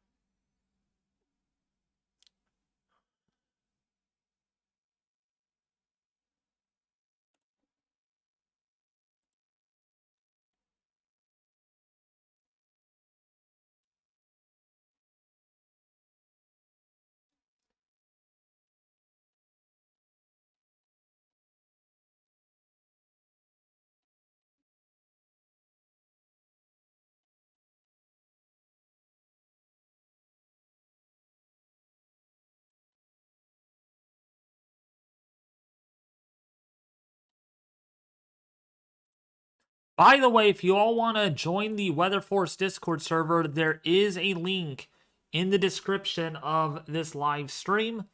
By the way, if you all want to join the Weather Force Discord server, there is a link in the description of this live stream.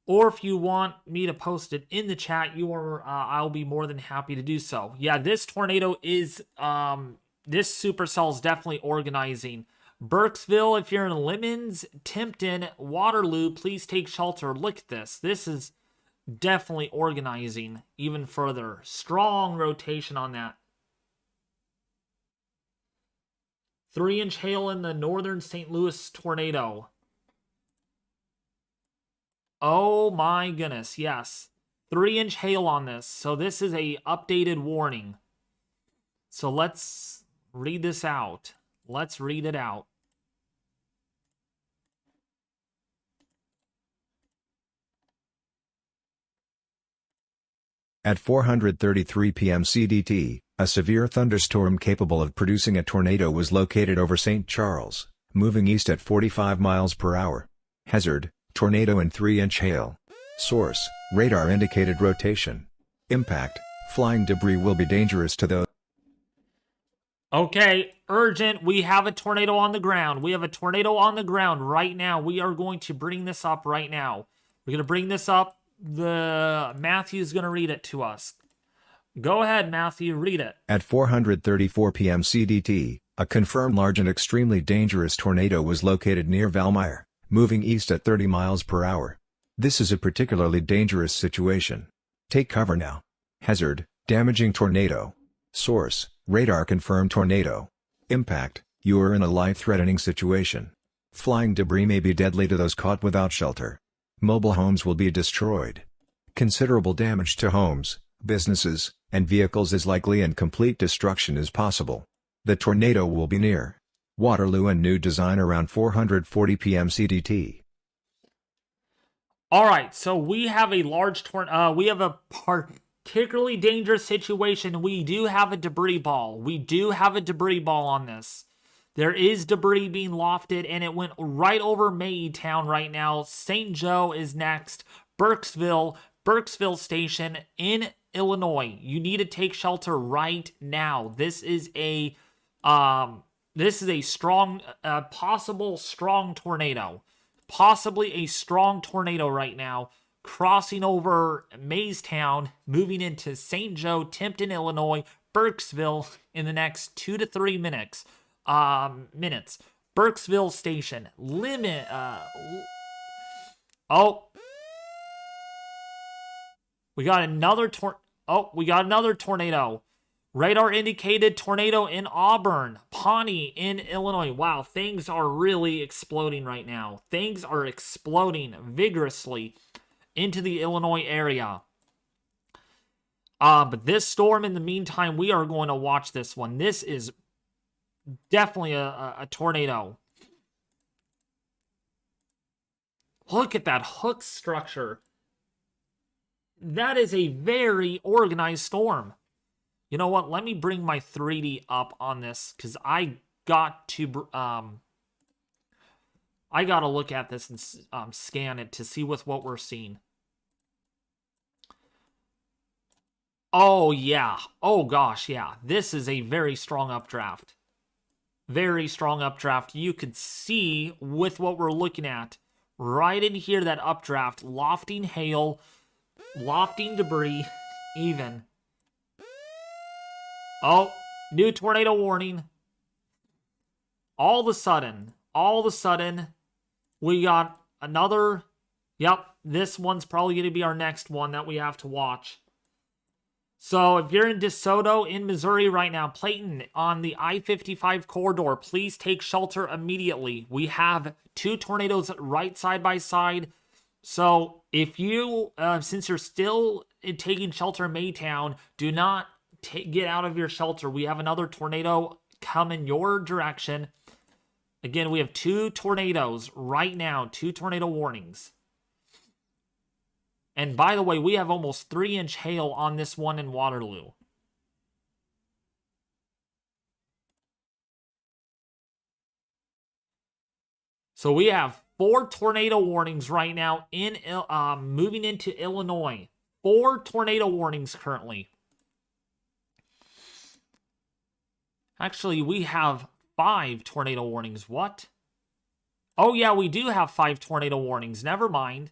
Or if you want me to post it in the chat, I'll be more than happy to do so. Yeah, this tornado is, this supercell is definitely organizing. Burkesville, if you're in Lemons, Timpton, Waterloo, please take shelter. Look at this. This is definitely organizing even further. Strong rotation on that. 3-inch hail in the northern St. Louis tornado. Oh my goodness, yes. 3-inch hail on this. So this is a updated warning. So let's read this out. Let's read it out. At 4:33 p.m. CDT, a severe thunderstorm capable of producing a tornado was located over St. Charles, moving east at 45 miles per hour. Hazard, tornado and 3-inch hail. Source, radar indicated rotation. Impact, flying debris will be dangerous to those. Okay, urgent. We have a tornado on the ground. We have a tornado on the ground right now. We are going to bring this up right now. We're going to bring this up. Matthew's going to read it to us. Go ahead, Matthew, read it. At 4:34 p.m. CDT, a confirmed large and extremely dangerous tornado was located near Valmeyer, moving east at 30 miles per hour. This is a particularly dangerous situation. Take cover now. Hazard, damaging tornado. Source, radar confirmed tornado. Impact, you are in a life-threatening situation. Flying debris may be deadly to those caught without shelter. Mobile homes will be destroyed. Considerable damage to homes, businesses, and vehicles is likely and complete destruction is possible. The tornado will be near Waterloo and New Design around 4:40 p.m. CDT. All right, so we have a large we have a particularly dangerous situation. We do have a debris ball. We do have a debris ball on this. There is debris being lofted, and it went right over Maytown right now. St. Joe is next. Burkesville Station in Illinois. You need to take shelter right now. This is a strong, possible strong tornado. Possibly a strong tornado right now, crossing over Maytown, moving into St. Joe, Timpton, Illinois, Burkesville in the next 2 to 3 minutes. Burkesville Station. We got another tornado. Radar indicated tornado in Auburn, Pawnee in Illinois. Wow, things are really exploding right now. Things are exploding vigorously into the Illinois area. But this storm, in the meantime, we are going to watch this one. This is definitely a tornado. Look at that hook structure. That is a very organized storm. You know what? Let me bring my 3D up on this because I got to look at this and scan it to see what we're seeing. Oh yeah. Oh gosh, yeah. This is a very strong updraft. Very strong updraft. You could see with what we're looking at right in here, that updraft, lofting hail, lofting debris, even. Oh, new tornado warning. All of a sudden, we got another. Yep, this one's probably going to be our next one that we have to watch. So if you're in DeSoto in Missouri right now, Clayton, on the I-55 corridor, please take shelter immediately. We have 2 tornadoes right side by side. So if you, since you're still taking shelter in Maytown, do not get out of your shelter. We have another tornado coming your direction. Again, we have 2 tornadoes right now, 2 tornado warnings. And by the way, we have almost 3-inch hail on this one in Waterloo. So we have 4 tornado warnings right now in moving into Illinois. 4 tornado warnings currently. Actually, we have 5 tornado warnings. What? Oh yeah, we do have 5 tornado warnings. Never mind.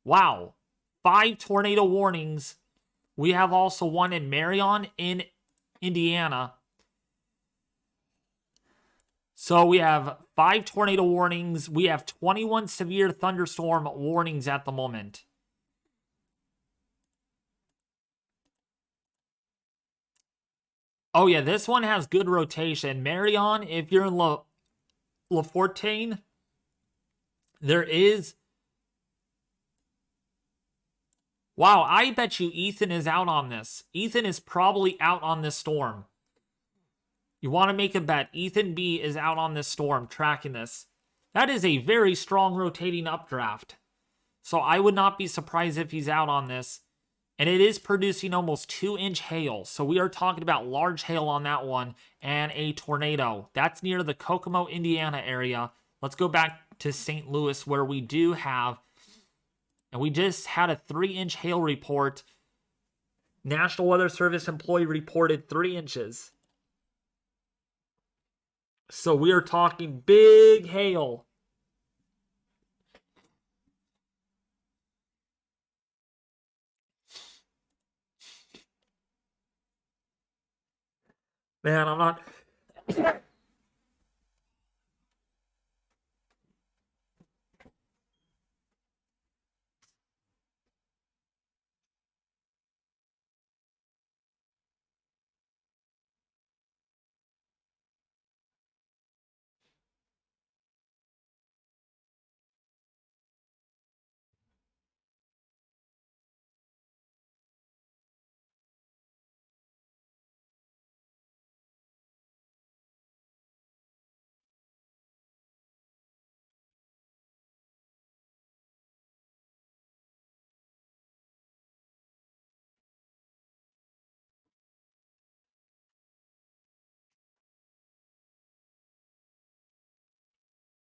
Wow. 5 tornado warnings. We have also one in Marion in Indiana. So we have 5 tornado warnings. We have 21 severe thunderstorm warnings at the moment. Oh yeah, this one has good rotation. Marion, if you're in LaFontaine, there is... Wow, I bet you Ethan is out on this. Ethan is probably out on this storm. You want to make a bet. Ethan B is out on this storm, tracking this. That is a very strong rotating updraft. So I would not be surprised if he's out on this. And it is producing almost 2-inch hail. So we are talking about large hail on that one and a tornado. That's near the Kokomo, Indiana area. Let's go back to St. Louis where we do have... And we just had a 3-inch hail report. National Weather Service employee reported 3 inches. So we are talking big hail. Man, I'm not...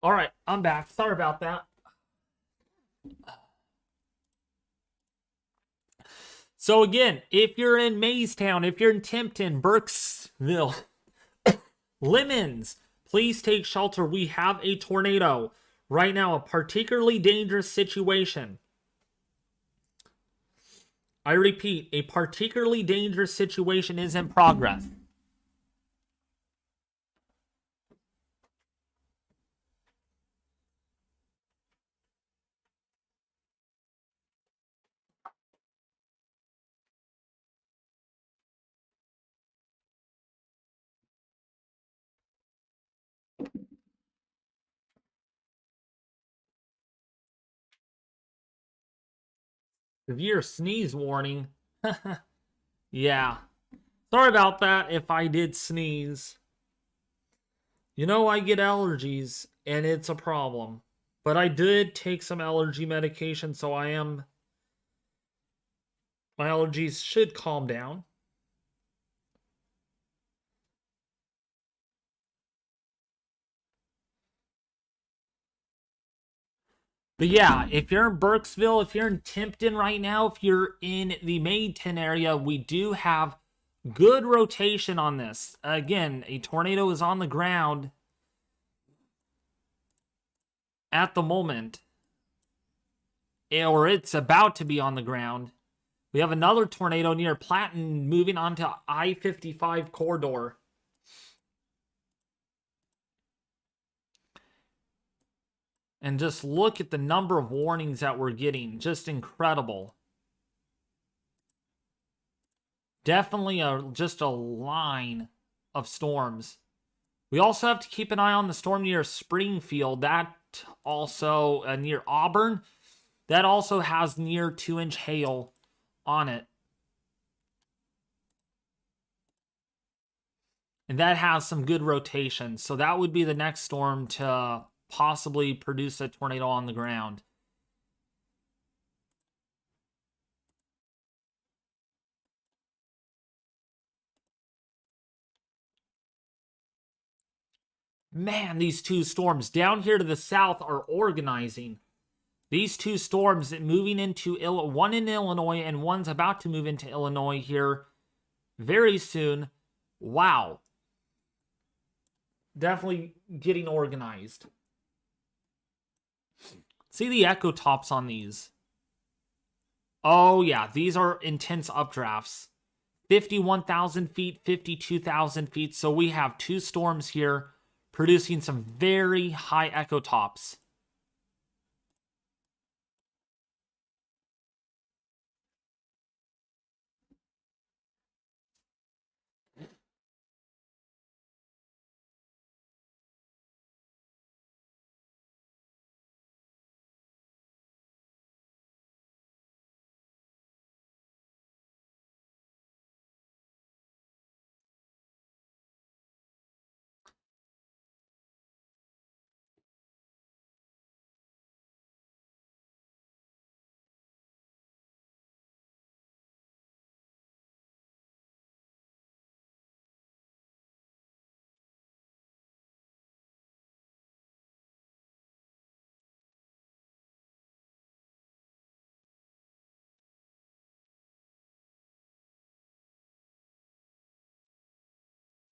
All right, I'm back. Sorry about that. So again, if you're in Maystown, if you're in Timpton, Burkesville, Lemons, please take shelter. We have a tornado right now, a particularly dangerous situation. I repeat, a particularly dangerous situation is in progress. Severe sneeze warning. Yeah. Sorry about that if I did sneeze. You know, I get allergies, and it's a problem. But I did take some allergy medication, so my allergies should calm down. But yeah, if you're in Burkesville, if you're in Timpton right now, if you're in the Mayton area, we do have good rotation on this. Again, a tornado is on the ground at the moment, or it's about to be on the ground. We have another tornado near Platten moving onto I-55 corridor. And just look at the number of warnings that we're getting. Just incredible. Definitely just a line of storms. We also have to keep an eye on the storm near Springfield. That also, near Auburn, that also has near 2-inch hail on it. And that has some good rotation. So that would be the next storm to possibly produce a tornado on the ground. Man, these two storms down here to the south are organizing. These two storms moving into one in Illinois and one's about to move into Illinois here very soon. Wow. Definitely getting organized. See the echo tops on these. Oh yeah, these are intense updrafts. 51,000 feet, 52,000 feet. So we have two storms here producing some very high echo tops.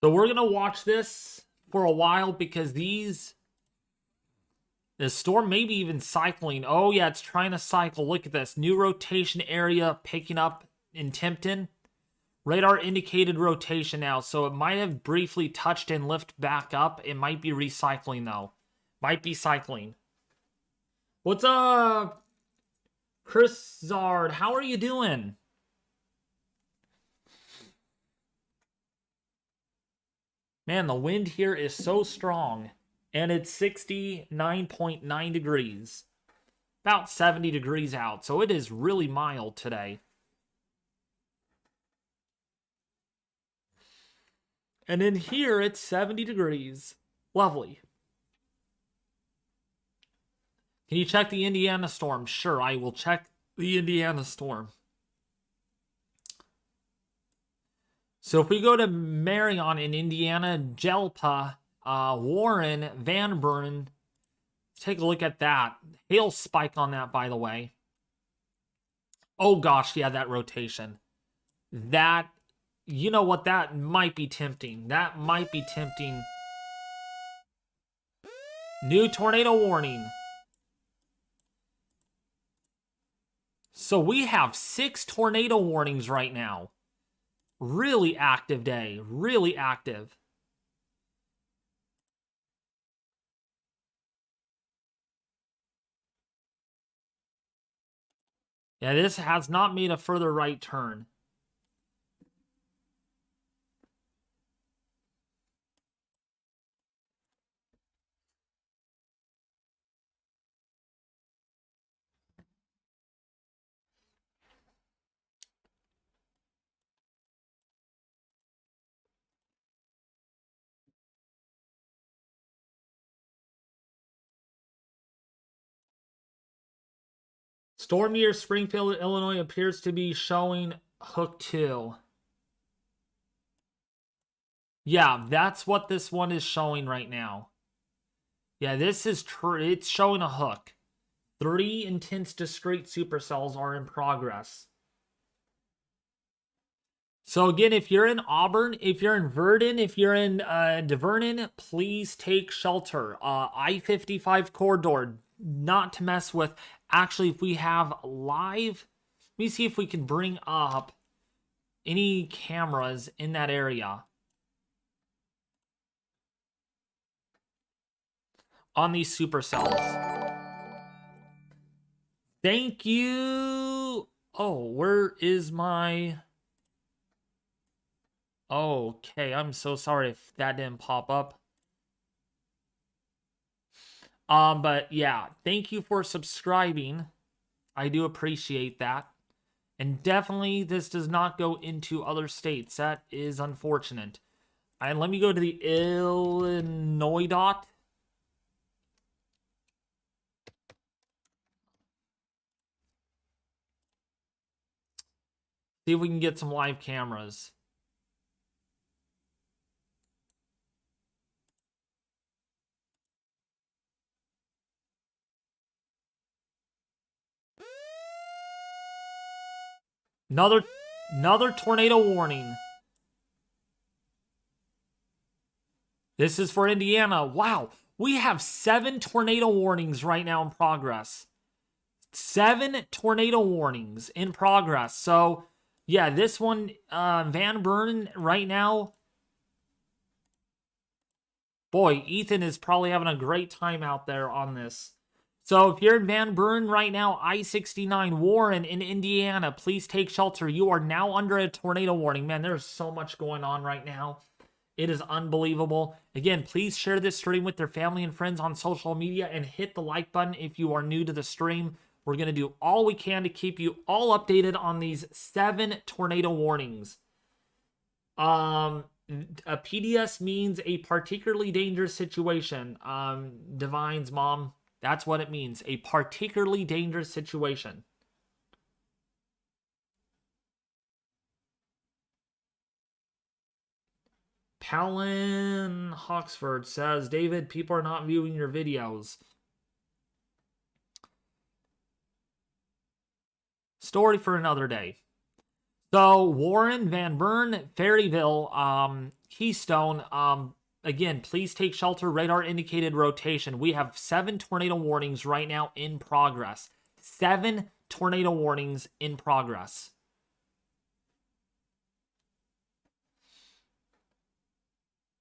So we're going to watch this for a while because the storm may be even cycling. Oh yeah, it's trying to cycle. Look at this. New rotation area picking up in Timpton. Radar indicated rotation now, so it might have briefly touched and lift back up. It might be recycling though. Might be cycling. What's up, Chris Zard? How are you doing? Man, the wind here is so strong. And it's 69.9 degrees. About 70 degrees out. So it is really mild today. And in here, it's 70 degrees. Lovely. Can you check the Indiana storm? Sure, I will check the Indiana storm. So if we go to Marion in Indiana, Jelpa, Warren, Van Buren, take a look at that. Hail spike on that, by the way. Oh gosh, yeah, that rotation. That, you know what, that might be tempting. That might be tempting. New tornado warning. So we have 6 tornado warnings right now. Really active day. Really active. Yeah, this has not made a further right turn. Storm near Springfield, Illinois appears to be showing Hook 2. Yeah, that's what this one is showing right now. Yeah, this is true. It's showing a hook. 3 intense discrete supercells are in progress. So again, if you're in Auburn, if you're in Verdon, if you're in DeVernon, please take shelter. I-55 corridor, not to mess with. Actually, if we have live, let me see if we can bring up any cameras in that area. On these supercells. Thank you. Oh, where is my... Okay, I'm so sorry if that didn't pop up. But yeah, thank you for subscribing. I do appreciate that. And definitely this does not go into other states. That is unfortunate. And let me go to the Illinois dot. See if we can get some live cameras. Another tornado warning. This is for Indiana. Wow, we have 7 tornado warnings right now in progress. 7 tornado warnings in progress. So, yeah, this one, Van Buren right now. Boy, Ethan is probably having a great time out there on this. So if you're in Van Buren right now, I-69, Warren in Indiana, please take shelter. You are now under a tornado warning. Man, there's so much going on right now. It is unbelievable. Again, please share this stream with your family and friends on social media and hit the like button if you are new to the stream. We're going to do all we can to keep you all updated on these 7 tornado warnings. A PDS means a particularly dangerous situation. Divine's mom, that's what it means. A particularly dangerous situation. Palin Hawksford says, David, people are not viewing your videos. Story for another day. So, Warren, Van Buren, Ferryville, Keystone, again, please take shelter, radar indicated rotation. We have 7 tornado warnings right now in progress. 7 tornado warnings in progress.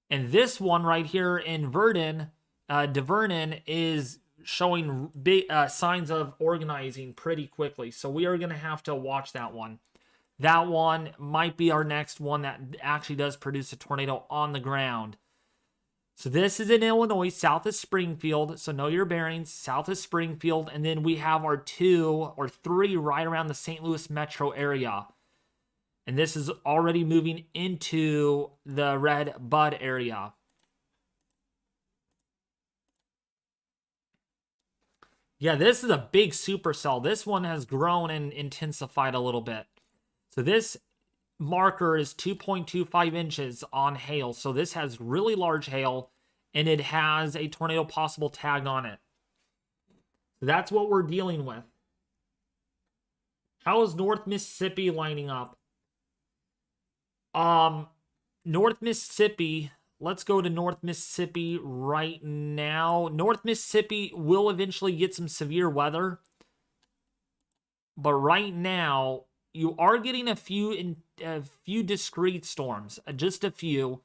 And this one right here in Verdon, DeVernon, is showing big signs of organizing pretty quickly. So we are going to have to watch that one. That one might be our next one that actually does produce a tornado on the ground. So this is in Illinois, south of Springfield. So know your bearings, south of Springfield. And then we have our 2 or 3 right around the St. Louis metro area. And this is already moving into the red bud area. Yeah, this is a big supercell. This one has grown and intensified a little bit. So this marker is 2.25 inches on hail. So this has really large hail, and it has a tornado possible tag on it. So that's what we're dealing with. How is North Mississippi lining up? North Mississippi, let's go to North Mississippi right now. North Mississippi will eventually get some severe weather. But right now, you are getting a few discrete storms, just a few.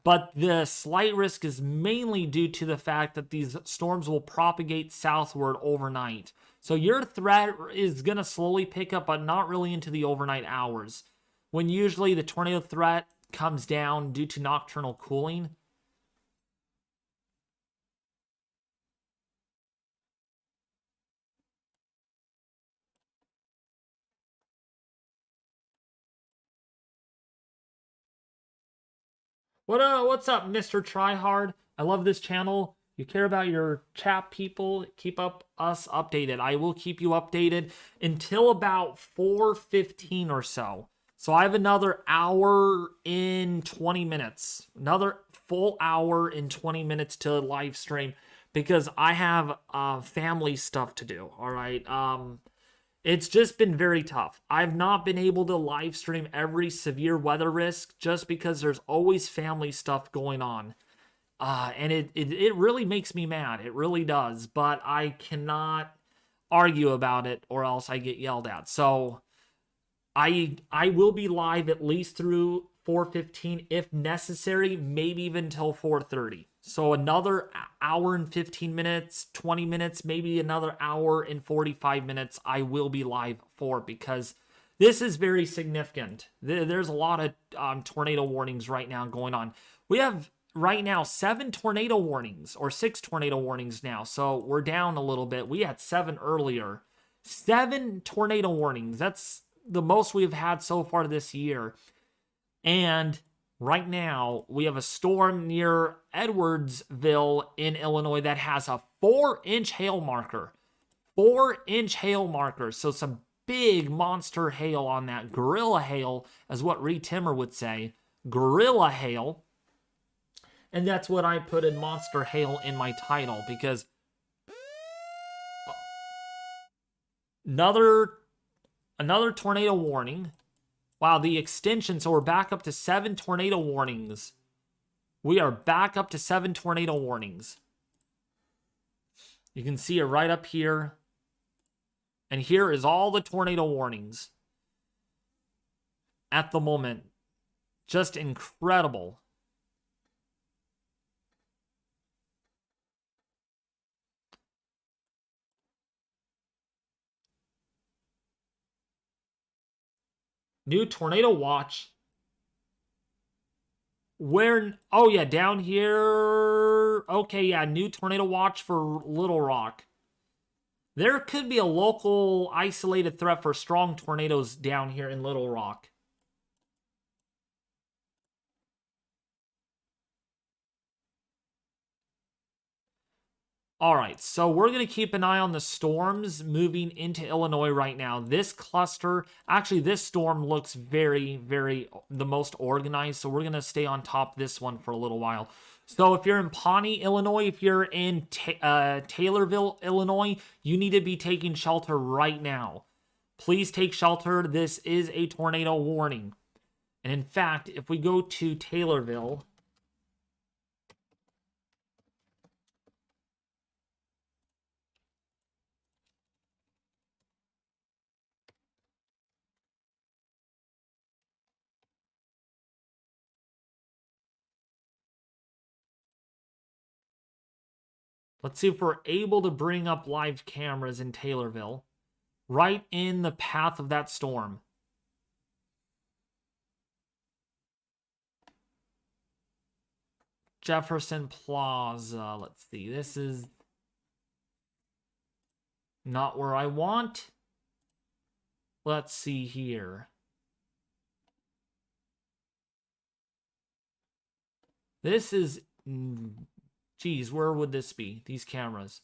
But the slight risk is mainly due to the fact that these storms will propagate southward overnight. So your threat is going to slowly pick up, but not really into the overnight hours, when usually the tornado threat comes down due to nocturnal cooling. What's up, Mr. Tryhard? I love this channel. You care about your chat people. Keep us updated. I will keep you updated until about 4:15 or so. So I have another hour in 20 minutes. Another full hour in 20 minutes to live stream because I have family stuff to do. All right. It's just been very tough. I've not been able to live stream every severe weather risk just because there's always family stuff going on. And it really makes me mad. It really does. But I cannot argue about it or else I get yelled at. So I will be live at least through 4:15 if necessary, maybe even until 4:30. So another hour and 15 minutes, 20 minutes, maybe another hour and 45 minutes I will be live for because this is very significant. There's a lot of tornado warnings right now going on. We have right now 7 tornado warnings or 6 tornado warnings now. So we're down a little bit. We had 7 earlier. 7 tornado warnings. That's the most we've had so far this year. And right now, we have a storm near Edwardsville in Illinois that has a 4-inch hail marker. 4-inch hail marker. So some big monster hail on that. Gorilla hail, as what Reed Timmer would say. Gorilla hail. And that's what I put in monster hail in my title because another tornado warning. Wow, the extension. So we're back up to 7 tornado warnings. We are back up to 7 tornado warnings. You can see it right up here. And here is all the tornado warnings at the moment. Just incredible. New tornado watch. Where? Oh, yeah, down here. Okay, yeah, new tornado watch for Little Rock. There could be a local isolated threat for strong tornadoes down here in Little Rock. All right, so we're going to keep an eye on the storms moving into Illinois right now. This cluster, actually this storm looks very, very the most organized, so we're going to stay on top of this one for a little while. So if you're in Pawnee, Illinois, if you're in Taylorville, Illinois, you need to be taking shelter right now. Please take shelter. This is a tornado warning. And in fact, if we go to Taylorville, let's see if we're able to bring up live cameras in Taylorville, right in the path of that storm. Jefferson Plaza. Let's see. This is not where I want. Let's see here. This is... Geez, where would this be? These cameras.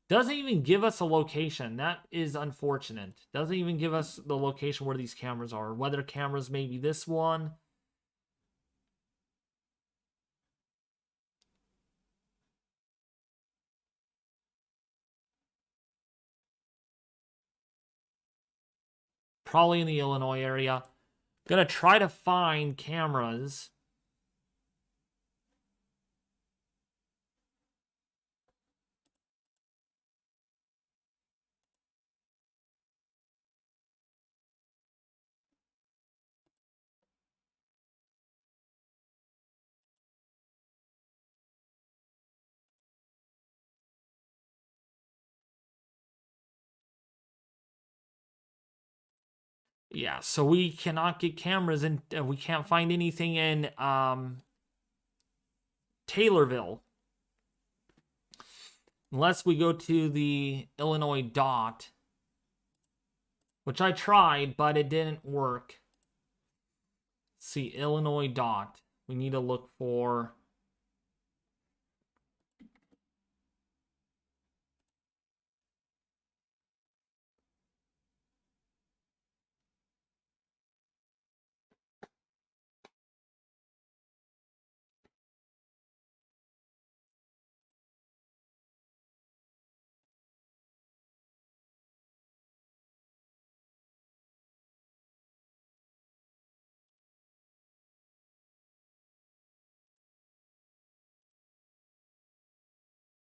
Doesn't even give us a location. That is unfortunate. Doesn't even give us the location where these cameras are. Weather cameras, maybe this one. Probably in the Illinois area. Gonna try to find cameras. Yeah, so we cannot get cameras and we can't find anything in Taylorville. Unless we go to the Illinois dot. Which I tried, but it didn't work. Let's see, Illinois dot. We need to look for...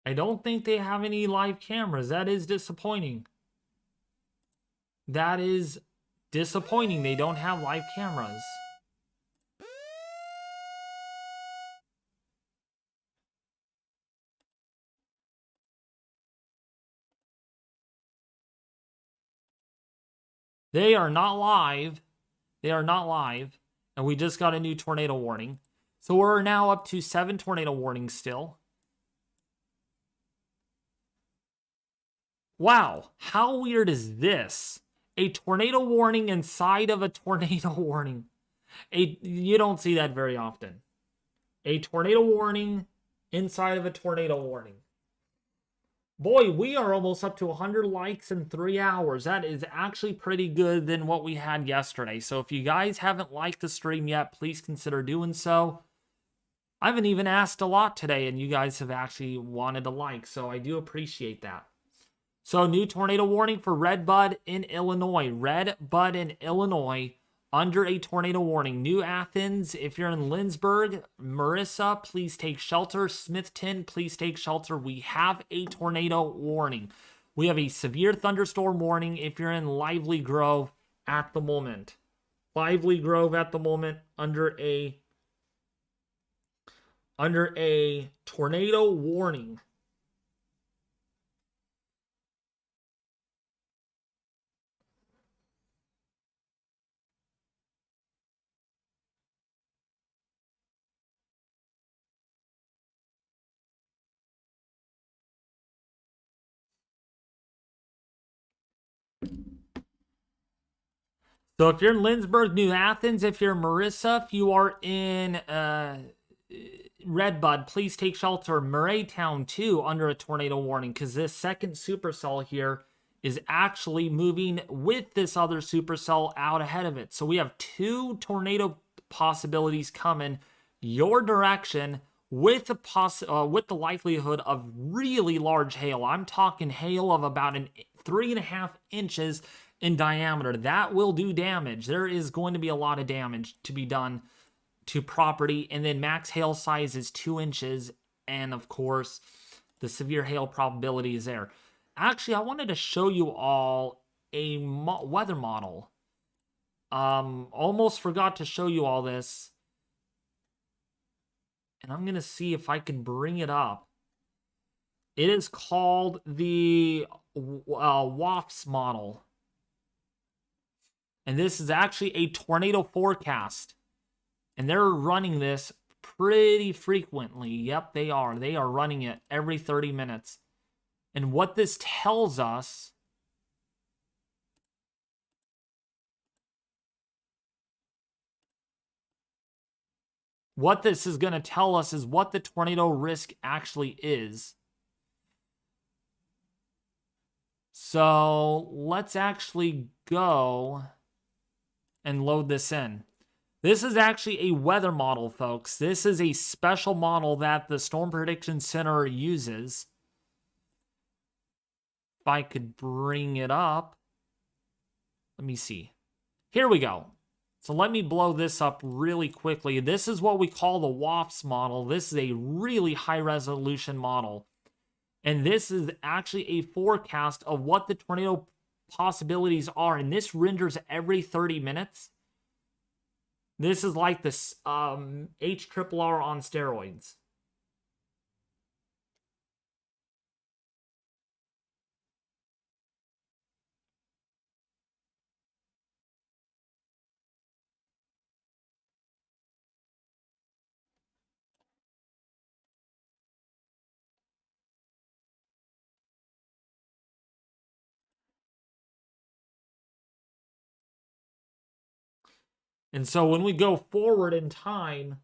I don't think they have any live cameras. That is disappointing. That is disappointing. They don't have live cameras. They are not live. They are not live. And we just got a new tornado warning. So we're now up to 7 tornado warnings still. Wow, how weird is this? A tornado warning inside of a tornado warning. You don't see that very often. A tornado warning inside of a tornado warning. Boy, we are almost up to 100 likes in 3 hours. That is actually pretty good than what we had yesterday. So if you guys haven't liked the stream yet, please consider doing so. I haven't even asked a lot today, and you guys have actually wanted to like, so I do appreciate that. So, new tornado warning for Redbud in Illinois. Redbud in Illinois under a tornado warning. New Athens, if you're in Lindsborg, Marissa, please take shelter. Smithton, please take shelter. We have a tornado warning. We have a severe thunderstorm warning if you're in Lively Grove at the moment. Lively Grove at the moment under a tornado warning. So if you're in Lindsborg, New Athens, if you're Marissa, if you are in Redbud, please take shelter. Murraytown, too, under a tornado warning, because this second supercell here is actually moving with this other supercell out ahead of it. So we have 2 tornado possibilities coming your direction with the likelihood of really large hail. I'm talking hail of about 3.5 inches in diameter. That will do damage. There is going to be a lot of damage to be done to property, and then max hail size is 2 inches, and of course the severe hail probability is there. Actually, I wanted to show you all a weather model. Almost forgot to show you all this, and I'm gonna see if I can bring it up. It is called the WAFS model. And this is actually a tornado forecast. And they're running this pretty frequently. Yep, they are. They are running it every 30 minutes. And what this tells us... What this is going to tell us is what the tornado risk actually is. So let's actually go and load this in. This is actually a weather model, folks. This is a special model that the Storm Prediction Center uses. If I could bring it up. Let me see. Here we go. So let me blow this up really quickly. This is what we call the WAFS model. This is a really high resolution model. And this is actually a forecast of what the tornado possibilities are. And this renders every 30 minutes. This is like this HRRR on steroids. And so when we go forward in time,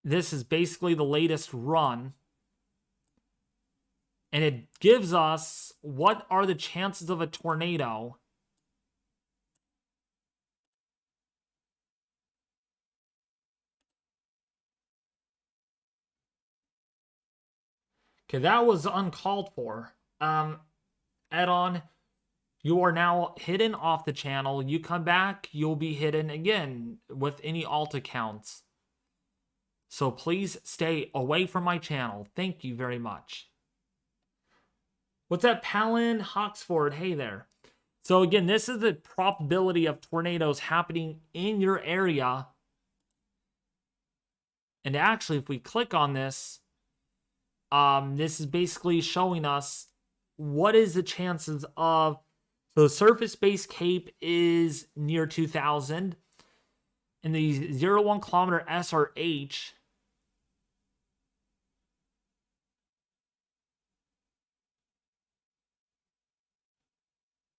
this is basically the latest run. And it gives us what are the chances of a tornado. Okay, that was uncalled for. Add on. You are now hidden off the channel. You come back, you'll be hidden again with any alt accounts. So please stay away from my channel. Thank you very much. What's up, Palin Hawksford? Hey there. So again, this is the probability of tornadoes happening in your area. And actually, if we click on this, this is basically showing us what is the chances of. So the surface base cape is near 2,000. And the 0 to 1 kilometer SRH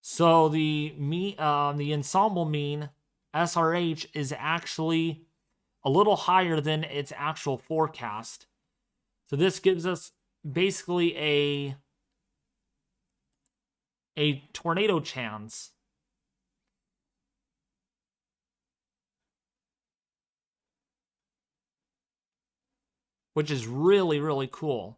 so the ensemble mean SRH is actually a little higher than its actual forecast. So this gives us basically a tornado chance. Which is really, really cool.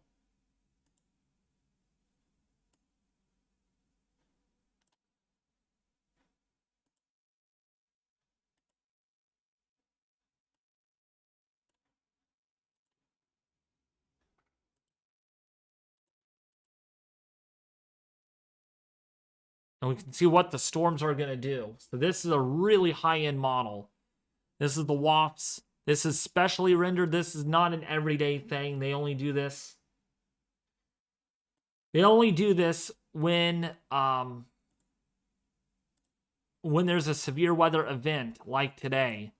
And we can see what the storms are going to do. So this is a really high-end model. This is the WAPs. This is specially rendered. This is not an everyday thing. They only do this. They only do this when there's a severe weather event like today.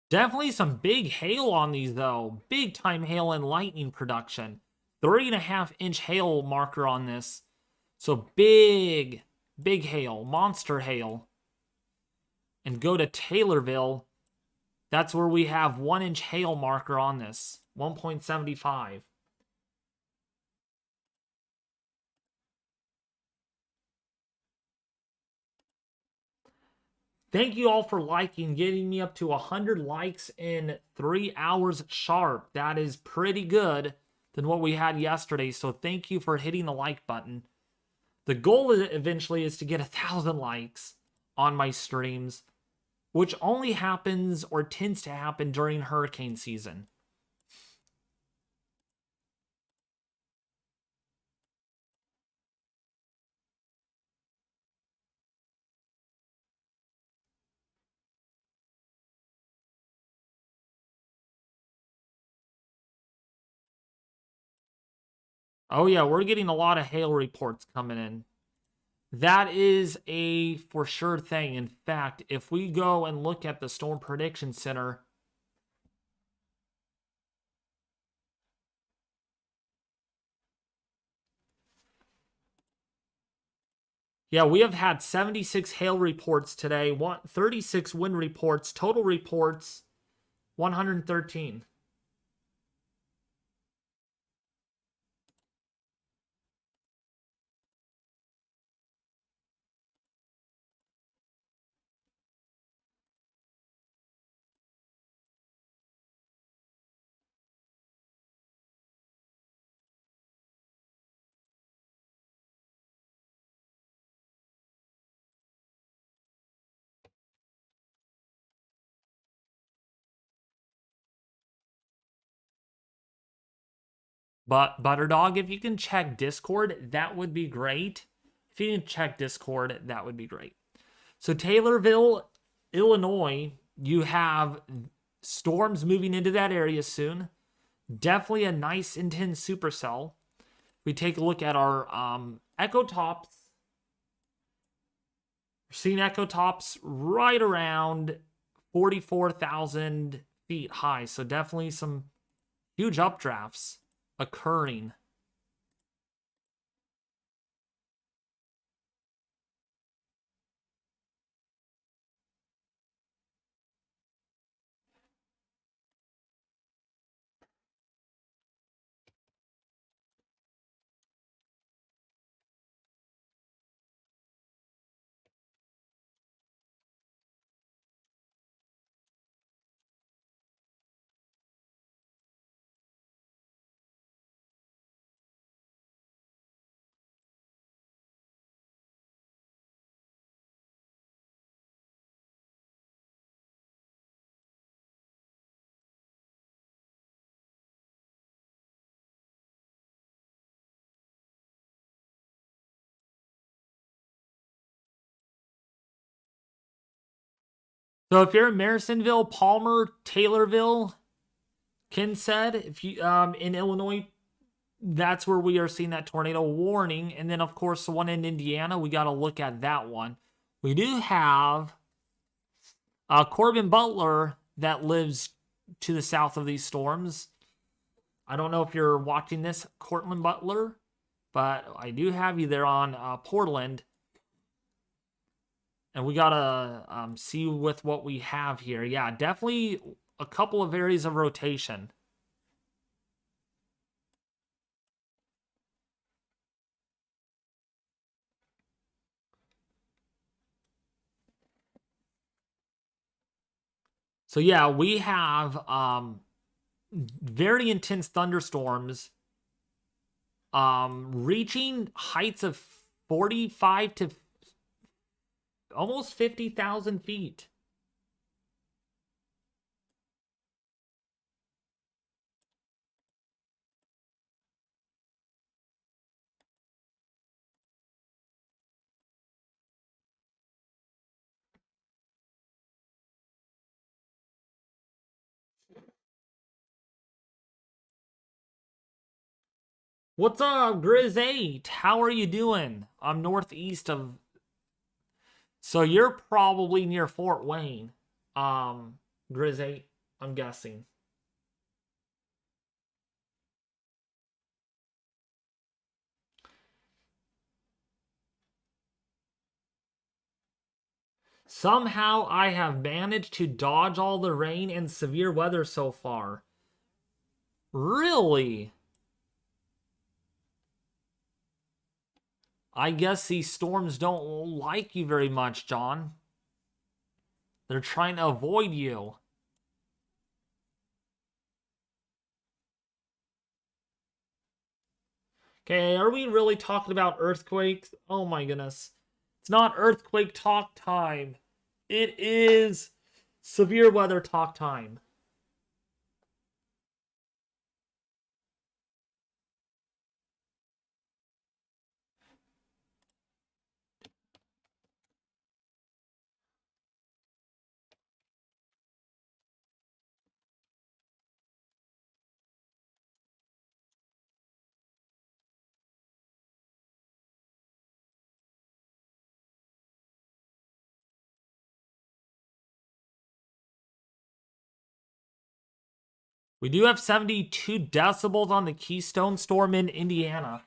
Definitely some big hail on these, though. Big time hail and lightning production. 3.5-inch hail marker on this. So big, big hail. Monster hail. And go to Taylorville. That's where we have 1-inch hail marker on this. 1.75. Thank you all for liking, getting me up to 100 likes in 3 hours sharp. That is pretty good than what we had yesterday. So thank you for hitting the like button. The goal eventually is to get 1,000 likes on my streams, which only happens or tends to happen during hurricane season. Oh yeah, we're getting a lot of hail reports coming in. That is a for sure thing. In fact, if we go and look at the Storm Prediction Center, yeah, we have had 76 hail reports today, 36 wind reports, total reports 113. But Butterdog, if you can check Discord, that would be great. If you can check Discord, that would be great. So Taylorville, Illinois, you have storms moving into that area soon. Definitely a nice intense supercell. We take a look at our echo tops. We're seeing echo tops right around 44,000 feet high. So definitely some huge updrafts occurring. So if you're in Marysonville, Palmer, Taylorville, Kinsett, if you in Illinois, that's where we are seeing that tornado warning. And then of course the one in Indiana, we got to look at that one. We do have Corbin Butler that lives to the south of these storms. I don't know if you're watching this, Cortland Butler, but I do have you there on Portland. And we got to see with what we have here. Yeah, definitely a couple of areas of rotation. So yeah, we have very intense thunderstorms reaching heights of 45 to almost 50,000 feet. What's up, Grizz8? How are you doing? I'm northeast of... So you're probably near Fort Wayne, Grizz8, I'm guessing. Somehow I have managed to dodge all the rain and severe weather so far. Really? I guess these storms don't like you very much, John. They're trying to avoid you. Okay, are we really talking about earthquakes? Oh my goodness. It's not earthquake talk time. It is severe weather talk time. We do have 72 decibels on the Keystone Storm in Indiana.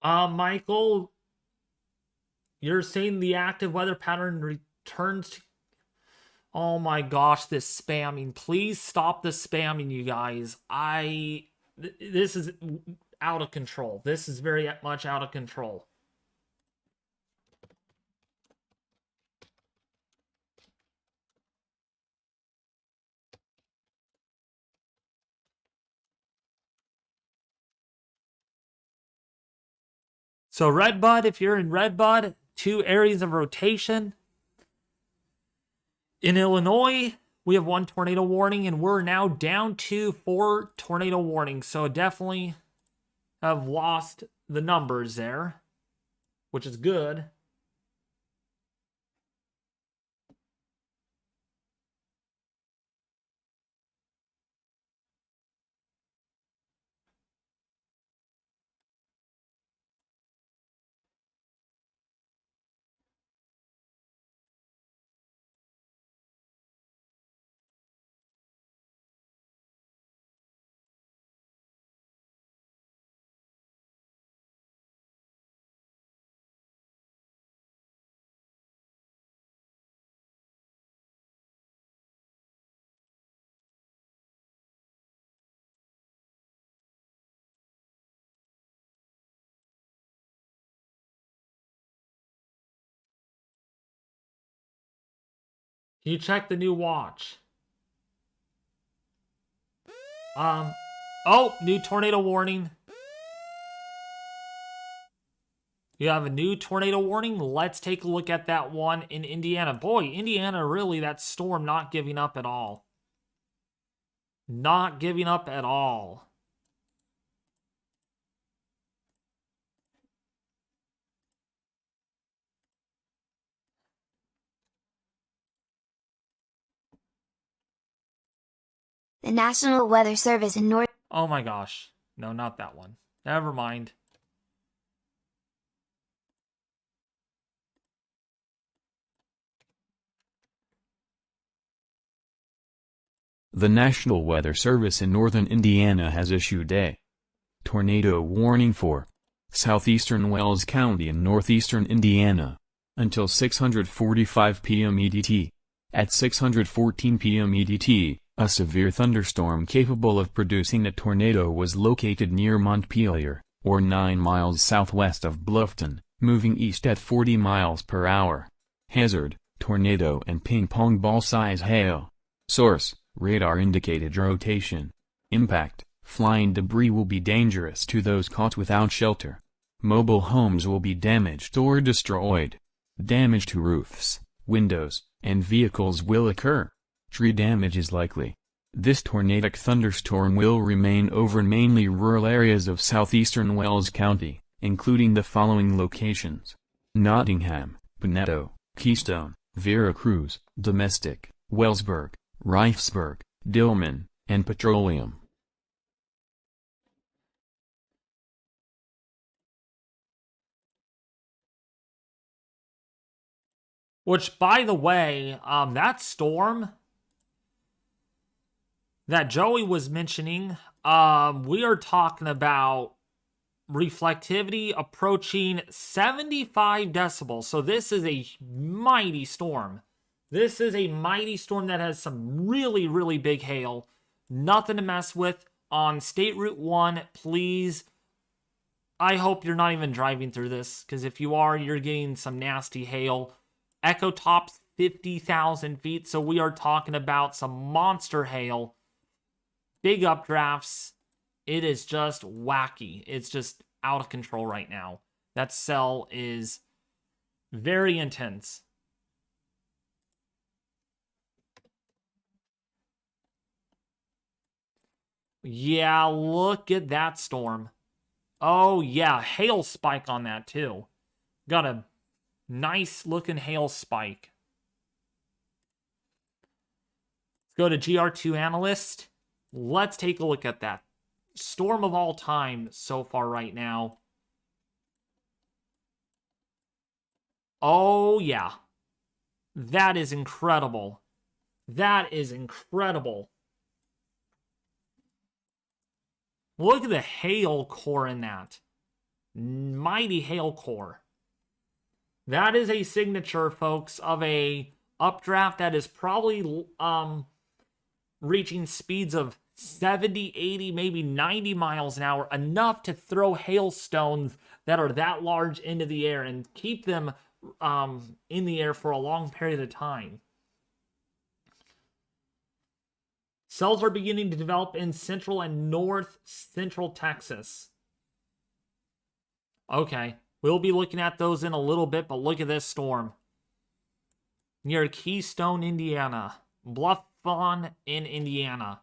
Michael, you're saying the active weather pattern returns to... Oh my gosh, this spamming. Please stop the spamming, you guys. This is out of control. This is very much out of control. So Redbud, if you're in Redbud, 2 areas of rotation. In Illinois, we have 1 tornado warning, and we're now down to 4 tornado warnings. So definitely have lost the numbers there, which is good. Can you check the new watch? Oh, new tornado warning. You have a new tornado warning. Let's take a look at that one in Indiana. Boy, Indiana, really, that storm not giving up at all. Not giving up at all. The National Weather Service in North... Oh my gosh. No, not that one. Never mind. The National Weather Service in northern Indiana has issued a tornado warning for southeastern Wells County in northeastern Indiana until 6:45 p.m. EDT. At 6:14 p.m. EDT, a severe thunderstorm capable of producing a tornado was located near Montpelier, or 9 miles southwest of Bluffton, moving east at 40 miles per hour. Hazard: tornado and ping-pong ball size hail. Source: radar indicated rotation. Impact: flying debris will be dangerous to those caught without shelter. Mobile homes will be damaged or destroyed. Damage to roofs, windows, and vehicles will occur. Tree damage is likely. This tornadic thunderstorm will remain over mainly rural areas of southeastern Wells County, including the following locations: Nottingham, Pineto, Keystone, Vera Cruz, Domestic, Wellsburg, Reifsburg, Dillman, and Petroleum. Which, by the way, that storm that Joey was mentioning, we are talking about reflectivity approaching 75 decibels. So this is a mighty storm. This is a mighty storm that has some really, really big hail. Nothing to mess with on State Route 1. Please, I hope you're not even driving through this, because if you are, you're getting some nasty hail. Echo tops 50,000 feet, so we are talking about some monster hail. Big updrafts. It is just wacky. It's just out of control right now. That cell is very intense. Yeah, look at that storm. Oh, yeah, hail spike on that, too. Got a nice looking hail spike. Let's go to GR2 Analyst. Let's take a look at that. Storm of all time so far right now. Oh, yeah. That is incredible. That is incredible. Look at the hail core in that. Mighty hail core. That is a signature, folks, of a updraft that is probably reaching speeds of 70, 80, maybe 90 miles an hour, enough to throw hailstones that are that large into the air and keep them in the air for a long period of time. Cells are beginning to develop in central and north central Texas. Okay, we'll be looking at those in a little bit, but look at this storm. Near Keystone, Indiana. Bluffton in Indiana.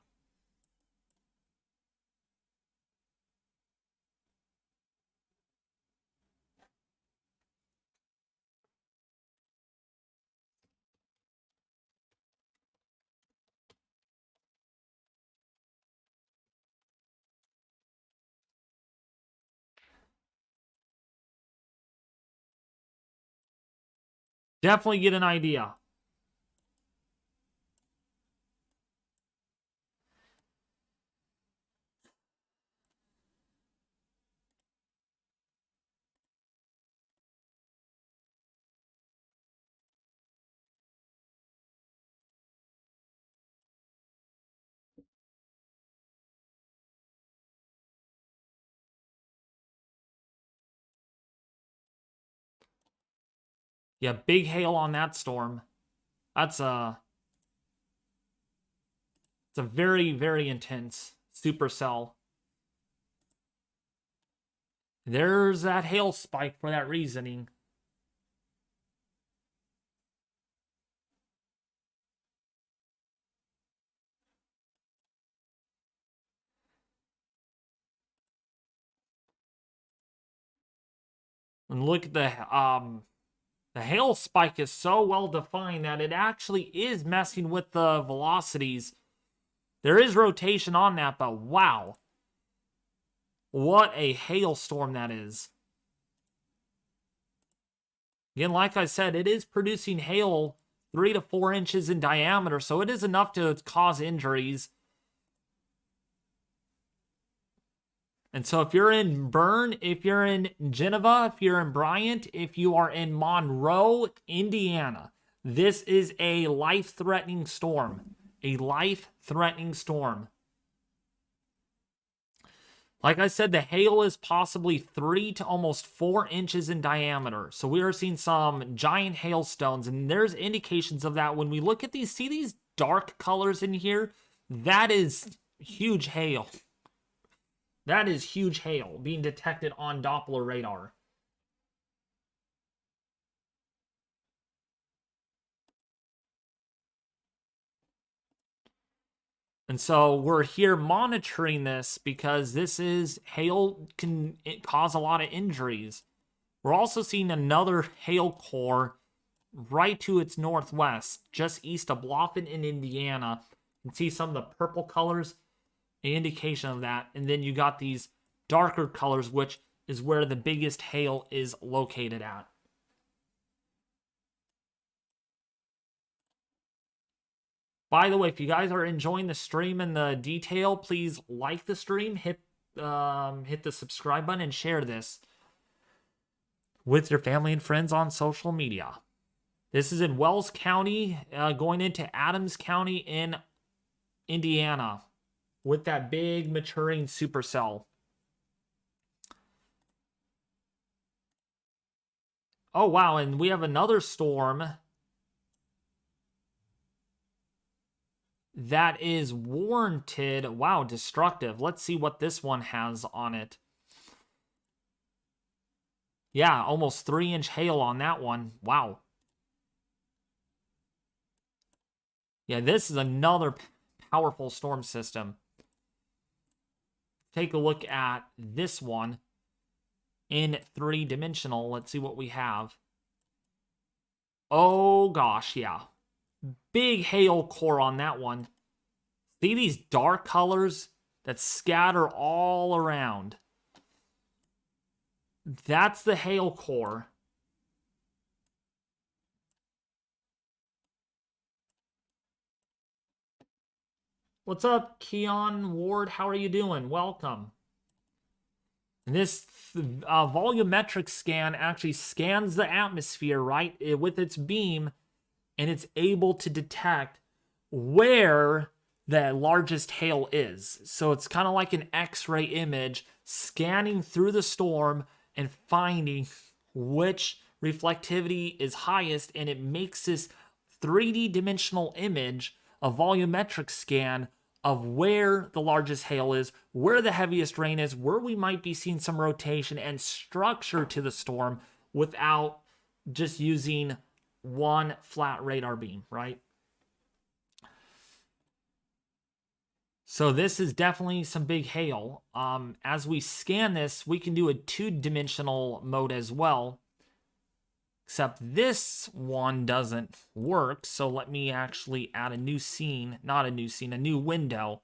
Definitely get an idea. Yeah, big hail on that storm. That's It's a very, very intense supercell. There's that hail spike for that reasoning. And look at the hail spike is so well defined that it actually is messing with the velocities. There is rotation on that, but wow. What a hailstorm that is. Again, like I said, it is producing hail 3 to 4 inches in diameter, so it is enough to cause injuries. And so if you're in Bern, if you're in Geneva, if you're in Bryant, if you are in Monroe, Indiana, this is a life-threatening storm. A life-threatening storm. Like I said, the hail is possibly 3 to almost 4 inches in diameter. So we are seeing some giant hailstones, and there's indications of that. When we look at these, see these dark colors in here? That is huge hail. That is huge hail being detected on Doppler radar. And so we're here monitoring this because this is hail can cause a lot of injuries. We're also seeing another hail core right to its northwest, just east of Bluffton in Indiana. You can see some of the purple colors, an indication of that. And then you got these darker colors, which is where the biggest hail is located at. By the way, if you guys are enjoying the stream and the detail, please like the stream, hit the subscribe button, and share this with your family and friends on social media. This is in Wells County, going into Adams County in Indiana, with that big maturing supercell. Oh, wow, and we have another storm that is warranted. Wow, destructive. Let's see what this one has on it. Yeah, almost 3-inch hail on that one. Wow. Yeah, this is another powerful storm system. Take a look at this one in 3-dimensional. Let's see what we have. Oh gosh, yeah. Big hail core on that one. See these dark colors that scatter all around? That's the hail core. What's up, Keon Ward? How are you doing? Welcome. And this volumetric scan actually scans the atmosphere, right, with its beam, and it's able to detect where the largest hail is. So it's kind of like an X-ray image scanning through the storm and finding which reflectivity is highest, and it makes this 3D dimensional image, a volumetric scan of where the largest hail is, where the heaviest rain is, where we might be seeing some rotation and structure to the storm without just using one flat radar beam, right? So this is definitely some big hail. As we scan this, we can do a 2-dimensional mode as well. Except this one doesn't work, so let me actually add a new scene. Not a new scene, a new window.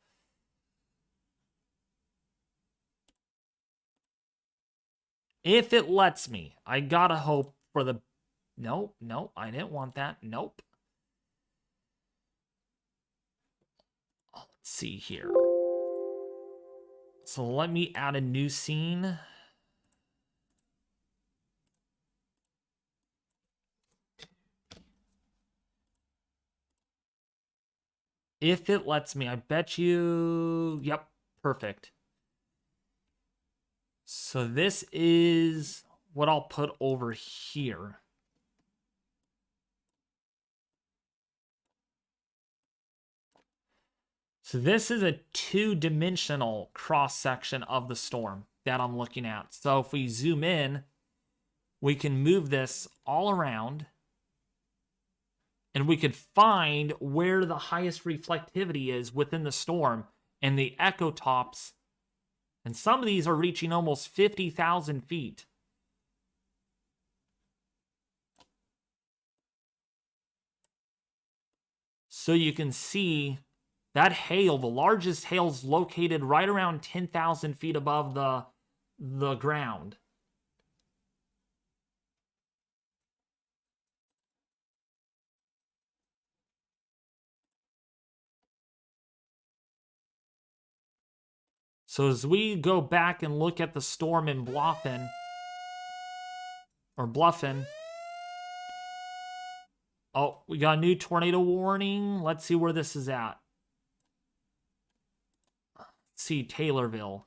If it lets me. I gotta hope for the... Nope, I didn't want that. Nope. Let's see here. So let me add a new scene. If it lets me, I bet you... Yep, perfect. So this is what I'll put over here. So this is a two-dimensional cross-section of the storm that I'm looking at. So if we zoom in, we can move this all around, and we could find where the highest reflectivity is within the storm and the echo tops. And some of these are reaching almost 50,000 feet. So you can see that hail, the largest hail, is located right around 10,000 feet above the ground. So as we go back and look at the storm in Bluffin, oh, we got a new tornado warning. Let's see where this is at. Let's see, Taylorville.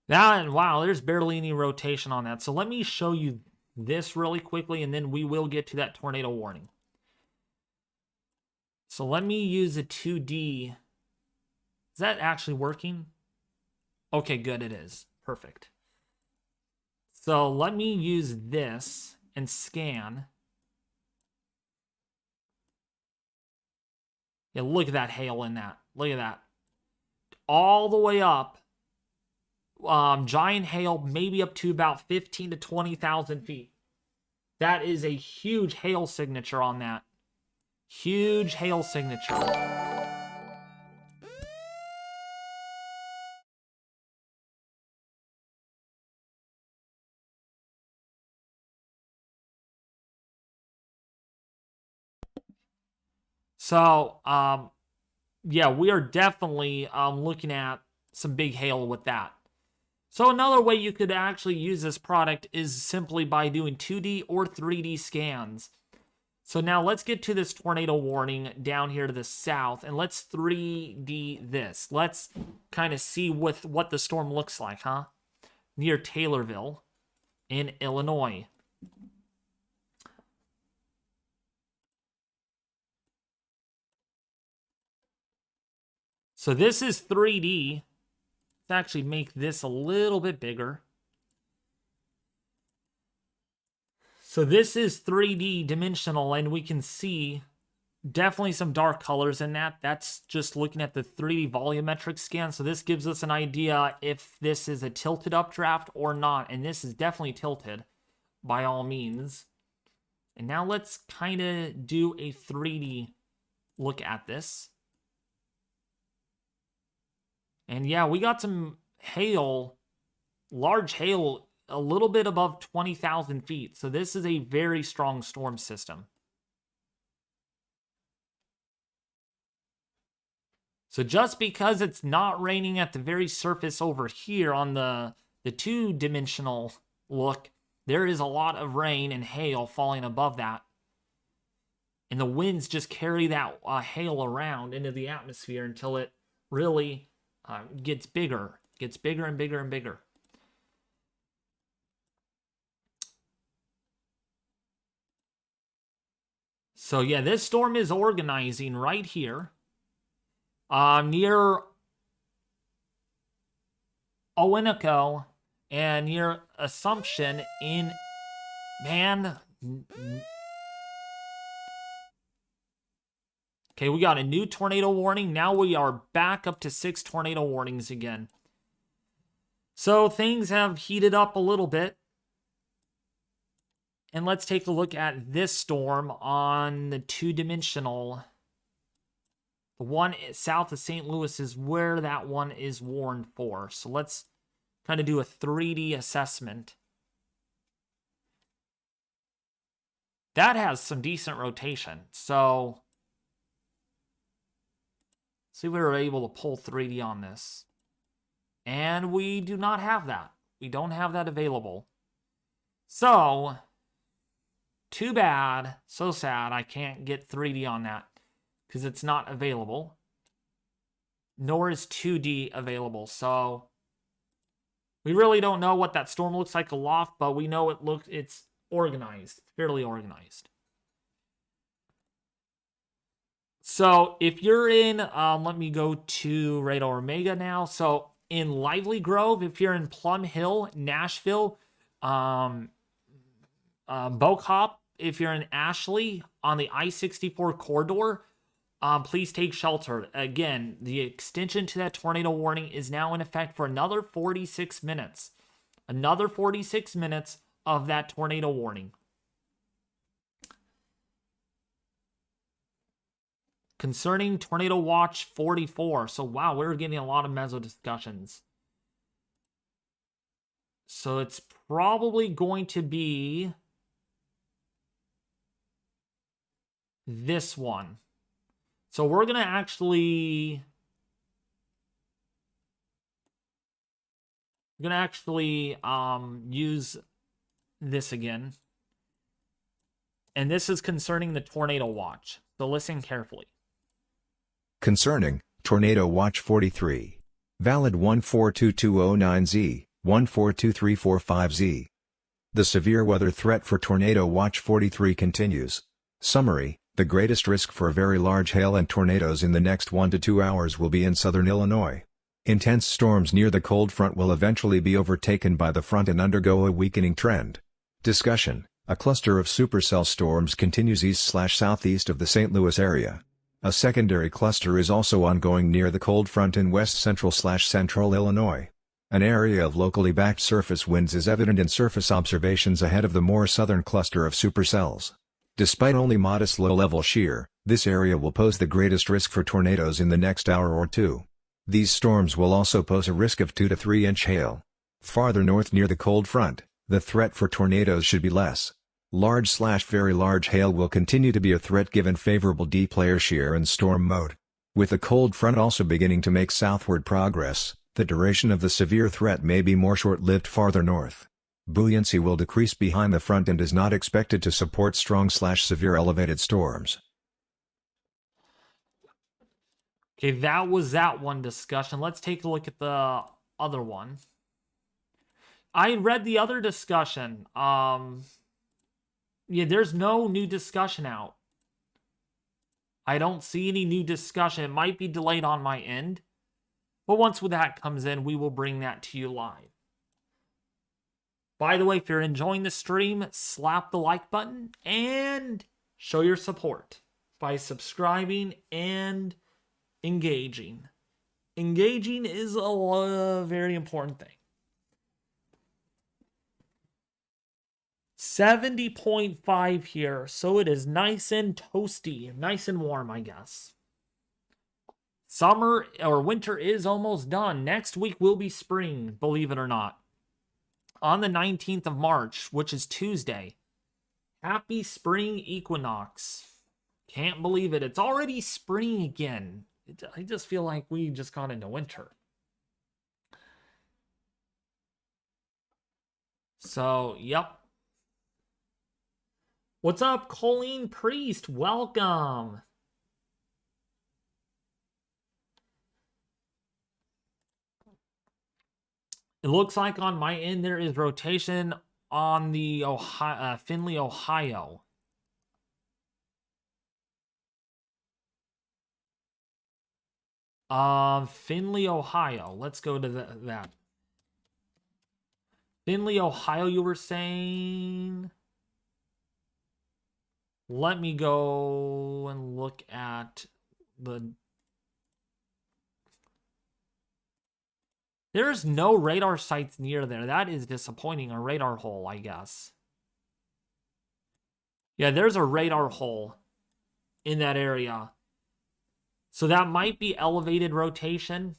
That, wow, there's barely any rotation on that. So let me show you this really quickly, and then we will get to that tornado warning. So let me use a 2D. Is that actually working? Okay, good, it is. Perfect. So let me use this and scan. Yeah, look at that hail in that. Look at that. All the way up. Giant hail, maybe up to about 15 to 20,000 feet. That is a huge hail signature on that. Huge hail signature. So, yeah, we are definitely looking at some big hail with that. So another way you could actually use this product is simply by doing 2D or 3D scans. So now let's get to this tornado warning down here to the south, and let's 3D this. Let's kind of see what the storm looks like, huh? Near Taylorville in Illinois. So this is 3D. Let's actually make this a little bit bigger. So this is 3D dimensional, and we can see definitely some dark colors in that. That's just looking at the 3D volumetric scan. So this gives us an idea if this is a tilted updraft or not. And this is definitely tilted by all means. And now let's kind of do a 3D look at this. And yeah, we got some hail, large hail, a little bit above 20,000 feet. So this is a very strong storm system. So just because it's not raining at the very surface over here on the two-dimensional look, there is a lot of rain and hail falling above that. And the winds just carry that hail around into the atmosphere until it really gets bigger and bigger and bigger. So yeah, this storm is organizing right here near Owenico and near Assumption in, man. Okay, we got a new tornado warning. Now we are back up to 6 tornado warnings again. So things have heated up a little bit. And let's take a look at this storm on the two-dimensional. The one south of St. Louis is where that one is warned for. So let's kind of do a 3D assessment. That has some decent rotation. So see if we were able to pull 3D on this. And we do not have that. We don't have that available. So too bad, so sad, I can't get 3D on that because it's not available. Nor is 2D available. So we really don't know what that storm looks like aloft, but we know it's organized, fairly organized. So if you're in, let me go to Radar Omega now. So in Lively Grove, if you're in Plum Hill, Nashville, Bocop, if you're in Ashley on the I-64 corridor, please take shelter. Again, the extension to that tornado warning is now in effect for another 46 minutes. Another 46 minutes of that tornado warning. Concerning Tornado Watch 44. So, wow, we're getting a lot of Meso discussions. So, it's probably going to be this one. So, we're going to actually... use this again. And this is concerning the Tornado Watch. So, listen carefully. Concerning Tornado Watch 43. Valid 142209Z, 142345Z. The severe weather threat for Tornado Watch 43 continues. Summary: the greatest risk for very large hail and tornadoes in the next 1 to 2 hours will be in southern Illinois. Intense storms near the cold front will eventually be overtaken by the front and undergo a weakening trend. Discussion: a cluster of supercell storms continues east/southeast of the St. Louis area. A secondary cluster is also ongoing near the cold front in west-central/central Illinois. An area of locally backed surface winds is evident in surface observations ahead of the more southern cluster of supercells. Despite only modest low-level shear, this area will pose the greatest risk for tornadoes in the next hour or two. These storms will also pose a risk of 2 to 3 inch hail. Farther north near the cold front, the threat for tornadoes should be less. Large/very large hail will continue to be a threat given favorable deep layer shear and storm mode. With the cold front also beginning to make southward progress, the duration of the severe threat may be more short-lived farther north. Buoyancy will decrease behind the front and is not expected to support strong/severe elevated storms. Okay, that was that one discussion. Let's take a look at the other one. I read the other discussion. Yeah, there's no new discussion out. I don't see any new discussion. It might be delayed on my end. But once that comes in, we will bring that to you live. By the way, if you're enjoying the stream, slap the like button and show your support by subscribing and engaging. Engaging is a very important thing. 70.5 here, so it is nice and toasty, nice and warm, I guess. Summer or winter is almost done. Next week will be spring, believe it or not. On the 19th of March, which is Tuesday. Happy spring equinox. Can't believe it. It's already spring again. I just feel like we just got into winter. So, yep. What's up, Colleen Priest? Welcome. It looks like on my end there is rotation on the Findlay, Ohio. Findlay, Ohio. Let's go to that. Findlay, Ohio, you were saying? Let me go and look at the... There's no radar sites near there. That is disappointing. A radar hole, I guess. Yeah, there's a radar hole in that area. So that might be elevated rotation.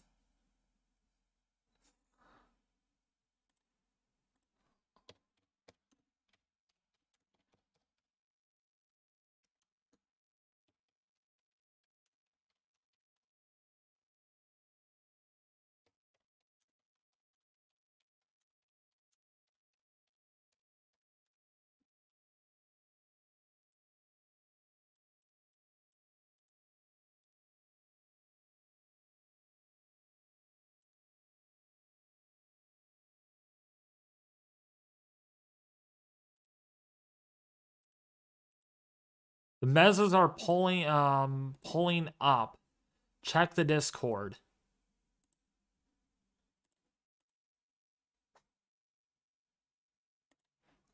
The mesos are pulling up. Check the Discord.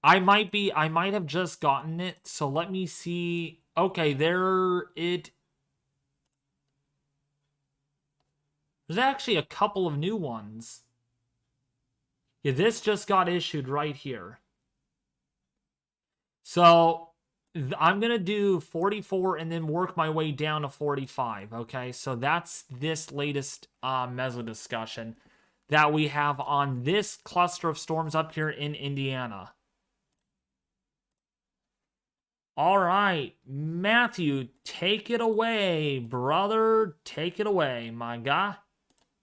I might have just gotten it, so let me see. Okay, there's actually a couple of new ones. Yeah, this just got issued right here. So I'm going to do 44 and then work my way down to 45, okay? So that's this latest meso discussion that we have on this cluster of storms up here in Indiana. All right, Matthew, take it away, brother. Take it away, my guy.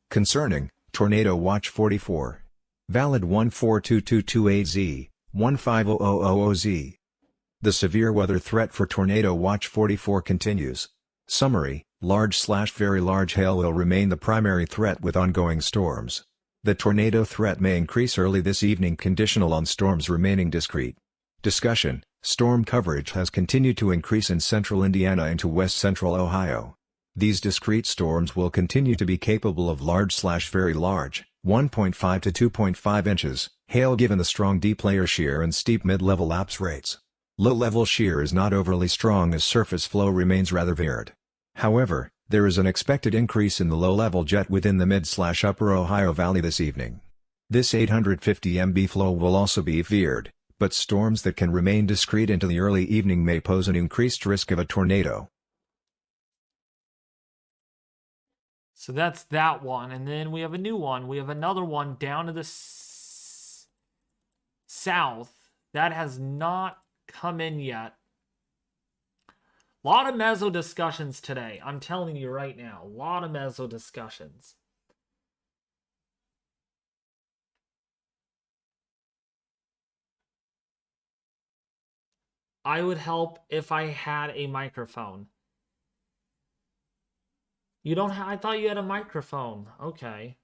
Concerning, Tornado Watch 44. Valid 14222AZ, 15000Z. The severe weather threat for Tornado Watch 44 continues. Summary: large/very large hail will remain the primary threat with ongoing storms. The tornado threat may increase early this evening conditional on storms remaining discrete. Discussion: storm coverage has continued to increase in central Indiana into west-central Ohio. These discrete storms will continue to be capable of large/very large, 1.5 to 2.5 inches, hail given the strong deep-layer shear and steep mid-level lapse rates. Low-level shear is not overly strong as surface flow remains rather varied. However, there is an expected increase in the low-level jet within the mid/upper Ohio Valley this evening. This 850 MB flow will also be veered, but storms that can remain discrete into the early evening may pose an increased risk of a tornado. So that's that one. And then we have a new one. We have another one down to the south that has not come in yet. A lot of meso discussions today. I'm telling you right now. A lot of meso discussions. I would help if I had a microphone. You don't have... I thought you had a microphone. Okay.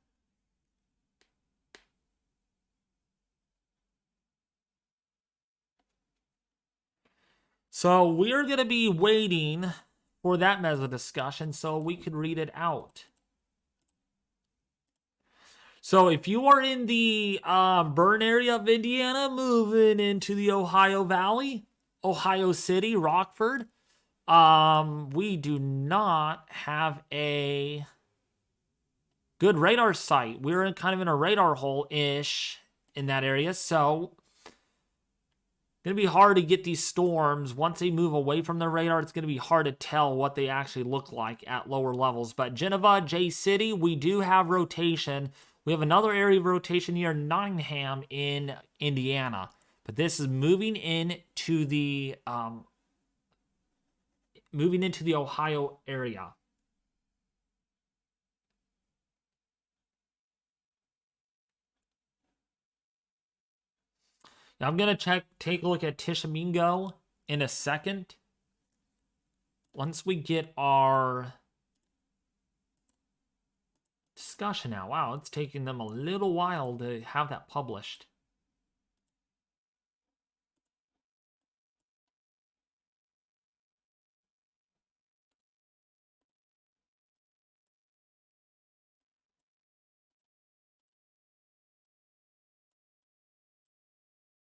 So we're going to be waiting for that meso discussion so we could read it out. So if you are in the Burn area of Indiana, moving into the Ohio Valley, Ohio City, Rockford, we do not have a good radar site. We're kind of in a radar hole-ish in that area, so going to be hard to get these storms. Once they move away from the radar, it's going to be hard to tell what they actually look like at lower levels. But Geneva, J-City, we do have rotation. We have another area of rotation near Nottingham in Indiana. But this is moving into the Ohio area. Now I'm going to take a look at Tishomingo in a second. Once we get our discussion out. Wow, it's taking them a little while to have that published.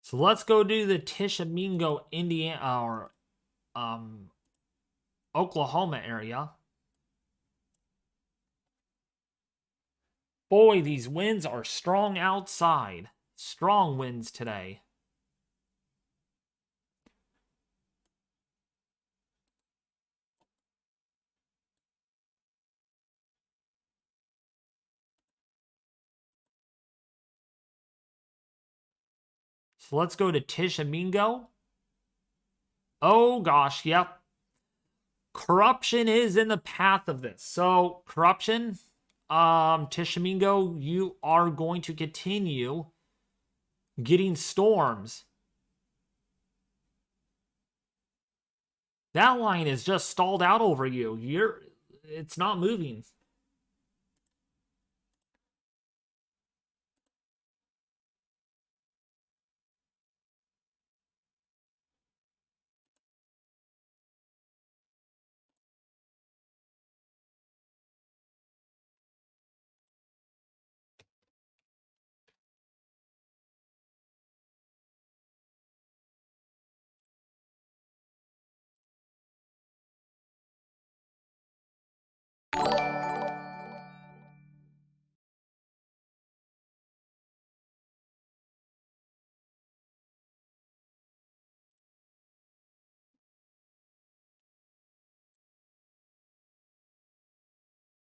So let's go do the Tishomingo, Indiana, or Oklahoma area. Boy, these winds are strong outside. Strong winds today. So let's go to Tishomingo. Oh gosh, yep. Corruption is in the path of this. So, corruption, Tishomingo, you are going to continue getting storms. That line is just stalled out over you. It's not moving.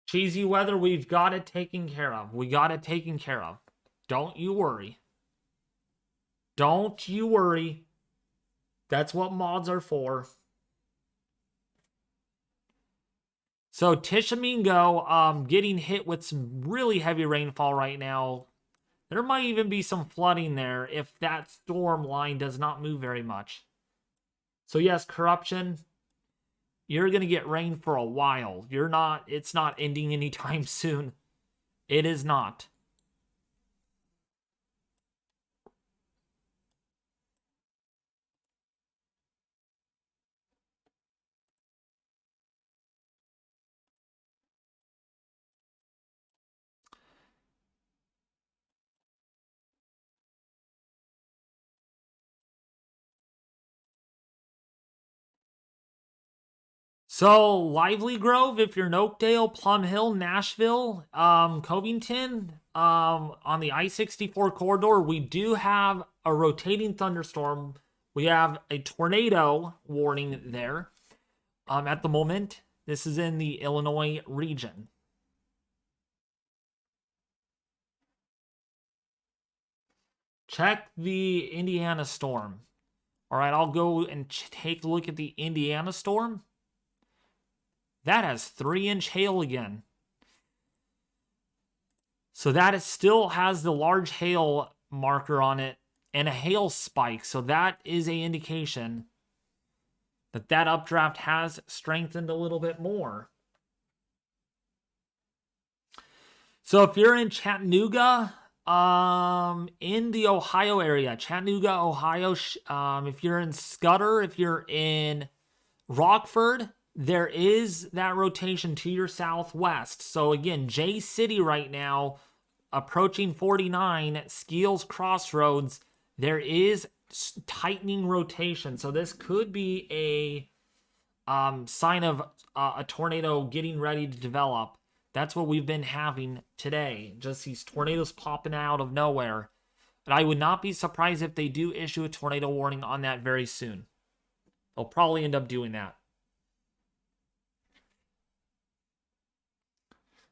Cheesy weather, we've got it taken care of. We got it taken care of. Don't you worry. Don't you worry. That's what mods are for. So Tishomingo, getting hit with some really heavy rainfall right now. There might even be some flooding there if that storm line does not move very much. So yes, corruption, you're going to get rain for a while. It's not ending anytime soon. It is not. So, Lively Grove, if you're in Oakdale, Plum Hill, Nashville, Covington, on the I-64 corridor, we do have a rotating thunderstorm. We have a tornado warning there at the moment. This is in the Illinois region. Check the Indiana storm. All right, I'll go and take a look at the Indiana storm. That has 3-inch hail again. So that still has the large hail marker on it and a hail spike. So that is an indication that that updraft has strengthened a little bit more. So if you're in Chattanooga, in the Ohio area, Chattanooga, Ohio, if you're in Scudder, if you're in Rockford, there is that rotation to your southwest. So again, J City right now, approaching 49, Skeels Crossroads, there is tightening rotation. So this could be a sign of a tornado getting ready to develop. That's what we've been having today. Just these tornadoes popping out of nowhere. But I would not be surprised if they do issue a tornado warning on that very soon. They'll probably end up doing that.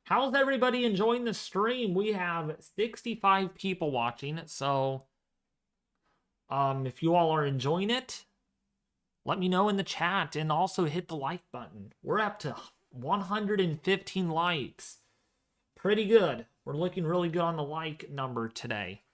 How's everybody enjoying the stream? We have 65 people watching, so if you all are enjoying it, let me know in the chat and also hit the like button. We're up to 115 likes. Pretty good. We're looking really good on the like number today.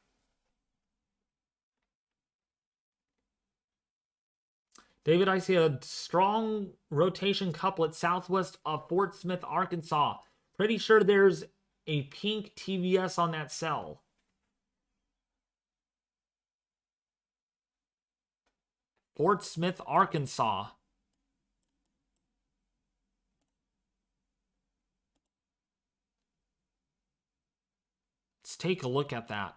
David, I see a strong rotation couplet southwest of Fort Smith, Arkansas. Pretty sure there's a pink TVS on that cell. Fort Smith, Arkansas. Let's take a look at that.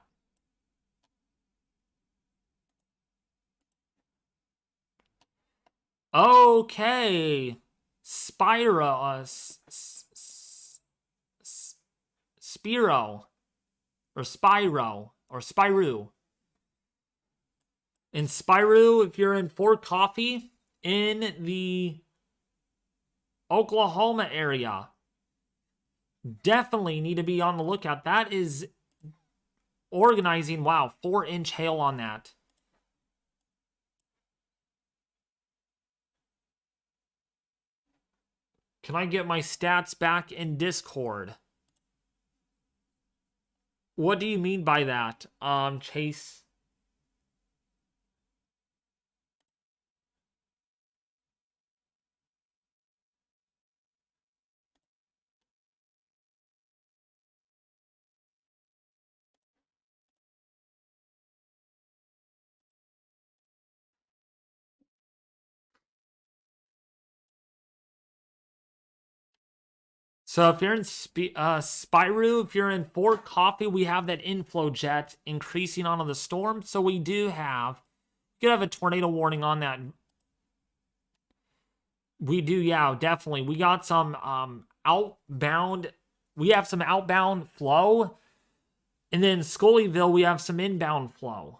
Okay. Spiro, or Spirou. In Spirou, if you're in Fort Coffee, in the Oklahoma area, definitely need to be on the lookout. That is organizing. Wow, 4-inch hail on that. Can I get my stats back in Discord? What do you mean by that, Chase? So if you're in Spirou, if you're in Fort Coffee, we have that inflow jet increasing onto the storm. So we could have a tornado warning on that. We do, yeah, definitely. We got some outbound. We have some outbound flow. And then Scullyville, we have some inbound flow.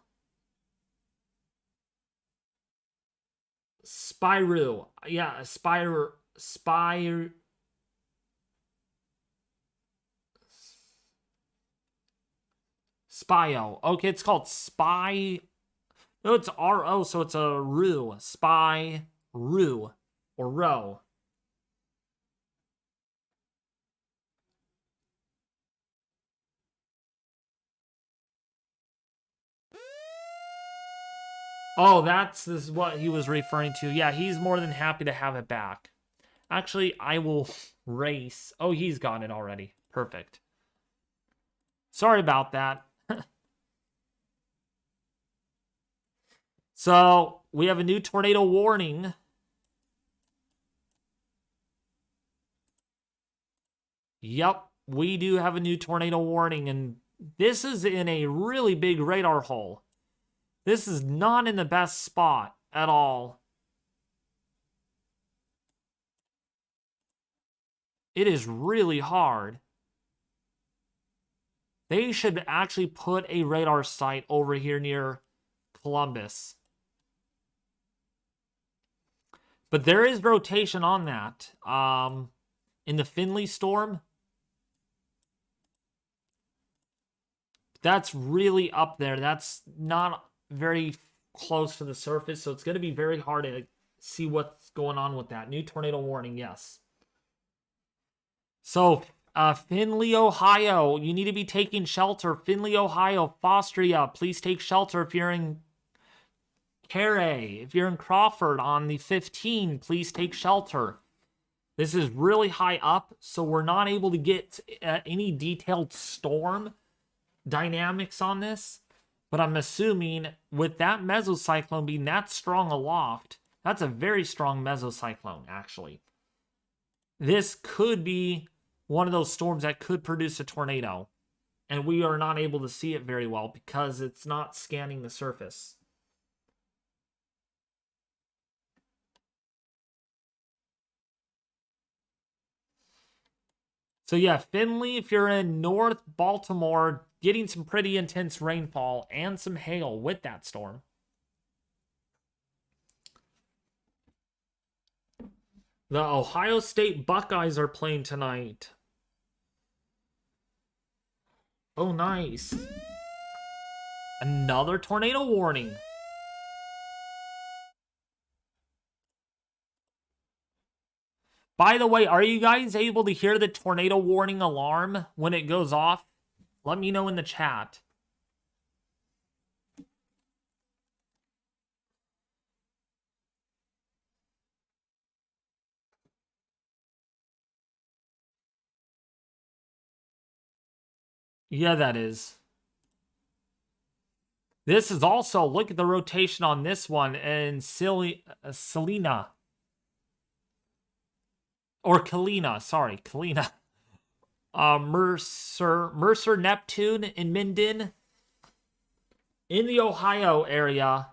Spirou. Yeah, Spirou. Spio. Okay, it's called Spy. No, it's R-O, so it's a Roo. Spy Roo. Or Row. Oh, this is what he was referring to. Yeah, he's more than happy to have it back. Actually, I will race. Oh, he's got it already. Perfect. Sorry about that. So, we have a new tornado warning. Yep, we do have a new tornado warning, and this is in a really big radar hole. This is not in the best spot at all. It is really hard. They should actually put a radar site over here near Columbus. But there is rotation on that. In the Finley storm, that's really up there. That's not very close to the surface, so it's going to be very hard to see what's going on with that. New tornado warning, yes. So, Findlay, Ohio, you need to be taking shelter. Findlay, Ohio, Fostria, please take shelter if you're in Carey. If you're in Crawford on the 15, please take shelter. This is really high up, so we're not able to get any detailed storm dynamics on this. But I'm assuming with that mesocyclone being that strong aloft, that's a very strong mesocyclone, actually. This could be one of those storms that could produce a tornado. And we are not able to see it very well because it's not scanning the surface. So yeah, Findlay, if you're in North Baltimore, getting some pretty intense rainfall and some hail with that storm. The Ohio State Buckeyes are playing tonight. Oh, nice. Another tornado warning. By the way, are you guys able to hear the tornado warning alarm when it goes off? Let me know in the chat. Yeah, that is. This is also, look at the rotation on this one, and Selena. Or Kalina, sorry, Kalina. Mercer, Neptune, and Minden. In the Ohio area,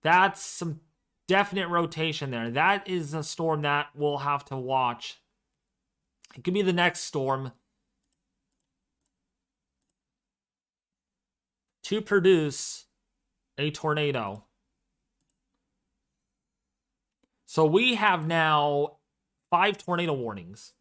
that's some definite rotation there. That is a storm that we'll have to watch. It could be the next storm to produce a tornado. So we have now 5 tornado warnings.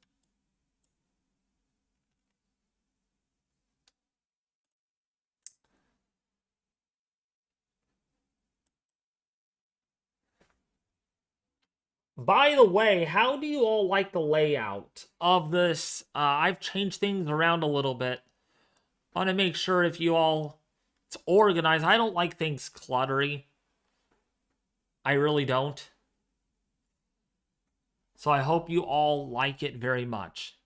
By the way, how do you all like the layout of this? I've changed things around a little bit. I want to make sure if you all, it's organized. I don't like things cluttery. I really don't. So I hope you all like it very much.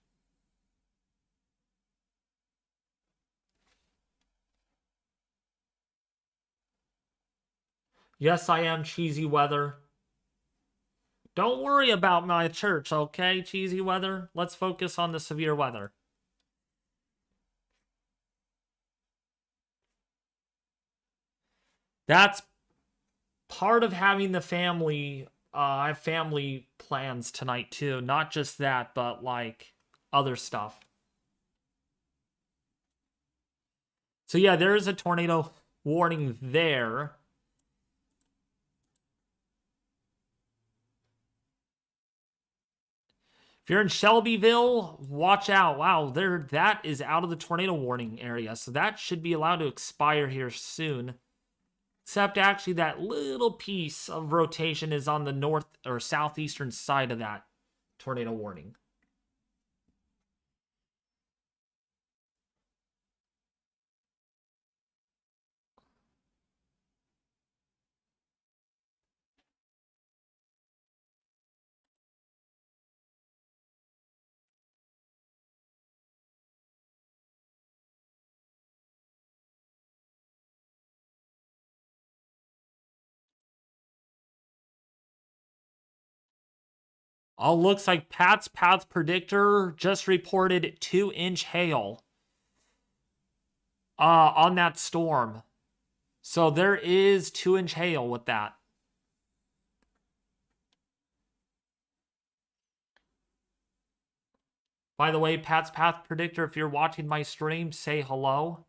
Yes, I am cheesy weather. Don't worry about my church, okay, cheesy weather? Let's focus on the severe weather. That's part of having the family. I have family plans tonight too. Not just that, but like other stuff. So yeah, there is a tornado warning there. If you're in Shelbyville, watch out. Wow, that is out of the tornado warning area. So that should be allowed to expire here soon. Except actually that little piece of rotation is on the north or southeastern side of that tornado warning. Oh, looks like Pat's Path Predictor just reported 2-inch hail on that storm. So there is 2-inch hail with that. By the way, Pat's Path Predictor, if you're watching my stream, say hello.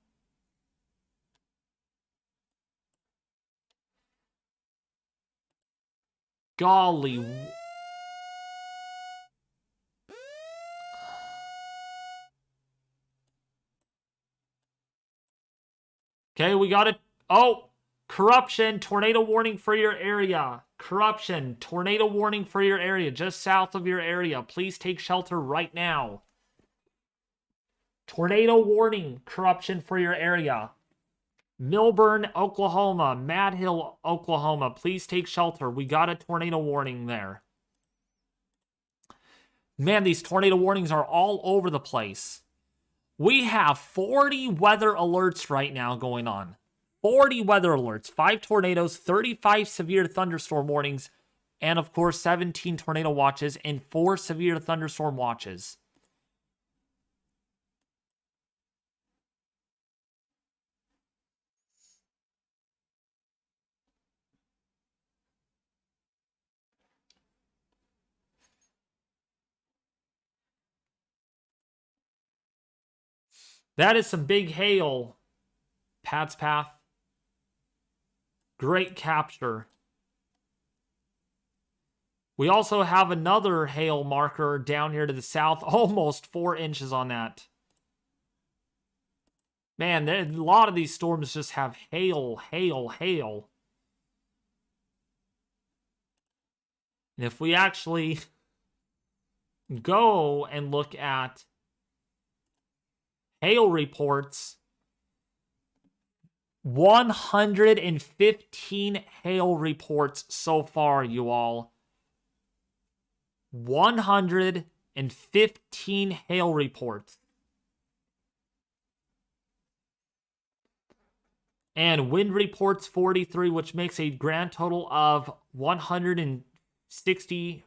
Golly. Okay, we got it. Oh, corruption, tornado warning for your area. Corruption, tornado warning for your area, just south of your area. Please take shelter right now. Tornado warning, corruption for your area. Milburn, Oklahoma, Mad Hill, Oklahoma. Please take shelter. We got a tornado warning there. Man, these tornado warnings are all over the place. We have 40 weather alerts right now going on. 40 weather alerts, 5 tornadoes, 35 severe thunderstorm warnings, and of course 17 tornado watches and 4 severe thunderstorm watches. That is some big hail. Pat's Path. Great capture. We also have another hail marker down here to the south. Almost 4 inches on that. Man, a lot of these storms just have hail, hail, hail. And if we actually go and look at hail reports, 115 hail reports so far, you all. 115 hail reports. And wind reports 43, which makes a grand total of 160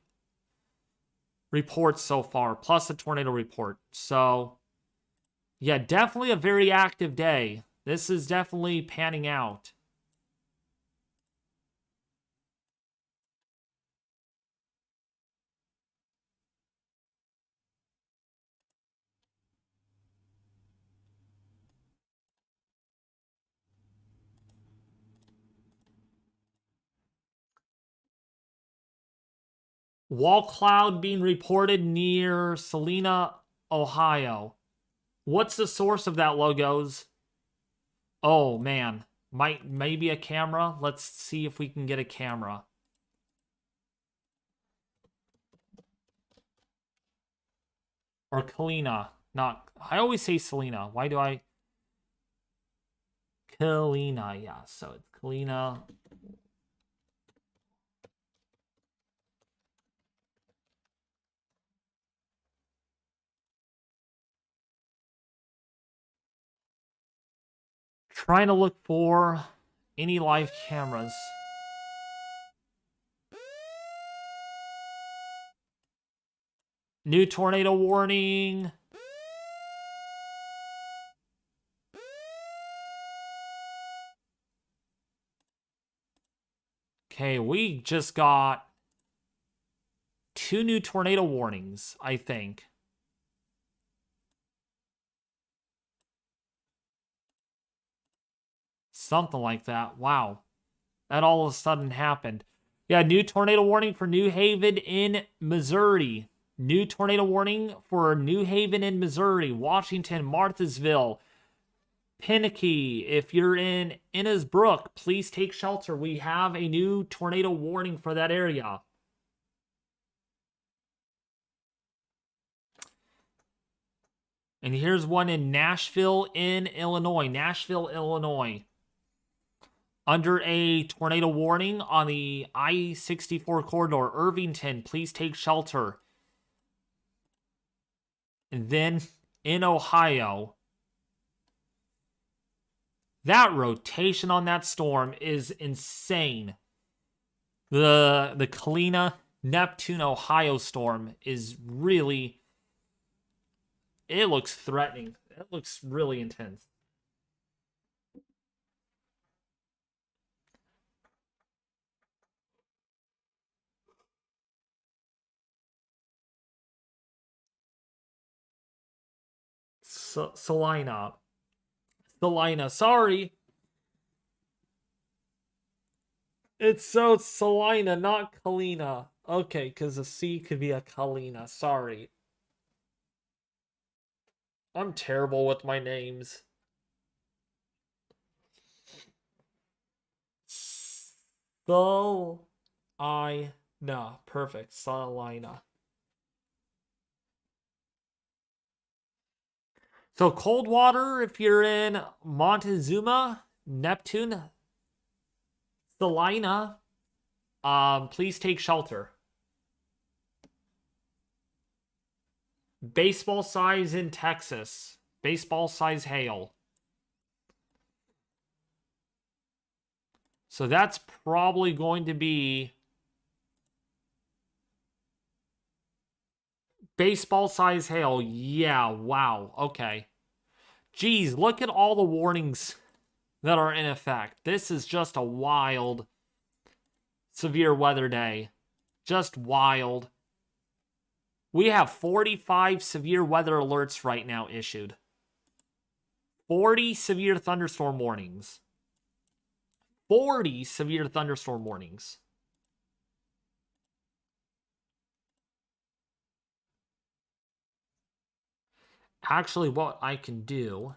reports so far, plus a tornado report. So, yeah, definitely a very active day. This is definitely panning out. Wall cloud being reported near Salina, Ohio. What's the source of that, Logos? Oh, man. Maybe a camera? Let's see if we can get a camera. Or Kalina. Not... I always say Selena. Why do I... Kalina, yeah. So it's Kalina... Trying to look for any live cameras. New tornado warning. Okay, we just got 2 new tornado warnings, I think. Something like that. Wow. That all of a sudden happened. Yeah, new tornado warning for New Haven in Missouri. New tornado warning for New Haven in Missouri, Washington, Marthasville, Pinnaky. If you're in Innisbrook, please take shelter. We have a new tornado warning for that area. And here's one in Nashville, Illinois. Nashville, Illinois. Under a tornado warning on the I-64 corridor, Irvington, please take shelter. And then in Ohio, that rotation on that storm is insane. The Kalina, Neptune, Ohio storm is really, it looks threatening. It looks really intense. Salina, sorry. It's Salina, not Kalina. Okay, because a C could be a Kalina. Sorry. I'm terrible with my names. Perfect. Salina. So Coldwater, if you're in Montezuma, Neptune, Salina, please take shelter. Baseball size in Texas. Baseball size hail. So that's probably going to be baseball size hail. Yeah, wow. Okay. Geez, look at all the warnings that are in effect. This is just a wild, severe weather day. Just wild. We have 45 severe weather alerts right now issued. 40 severe thunderstorm warnings. 40 severe thunderstorm warnings. Actually, what I can do...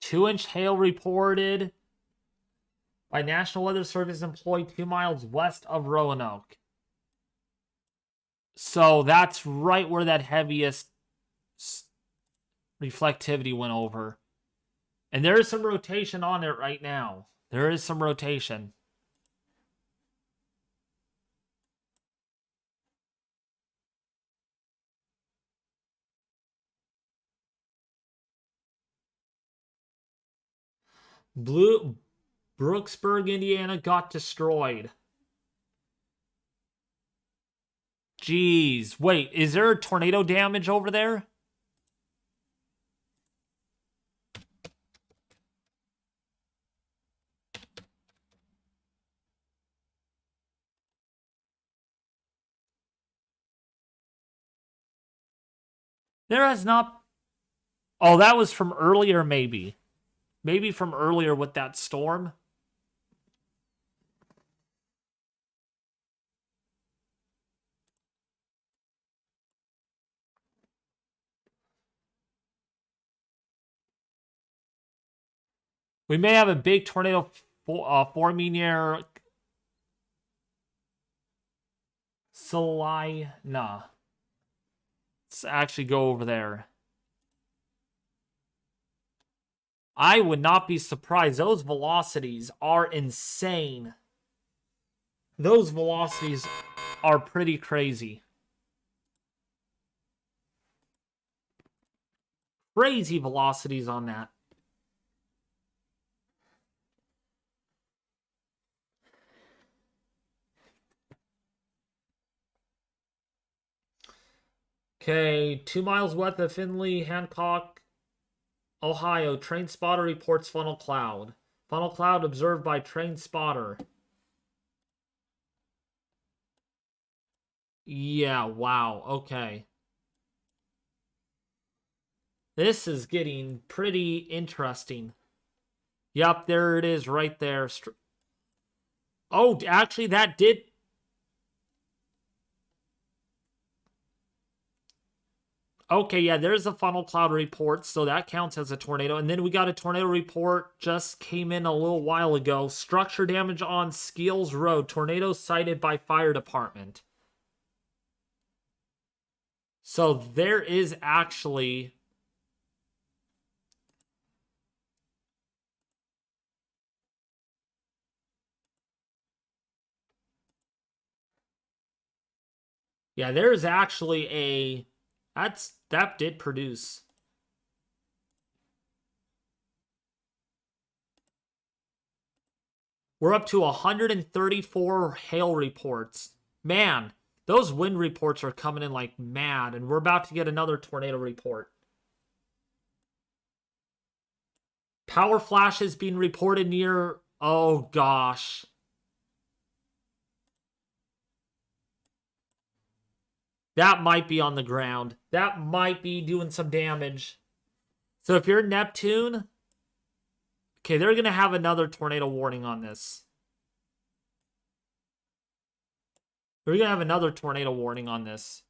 Two-inch hail reported by National Weather Service employee 2 miles west of Roanoke. So that's right where that heaviest reflectivity went over. And there is some rotation on it right now. There is some rotation. Brooksburg, Indiana got destroyed. Jeez. Wait, is there tornado damage over there? There has not... Oh, that was from earlier, maybe. Maybe from earlier with that storm. We may have a big tornado forming near Salina. Let's actually go over there. I would not be surprised. Those velocities are insane. Those velocities are pretty crazy. Crazy velocities on that. Okay, 2 miles west of Findlay, Hancock, Ohio. Train spotter reports funnel cloud. Funnel cloud observed by train spotter. Yeah, wow, okay. This is getting pretty interesting. Yep, there it is right there. Oh, actually, that did... Okay, yeah, there's a funnel cloud report, so that counts as a tornado. And then we got a tornado report just came in a little while ago. Structure damage on Skeels Road. Tornado sighted by fire department. So there is actually... Yeah, there's actually a... That did produce. We're up to 134 hail reports. Man, those wind reports are coming in like mad, and we're about to get another tornado report. Power flashes being reported near... Oh, gosh. That might be on the ground. That might be doing some damage. So if you're Neptune... Okay, they're going to have another tornado warning on this. We're going to have another tornado warning on this.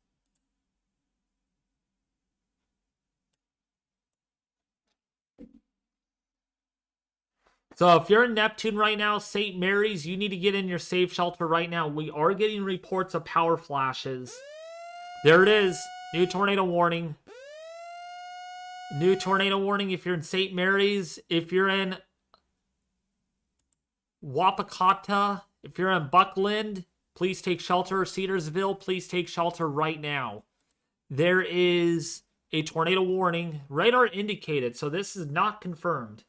So if you're in Neptune right now, St. Mary's, you need to get in your safe shelter right now. We are getting reports of power flashes. There it is. New tornado warning. New tornado warning if you're in St. Mary's. If you're in Wapakata. If you're in Buckland, please take shelter. Cedarsville, please take shelter right now. There is a tornado warning. Radar indicated, so this is not confirmed.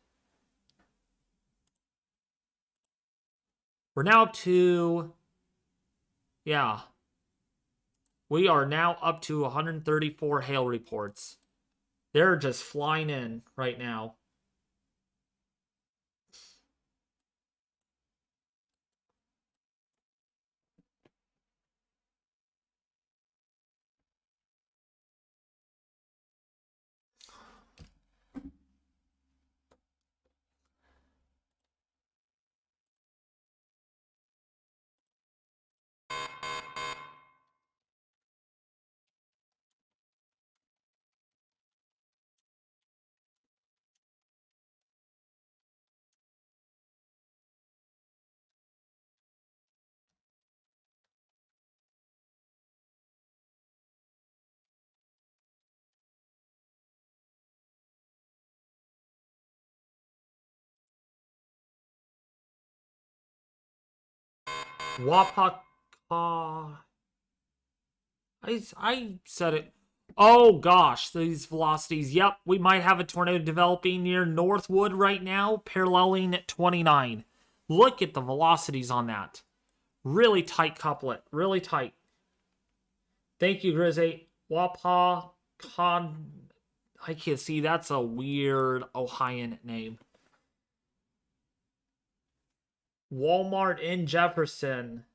We're now up to... Yeah. We are now up to 134 hail reports. They're just flying in right now. Wapaka. I said it. Oh gosh, these velocities. Yep, we might have a tornado developing near Northwood right now, paralleling at 29. Look at the velocities on that. Really tight couplet. Really tight. Thank you, Grizzy. Wapakon. I can't see. That's a weird Ohioan name. Walmart in Jefferson.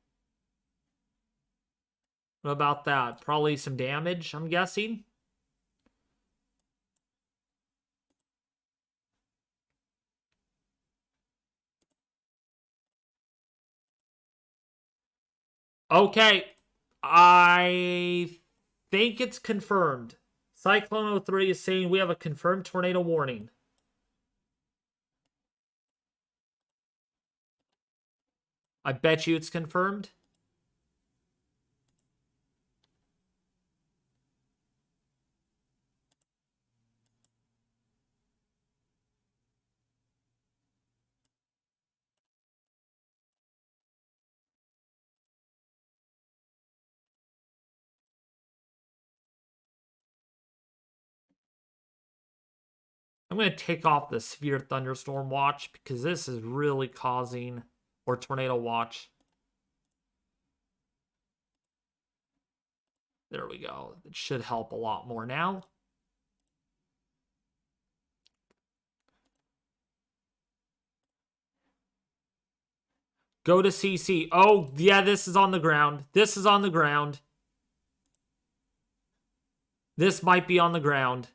What about that? Probably some damage, I'm guessing. Okay. I think it's confirmed. Cyclone 03 is saying we have a confirmed tornado warning. I bet you it's confirmed. I'm going to take off the severe thunderstorm watch because this is really causing, or tornado watch. There we go. It should help a lot more now. Go to CC. Oh, yeah, this is on the ground. This is on the ground. This might be on the ground.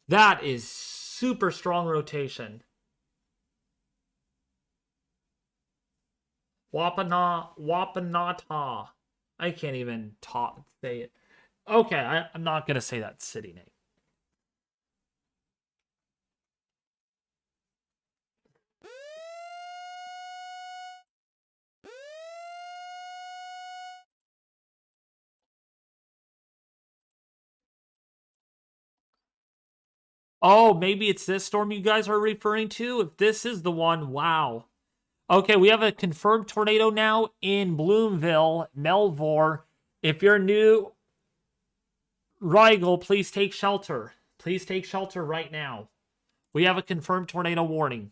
That is super strong rotation. Wapanata. I can't even say it. Okay, I'm not going to say that city name. Oh, maybe it's this storm you guys are referring to? If this is the one, wow. Okay, we have a confirmed tornado now in Bloomville, Melvor. If you're new, Rigel, please take shelter. Please take shelter right now. We have a confirmed tornado warning.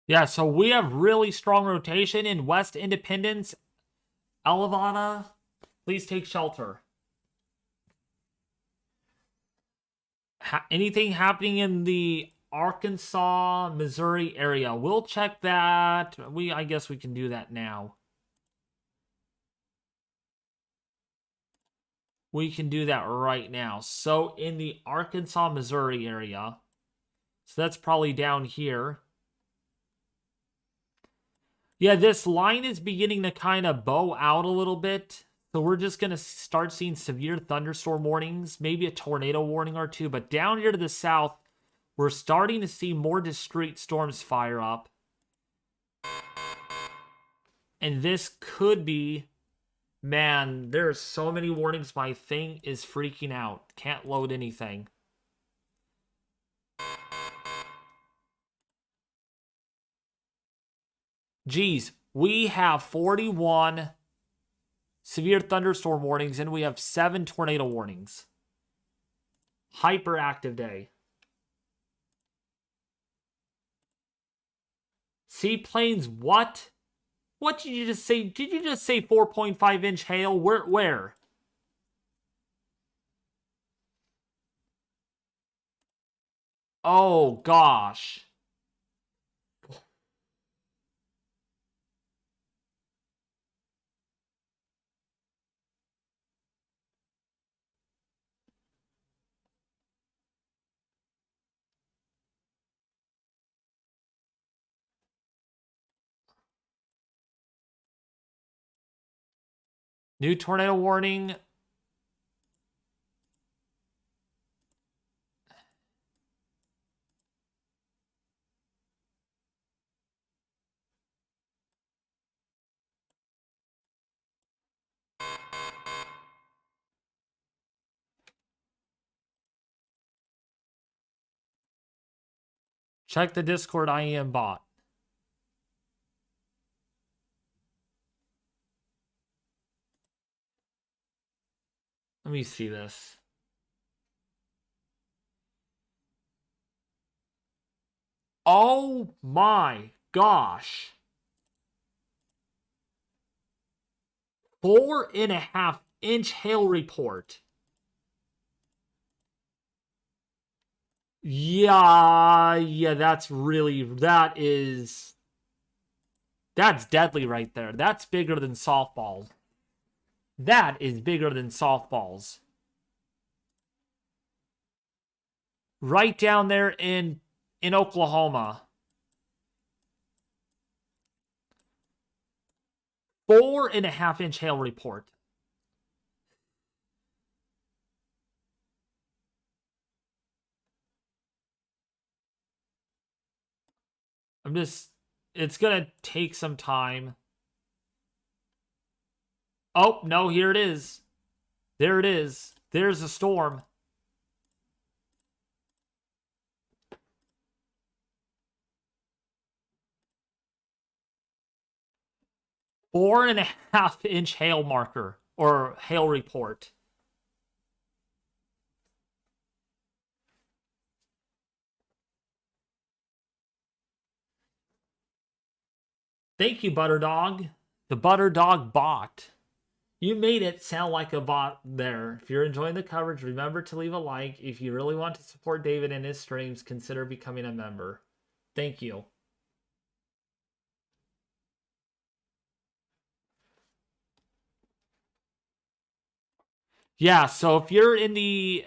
Yeah, so we have really strong rotation in West Independence. Elevana, please take shelter. Anything happening in the Arkansas, Missouri area? We'll check that. I guess we can do that now. We can do that right now. So in the Arkansas, Missouri area, so that's probably down here. Yeah, this line is beginning to kind of bow out a little bit. So we're just going to start seeing severe thunderstorm warnings, maybe a tornado warning or two. But down here to the south, we're starting to see more discrete storms fire up. And this could be... Man, there are so many warnings. My thing is freaking out. Can't load anything. Geez, we have 41 severe thunderstorm warnings and we have 7 tornado warnings. Hyperactive day. Seaplanes, what? What did you just say? Did you just say 4.5 inch hail? Where? Oh, gosh. New tornado warning. Check the Discord IEM bot. Let me see this. Oh my gosh. 4.5-inch hail report. Yeah, that's deadly right there. That's bigger than softballs. That is bigger than softballs. Right down there in Oklahoma. 4.5-inch hail report. It's gonna take some time. Oh, no, here it is. There it is. There's a storm. Four and a half inch hail marker or hail report. Thank you, Butterdog. The Butterdog bot. You made it sound like a bot there. If you're enjoying the coverage, remember to leave a like. If you really want to support David and his streams, consider becoming a member. Thank you. Yeah, so if you're in the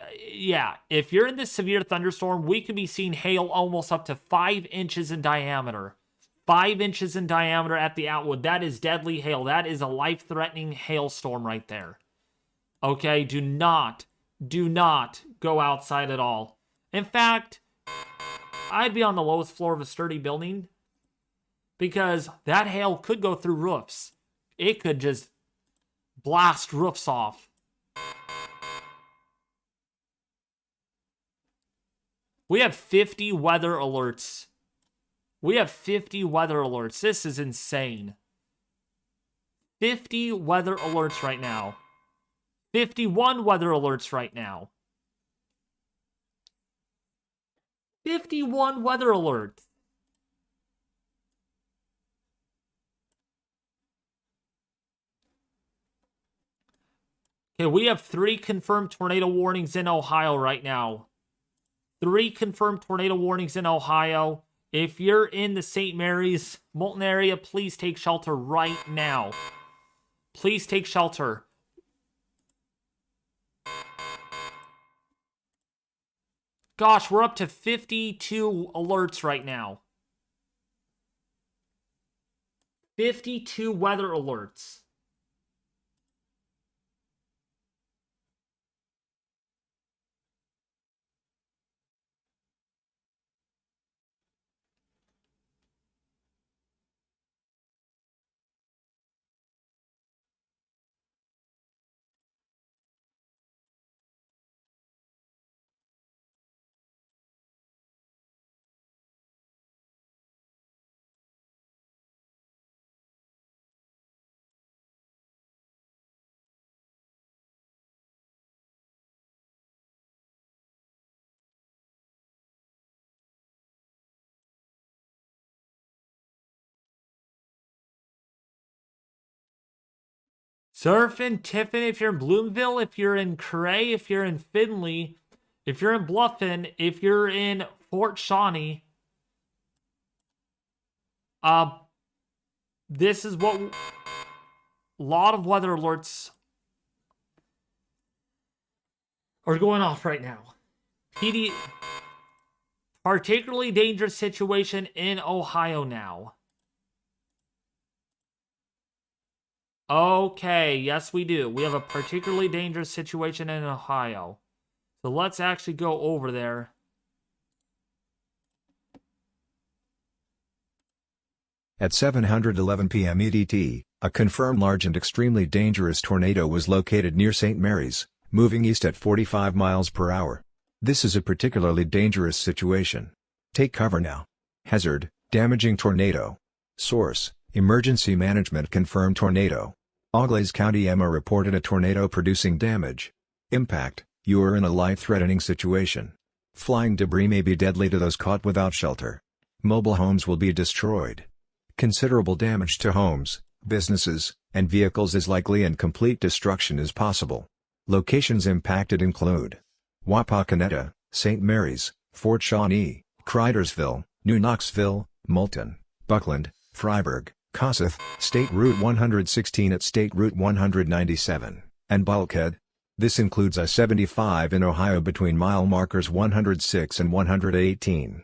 severe thunderstorm, we could be seeing hail almost up to 5 inches in diameter. 5 inches in diameter at the Outwood. That is deadly hail. That is a life-threatening hailstorm right there. Okay, do not go outside at all. In fact, I'd be on the lowest floor of a sturdy building because that hail could go through roofs. It could just blast roofs off. We have 50 weather alerts. This is insane. 50 weather alerts right now. 51 weather alerts right now. 51 weather alerts. Okay, we have 3 confirmed tornado warnings in Ohio right now. 3 confirmed tornado warnings in Ohio. If you're in the St. Mary's, Moulton area, please take shelter right now. Please take shelter. Gosh, we're up to 52 alerts right now. 52 weather alerts. Surf and Tiffin if you're in Bloomville, if you're in Cray, if you're in Findlay, if you're in Bluffin, if you're in Fort Shawnee. This is what a lot of weather alerts are going off right now. Particularly dangerous situation in Ohio now. Okay, yes we do. We have a particularly dangerous situation in Ohio. So let's actually go over there. At 7:11 p.m. EDT, a confirmed large and extremely dangerous tornado was located near St. Mary's, moving east at 45 miles per hour. This is a particularly dangerous situation. Take cover now. Hazard, damaging tornado. Source, Emergency Management confirmed tornado. Auglaize County EMA reported a tornado producing damage. Impact, you are in a life-threatening situation. Flying debris may be deadly to those caught without shelter. Mobile homes will be destroyed. Considerable damage to homes, businesses, and vehicles is likely and complete destruction is possible. Locations impacted include Wapakoneta, St. Mary's, Fort Shawnee, Cridersville, New Knoxville, Moulton, Buckland, Freiburg, Kossuth, State Route 116 at State Route 197, and Bulkhead. This includes I-75 in Ohio between mile markers 106 and 118.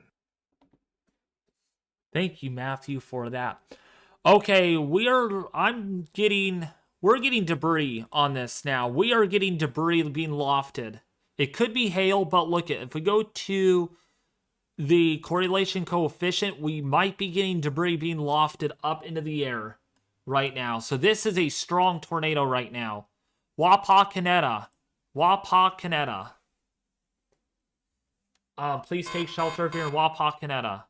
Thank you, Matthew, for that. Okay, we're getting debris on this now. We are getting debris being lofted. It could be hail, but look at if we go to the correlation coefficient, we might be getting debris being lofted up into the air right now. So this is a strong tornado right now. Wapakoneta. Please take shelter if you're in Wapakoneta.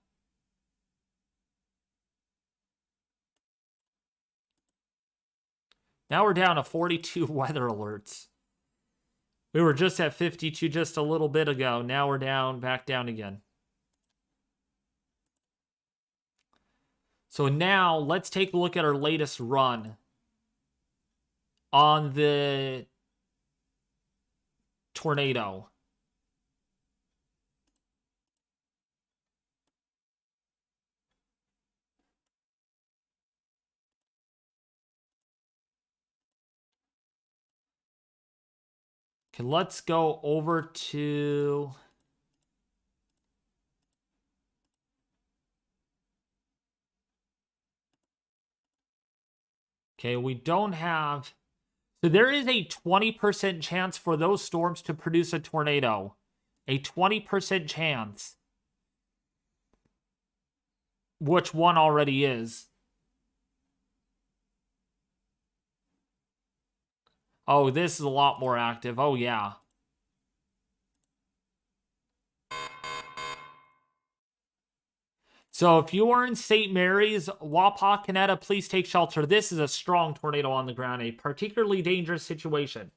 Now we're down to 42 weather alerts. We were just at 52 just a little bit ago. Now we're back down again. So now let's take a look at our latest run on the tornado. Okay, let's go over to... Okay, we don't have... So there is a 20% chance for those storms to produce a tornado. A 20% chance. Which one already is. Oh, this is a lot more active. Oh, yeah. So if you are in St. Mary's, Wapakoneta, please take shelter. This is a strong tornado on the ground. A particularly dangerous situation.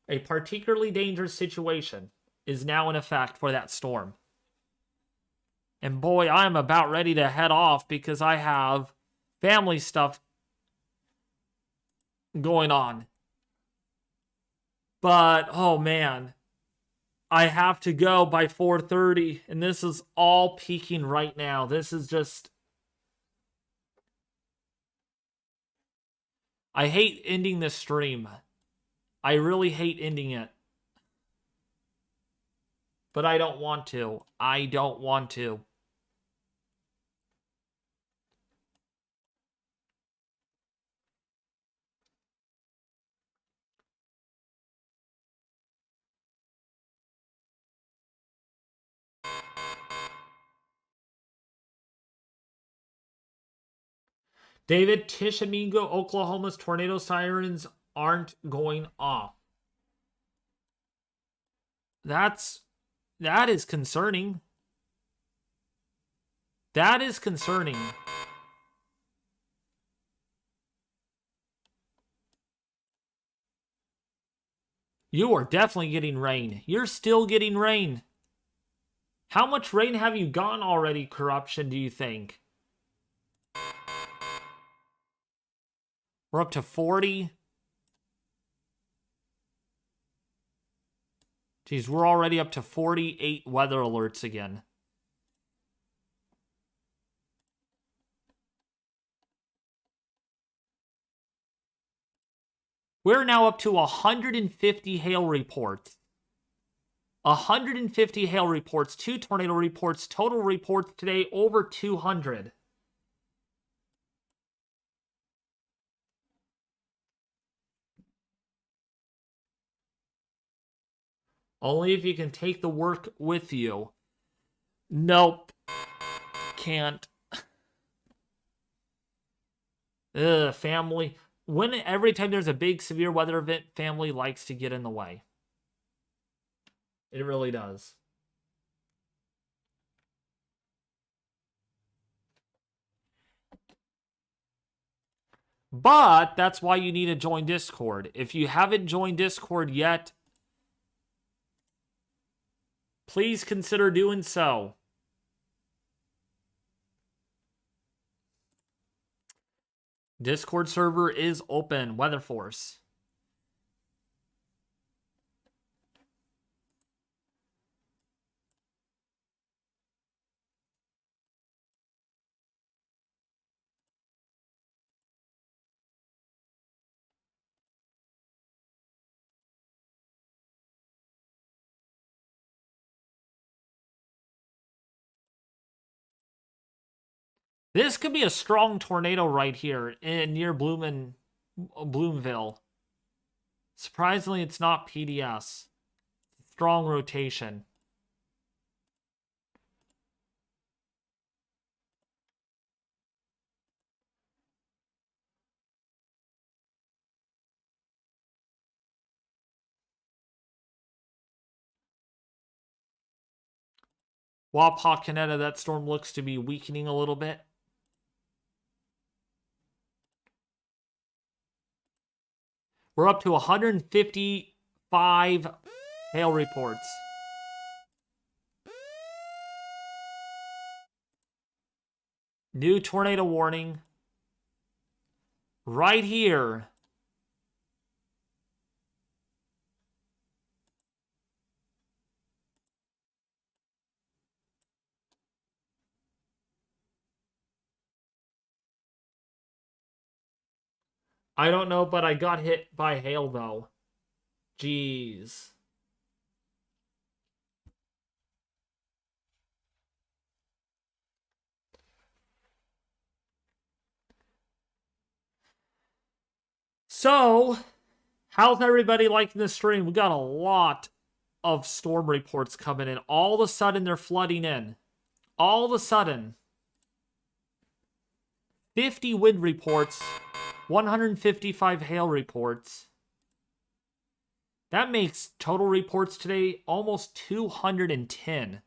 A particularly dangerous situation is now in effect for that storm. And boy, I'm about ready to head off because I have family stuff going on. But, oh man, I have to go by 4:30, and this is all peaking right now. This is just... I hate ending this stream. I really hate ending it. But I don't want to. I don't want to. David, Tishomingo, Oklahoma's tornado sirens aren't going off. That is concerning. That is concerning. You are definitely getting rain. You're still getting rain. How much rain have you gotten already, Corruption, do you think? We're up to 40. Geez, we're already up to 48 weather alerts again. We're now up to 150 hail reports. 150 hail reports, 2 tornado reports, total reports today over 200. Only if you can take the work with you. Nope. Can't. Family. Every time there's a big severe weather event, family likes to get in the way. It really does. But that's why you need to join Discord. If you haven't joined Discord yet, please consider doing so. Discord server is open, Weather Force. This could be a strong tornado right here near Bloomville. Surprisingly, it's not PDS. Strong rotation. Wapakoneta, that storm looks to be weakening a little bit. We're up to 155 hail reports. New tornado warning. Right here. I don't know, but I got hit by hail, though. Jeez. So, how's everybody liking the stream? We got a lot of storm reports coming in. All of a sudden, they're flooding in. All of a sudden. 50 wind reports. 155 hail reports. That makes total reports today almost 210.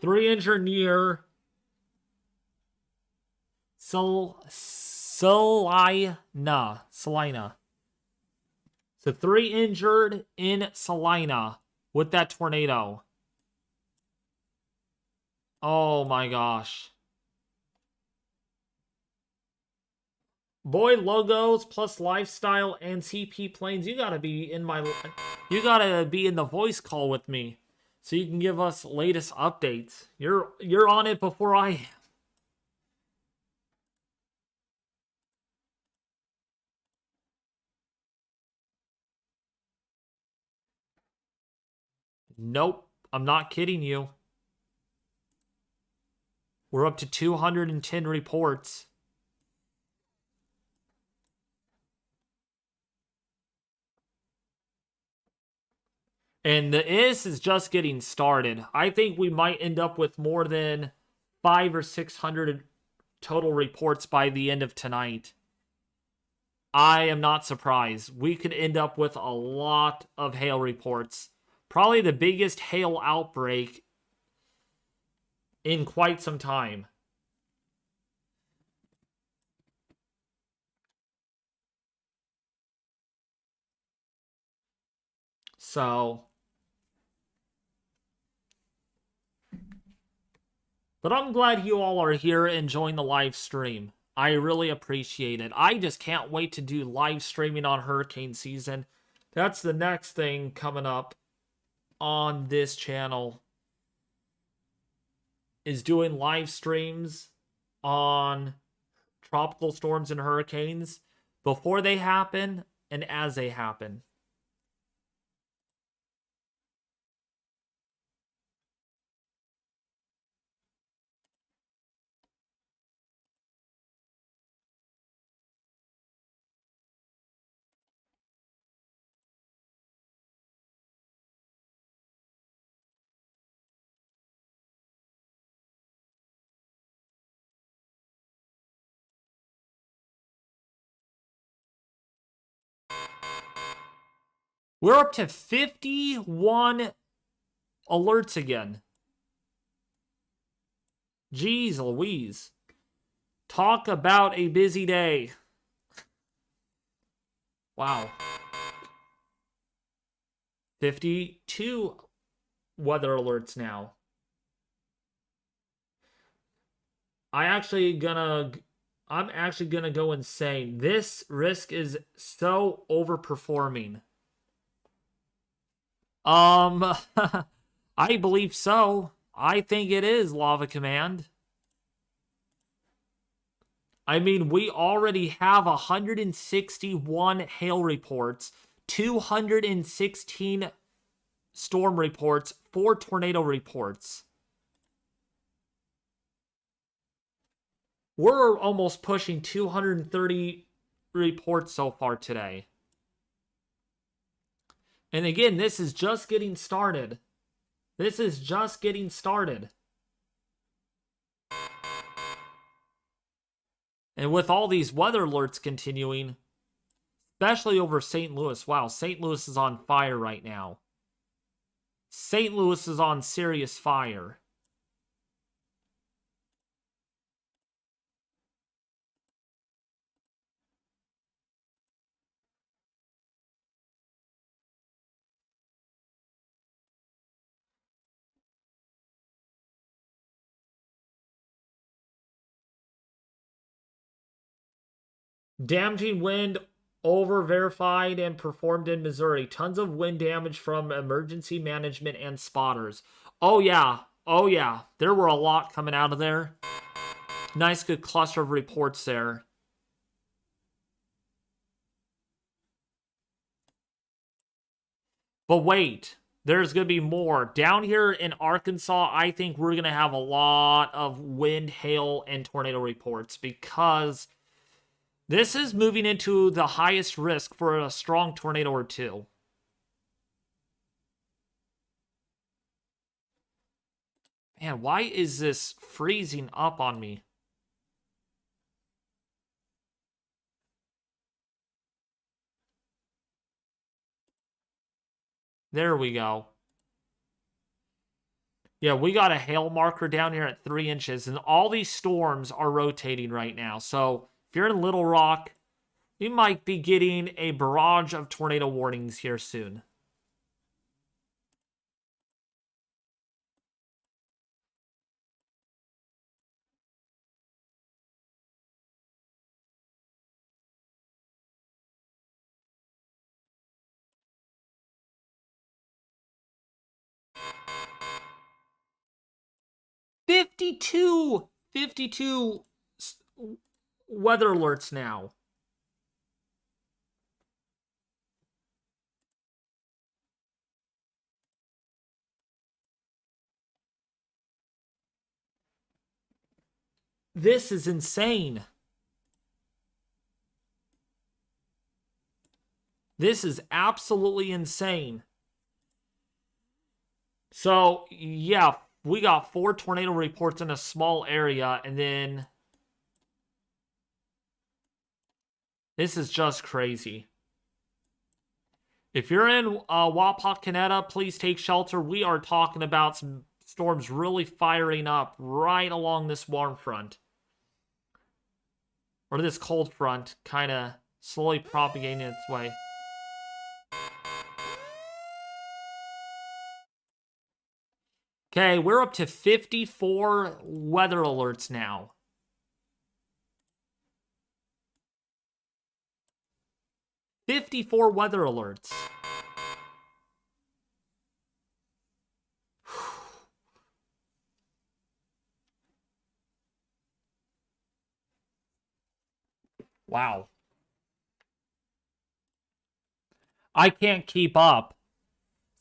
Three injured near Salina. So 3 injured in Salina with that tornado. Oh my gosh. Boy, logos plus lifestyle and CP planes. You gotta be in the voice call with me, so you can give us latest updates. You're on it before I am. Nope, I'm not kidding you. We're up to 210 reports. And this is just getting started. I think we might end up with more than 500 or 600 total reports by the end of tonight. I am not surprised. We could end up with a lot of hail reports. Probably the biggest hail outbreak in quite some time. So, but I'm glad you all are here enjoying the live stream. I really appreciate it. I just can't wait to do live streaming on hurricane season. That's the next thing coming up on this channel, is doing live streams on tropical storms and hurricanes before they happen and as they happen. We're up to 51 alerts again. Jeez Louise. Talk about a busy day. Wow. 52 weather alerts now. I'm actually gonna go insane. This risk is so overperforming. I believe so. I think it is, Lava Command. I mean, we already have 161 hail reports, 216 storm reports, 4 tornado reports. We're almost pushing 230 reports so far today. And again, this is just getting started. This is just getting started. And with all these weather alerts continuing, especially over St. Louis. Wow, St. Louis is on fire right now. St. Louis is on serious fire. Damaging wind over verified and performed in Missouri. Tons of wind damage from emergency management and spotters. Oh yeah. Oh yeah. There were a lot coming out of there. Nice good cluster of reports there. But wait, there's going to be more. Down here in Arkansas, I think we're going to have a lot of wind, hail, and tornado reports because this is moving into the highest risk for a strong tornado or two. Man, why is this freezing up on me? There we go. Yeah, we got a hail marker down here at 3 inches, and all these storms are rotating right now. So if you're in Little Rock, you might be getting a barrage of tornado warnings here soon. Fifty-two weather alerts now. This is insane. This is absolutely insane. So, yeah, we got 4 tornado reports in a small area, and then this is just crazy. If you're in Wapakoneta, please take shelter. We are talking about some storms really firing up right along this warm front. Or this cold front, kind of slowly propagating its way. Okay, we're up to 54 weather alerts now. $54 weather alerts. Wow. I can't keep up.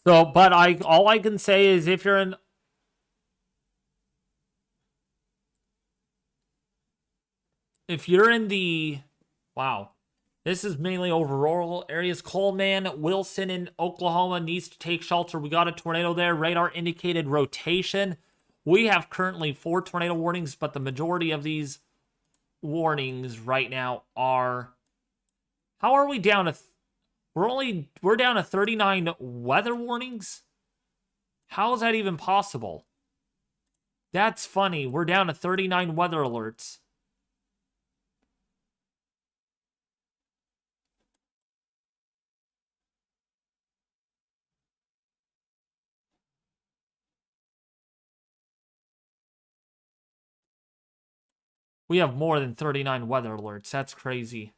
So, but all I can say is if you're in the wow. This is mainly over rural areas. Coleman, Wilson in Oklahoma needs to take shelter. We got a tornado there. Radar indicated rotation. We have currently 4 tornado warnings, but the majority of these warnings right now are... How are we down to... We're down to 39 weather warnings? How is that even possible? That's funny. We're down to 39 weather alerts. We have more than 39 weather alerts. That's crazy.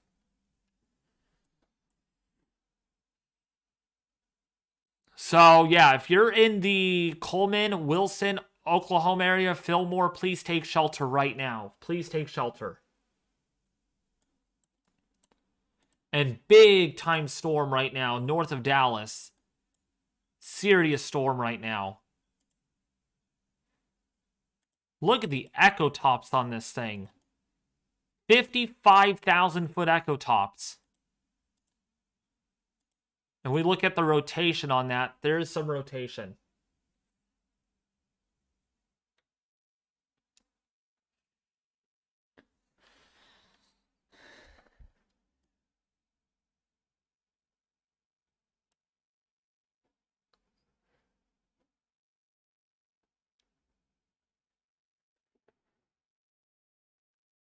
So, yeah, if you're in the Coleman, Wilson, Oklahoma area, Fillmore, please take shelter right now. Please take shelter. And big time storm right now, north of Dallas. Serious storm right now. Look at the echo tops on this thing. 55,000 foot echo tops. And we look at the rotation on that. There is some rotation.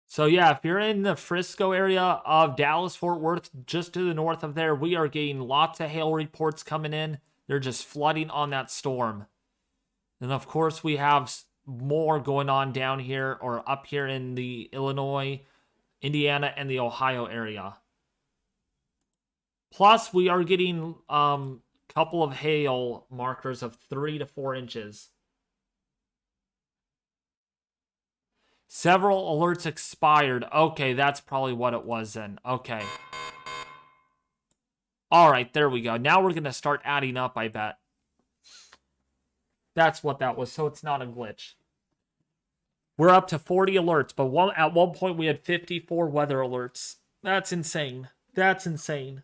So yeah, if you're in the Frisco area of Dallas, Fort Worth, just to the north of there, we are getting lots of hail reports coming in. They're just flooding on that storm. And of course, we have more going on down here or up here in the Illinois, Indiana, and the Ohio area. Plus, we are getting a couple of hail markers of 3 to 4 inches. Several alerts expired. Okay, that's probably what it was then. Okay. All right, there we go. Now we're going to start adding up, I bet. That's what that was, so it's not a glitch. We're up to 40 alerts, but at one point we had 54 weather alerts. That's insane. That's insane.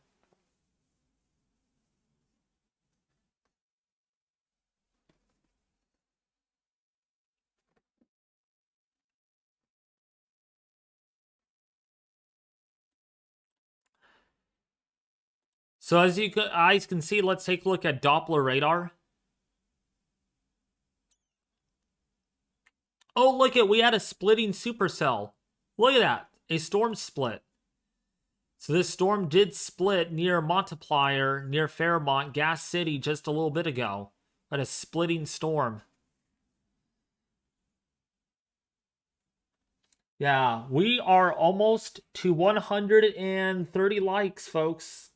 So as you guys can see, let's take a look at Doppler radar. Oh, look at, we had a splitting supercell. Look at that, a storm split. So this storm did split near Multiplier, near Fairmont, Gas City just a little bit ago. But a splitting storm. Yeah, we are almost to 130 likes, folks.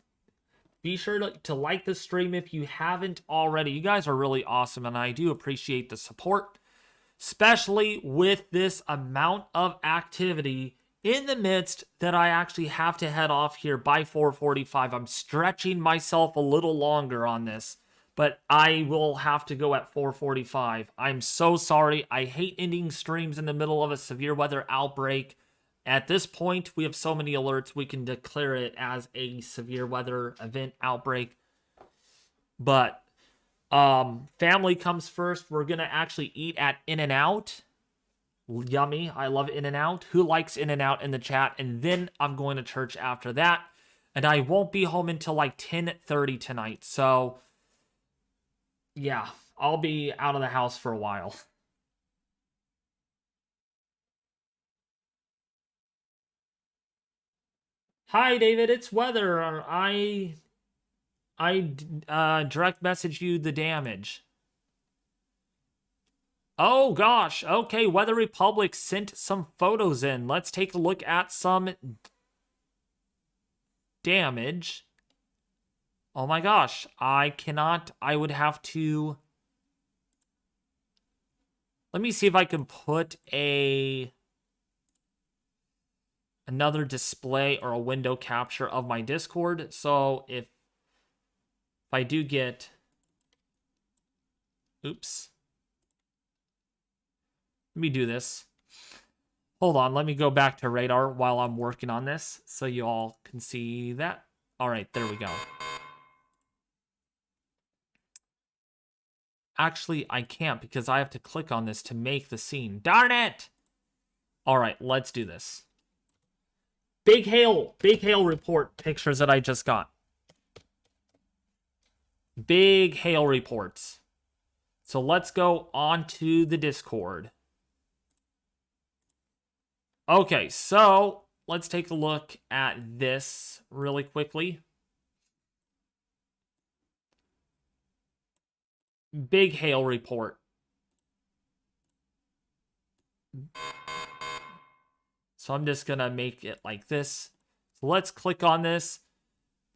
Be sure to like the stream if you haven't already. You guys are really awesome, and I do appreciate the support, especially with this amount of activity in the midst that I actually have to head off here by 4:45. I'm stretching myself a little longer on this, but I will have to go at 4:45. I'm so sorry. I hate ending streams in the middle of a severe weather outbreak. At this point, we have so many alerts, we can declare it as a severe weather event outbreak. But family comes first. We're going to actually eat at In-N-Out. Yummy. I love In-N-Out. Who likes In-N-Out in the chat? And then I'm going to church after that. And I won't be home until like 10:30 tonight. So, yeah, I'll be out of the house for a while. Hi, David. It's weather. I direct message you the damage. Oh, gosh. Okay, Weather Republic sent some photos in. Let's take a look at some damage. Oh, my gosh. I cannot. I would have to... Let me see if I can put another display or a window capture of my Discord. So if I do get... Oops. Let me do this. Hold on, let me go back to radar while I'm working on this so you all can see that. All right, there we go. Actually, I can't because I have to click on this to make the scene. Darn it! All right, let's do this. Big hail report pictures that I just got. Big hail reports. So let's go on to the Discord. Okay, so let's take a look at this really quickly. Big hail report. So I'm just going to make it like this. So let's click on this.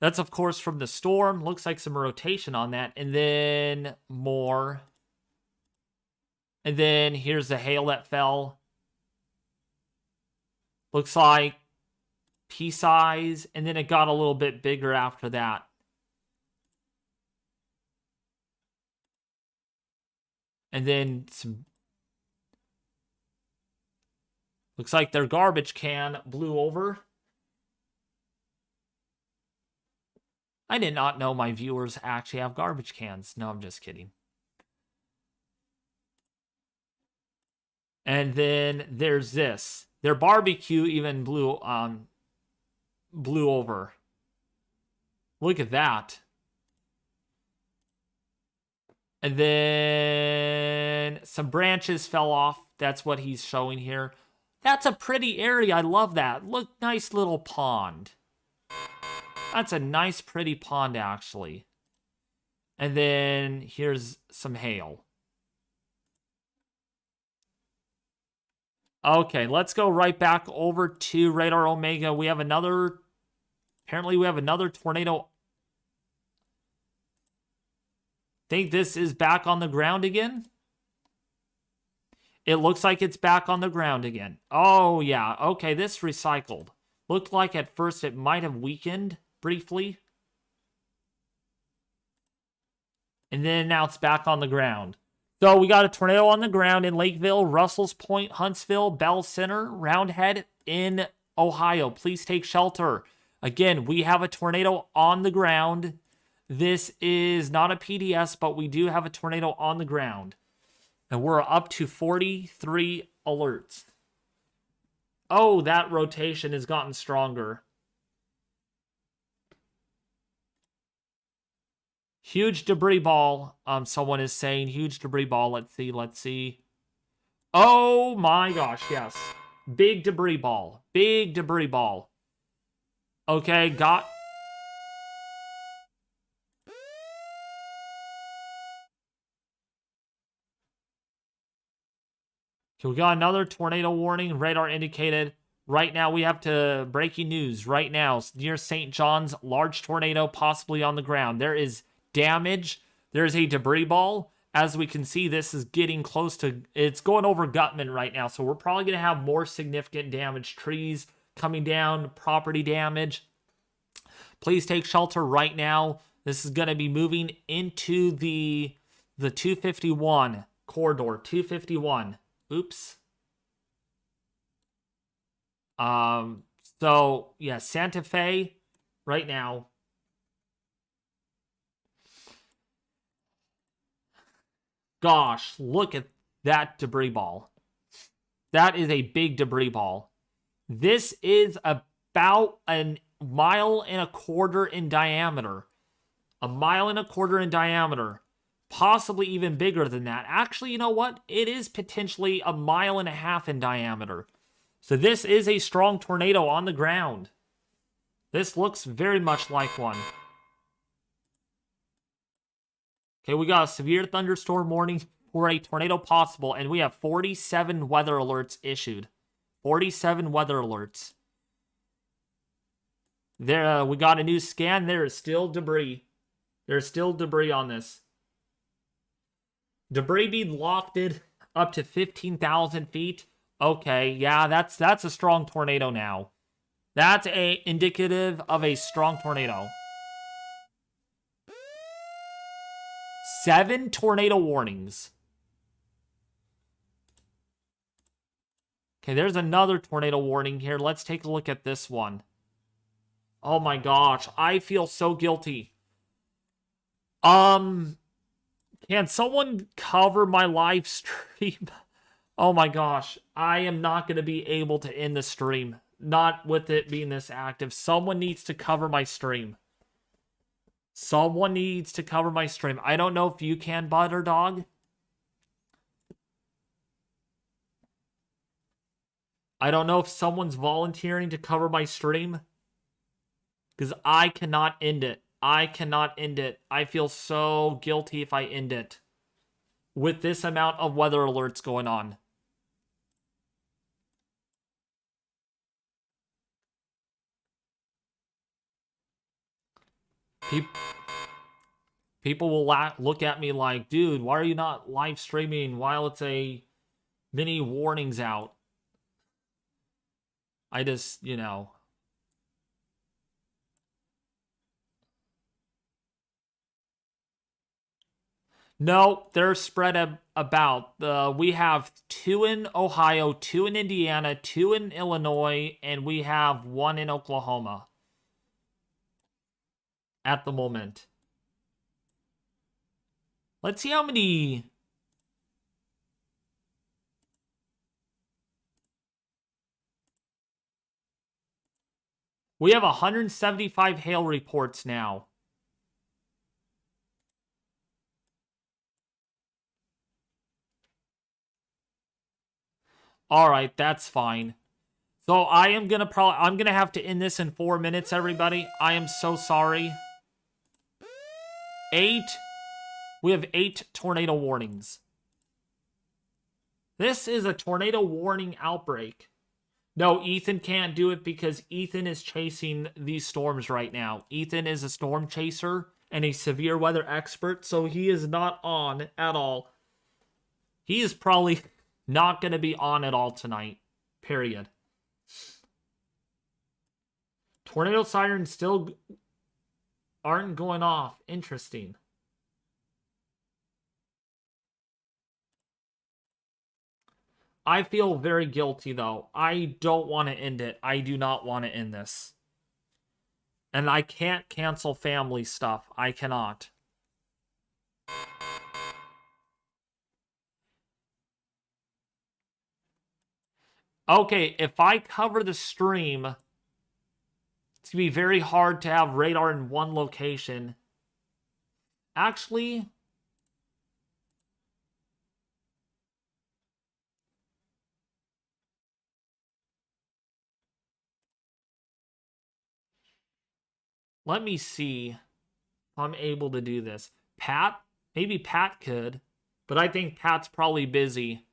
That's, of course, from the storm. Looks like some rotation on that. And then more. And then here's the hail that fell. Looks like pea size. And then it got a little bit bigger after that. And then some... Looks like their garbage can blew over. I did not know my viewers actually have garbage cans. No, I'm just kidding. And then there's this. Their barbecue even blew over. Look at that. And then some branches fell off. That's what he's showing here. That's a pretty area. I love that. Look, nice little pond. That's a nice, pretty pond, actually. And then here's some hail. Okay, let's go right back over to Radar Omega. We have another... Apparently, we have another tornado. Think this is back on the ground again? It looks like it's back on the ground again. Oh, yeah. Okay, this recycled. Looked like at first it might have weakened briefly. And then now it's back on the ground. So we got a tornado on the ground in Lakeville, Russell's Point, Huntsville, Bell Center, Roundhead in Ohio. Please take shelter. Again, we have a tornado on the ground. This is not a PDS, but we do have a tornado on the ground. And we're up to 43 alerts. Oh, that rotation has gotten stronger. Huge debris ball. Someone is saying huge debris ball. Let's see. Oh my gosh, yes. Big debris ball. Big debris ball. Okay, got... Okay, we got another tornado warning. Radar indicated. Right now, we have to... Breaking news. Right now, near St. John's, large tornado possibly on the ground. There is damage. There is a debris ball. As we can see, this is getting close to... It's going over Gutman right now, so we're probably going to have more significant damage. Trees coming down, property damage. Please take shelter right now. This is going to be moving into the 251 corridor. 251. Oops. So, yeah, Santa Fe right now. Gosh, look at that debris ball. That is a big debris ball. This is about a mile and a quarter in diameter. A mile and a quarter in diameter. Possibly even bigger than that. Actually, you know what? It is potentially a mile and a half in diameter. So this is a strong tornado on the ground. This looks very much like one. Okay, we got a severe thunderstorm warning for a tornado possible, and we have 47 weather alerts issued. 47 weather alerts. There, we got a new scan. There is still debris. There's still debris on this. Debris being lofted up to 15,000 feet. Okay, yeah, that's a strong tornado now. That's indicative of a strong tornado. 7 tornado warnings. Okay, there's another tornado warning here. Let's take a look at this one. Oh my gosh, I feel so guilty. Can someone cover my live stream? Oh my gosh, I am not going to be able to end the stream. Not with it being this active. Someone needs to cover my stream. Someone needs to cover my stream. I don't know if you can, Butter Dog. I don't know if someone's volunteering to cover my stream. Because I cannot end it. I cannot end it. I feel so guilty if I end it. With this amount of weather alerts going on. People will look at me like, dude, why are you not live streaming while it's a mini warnings out? I just, you know. No, they're spread about. We have 2 in Ohio, 2 in Indiana, 2 in Illinois, and we have 1 in Oklahoma. At the moment. Let's see how many... We have 175 hail reports now. All right, that's fine. So I'm gonna have to end this in 4 minutes, everybody. I am so sorry. 8. We have 8 tornado warnings. This is a tornado warning outbreak. No, Ethan can't do it because Ethan is chasing these storms right now. Ethan is a storm chaser and a severe weather expert, so he is not on at all. He is probably not going to be on at all tonight. Period. Tornado sirens still aren't going off. Interesting. I feel very guilty, though. I don't want to end it. I do not want to end this. And I can't cancel family stuff. I cannot. Okay, if I cover the stream, it's going to be very hard to have radar in one location. Actually... let me see if I'm able to do this. Pat? Maybe Pat could. But I think Pat's probably busy.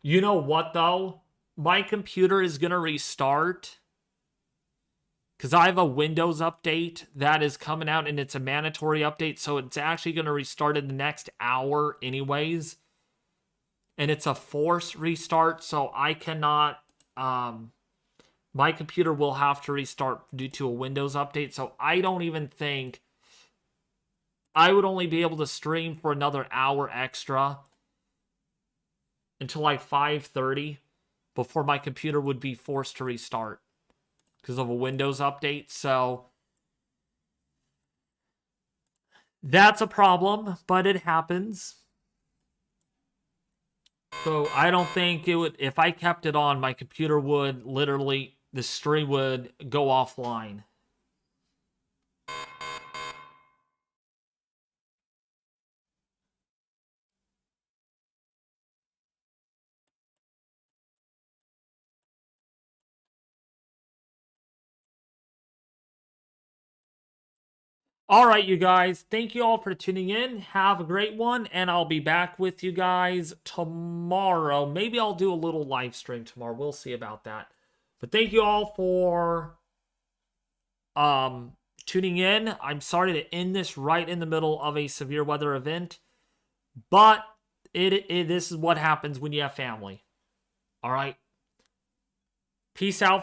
You know what, though? My computer is going to restart. Because I have a Windows update that is coming out, and it's a mandatory update, so it's actually going to restart in the next hour anyways. And it's a forced restart, so I cannot... my computer will have to restart due to a Windows update, so I don't even think... I would only be able to stream for another hour extra until like 5:30 before my computer would be forced to restart because of a Windows update. So that's a problem, but it happens. So I don't think it would, if I kept it on, my computer would literally, the stream would go offline. All right, you guys. Thank you all for tuning in. Have a great one, and I'll be back with you guys tomorrow. Maybe I'll do a little live stream tomorrow. We'll see about that. But thank you all for tuning in. I'm sorry to end this right in the middle of a severe weather event, but this is what happens when you have family. All right. Peace out.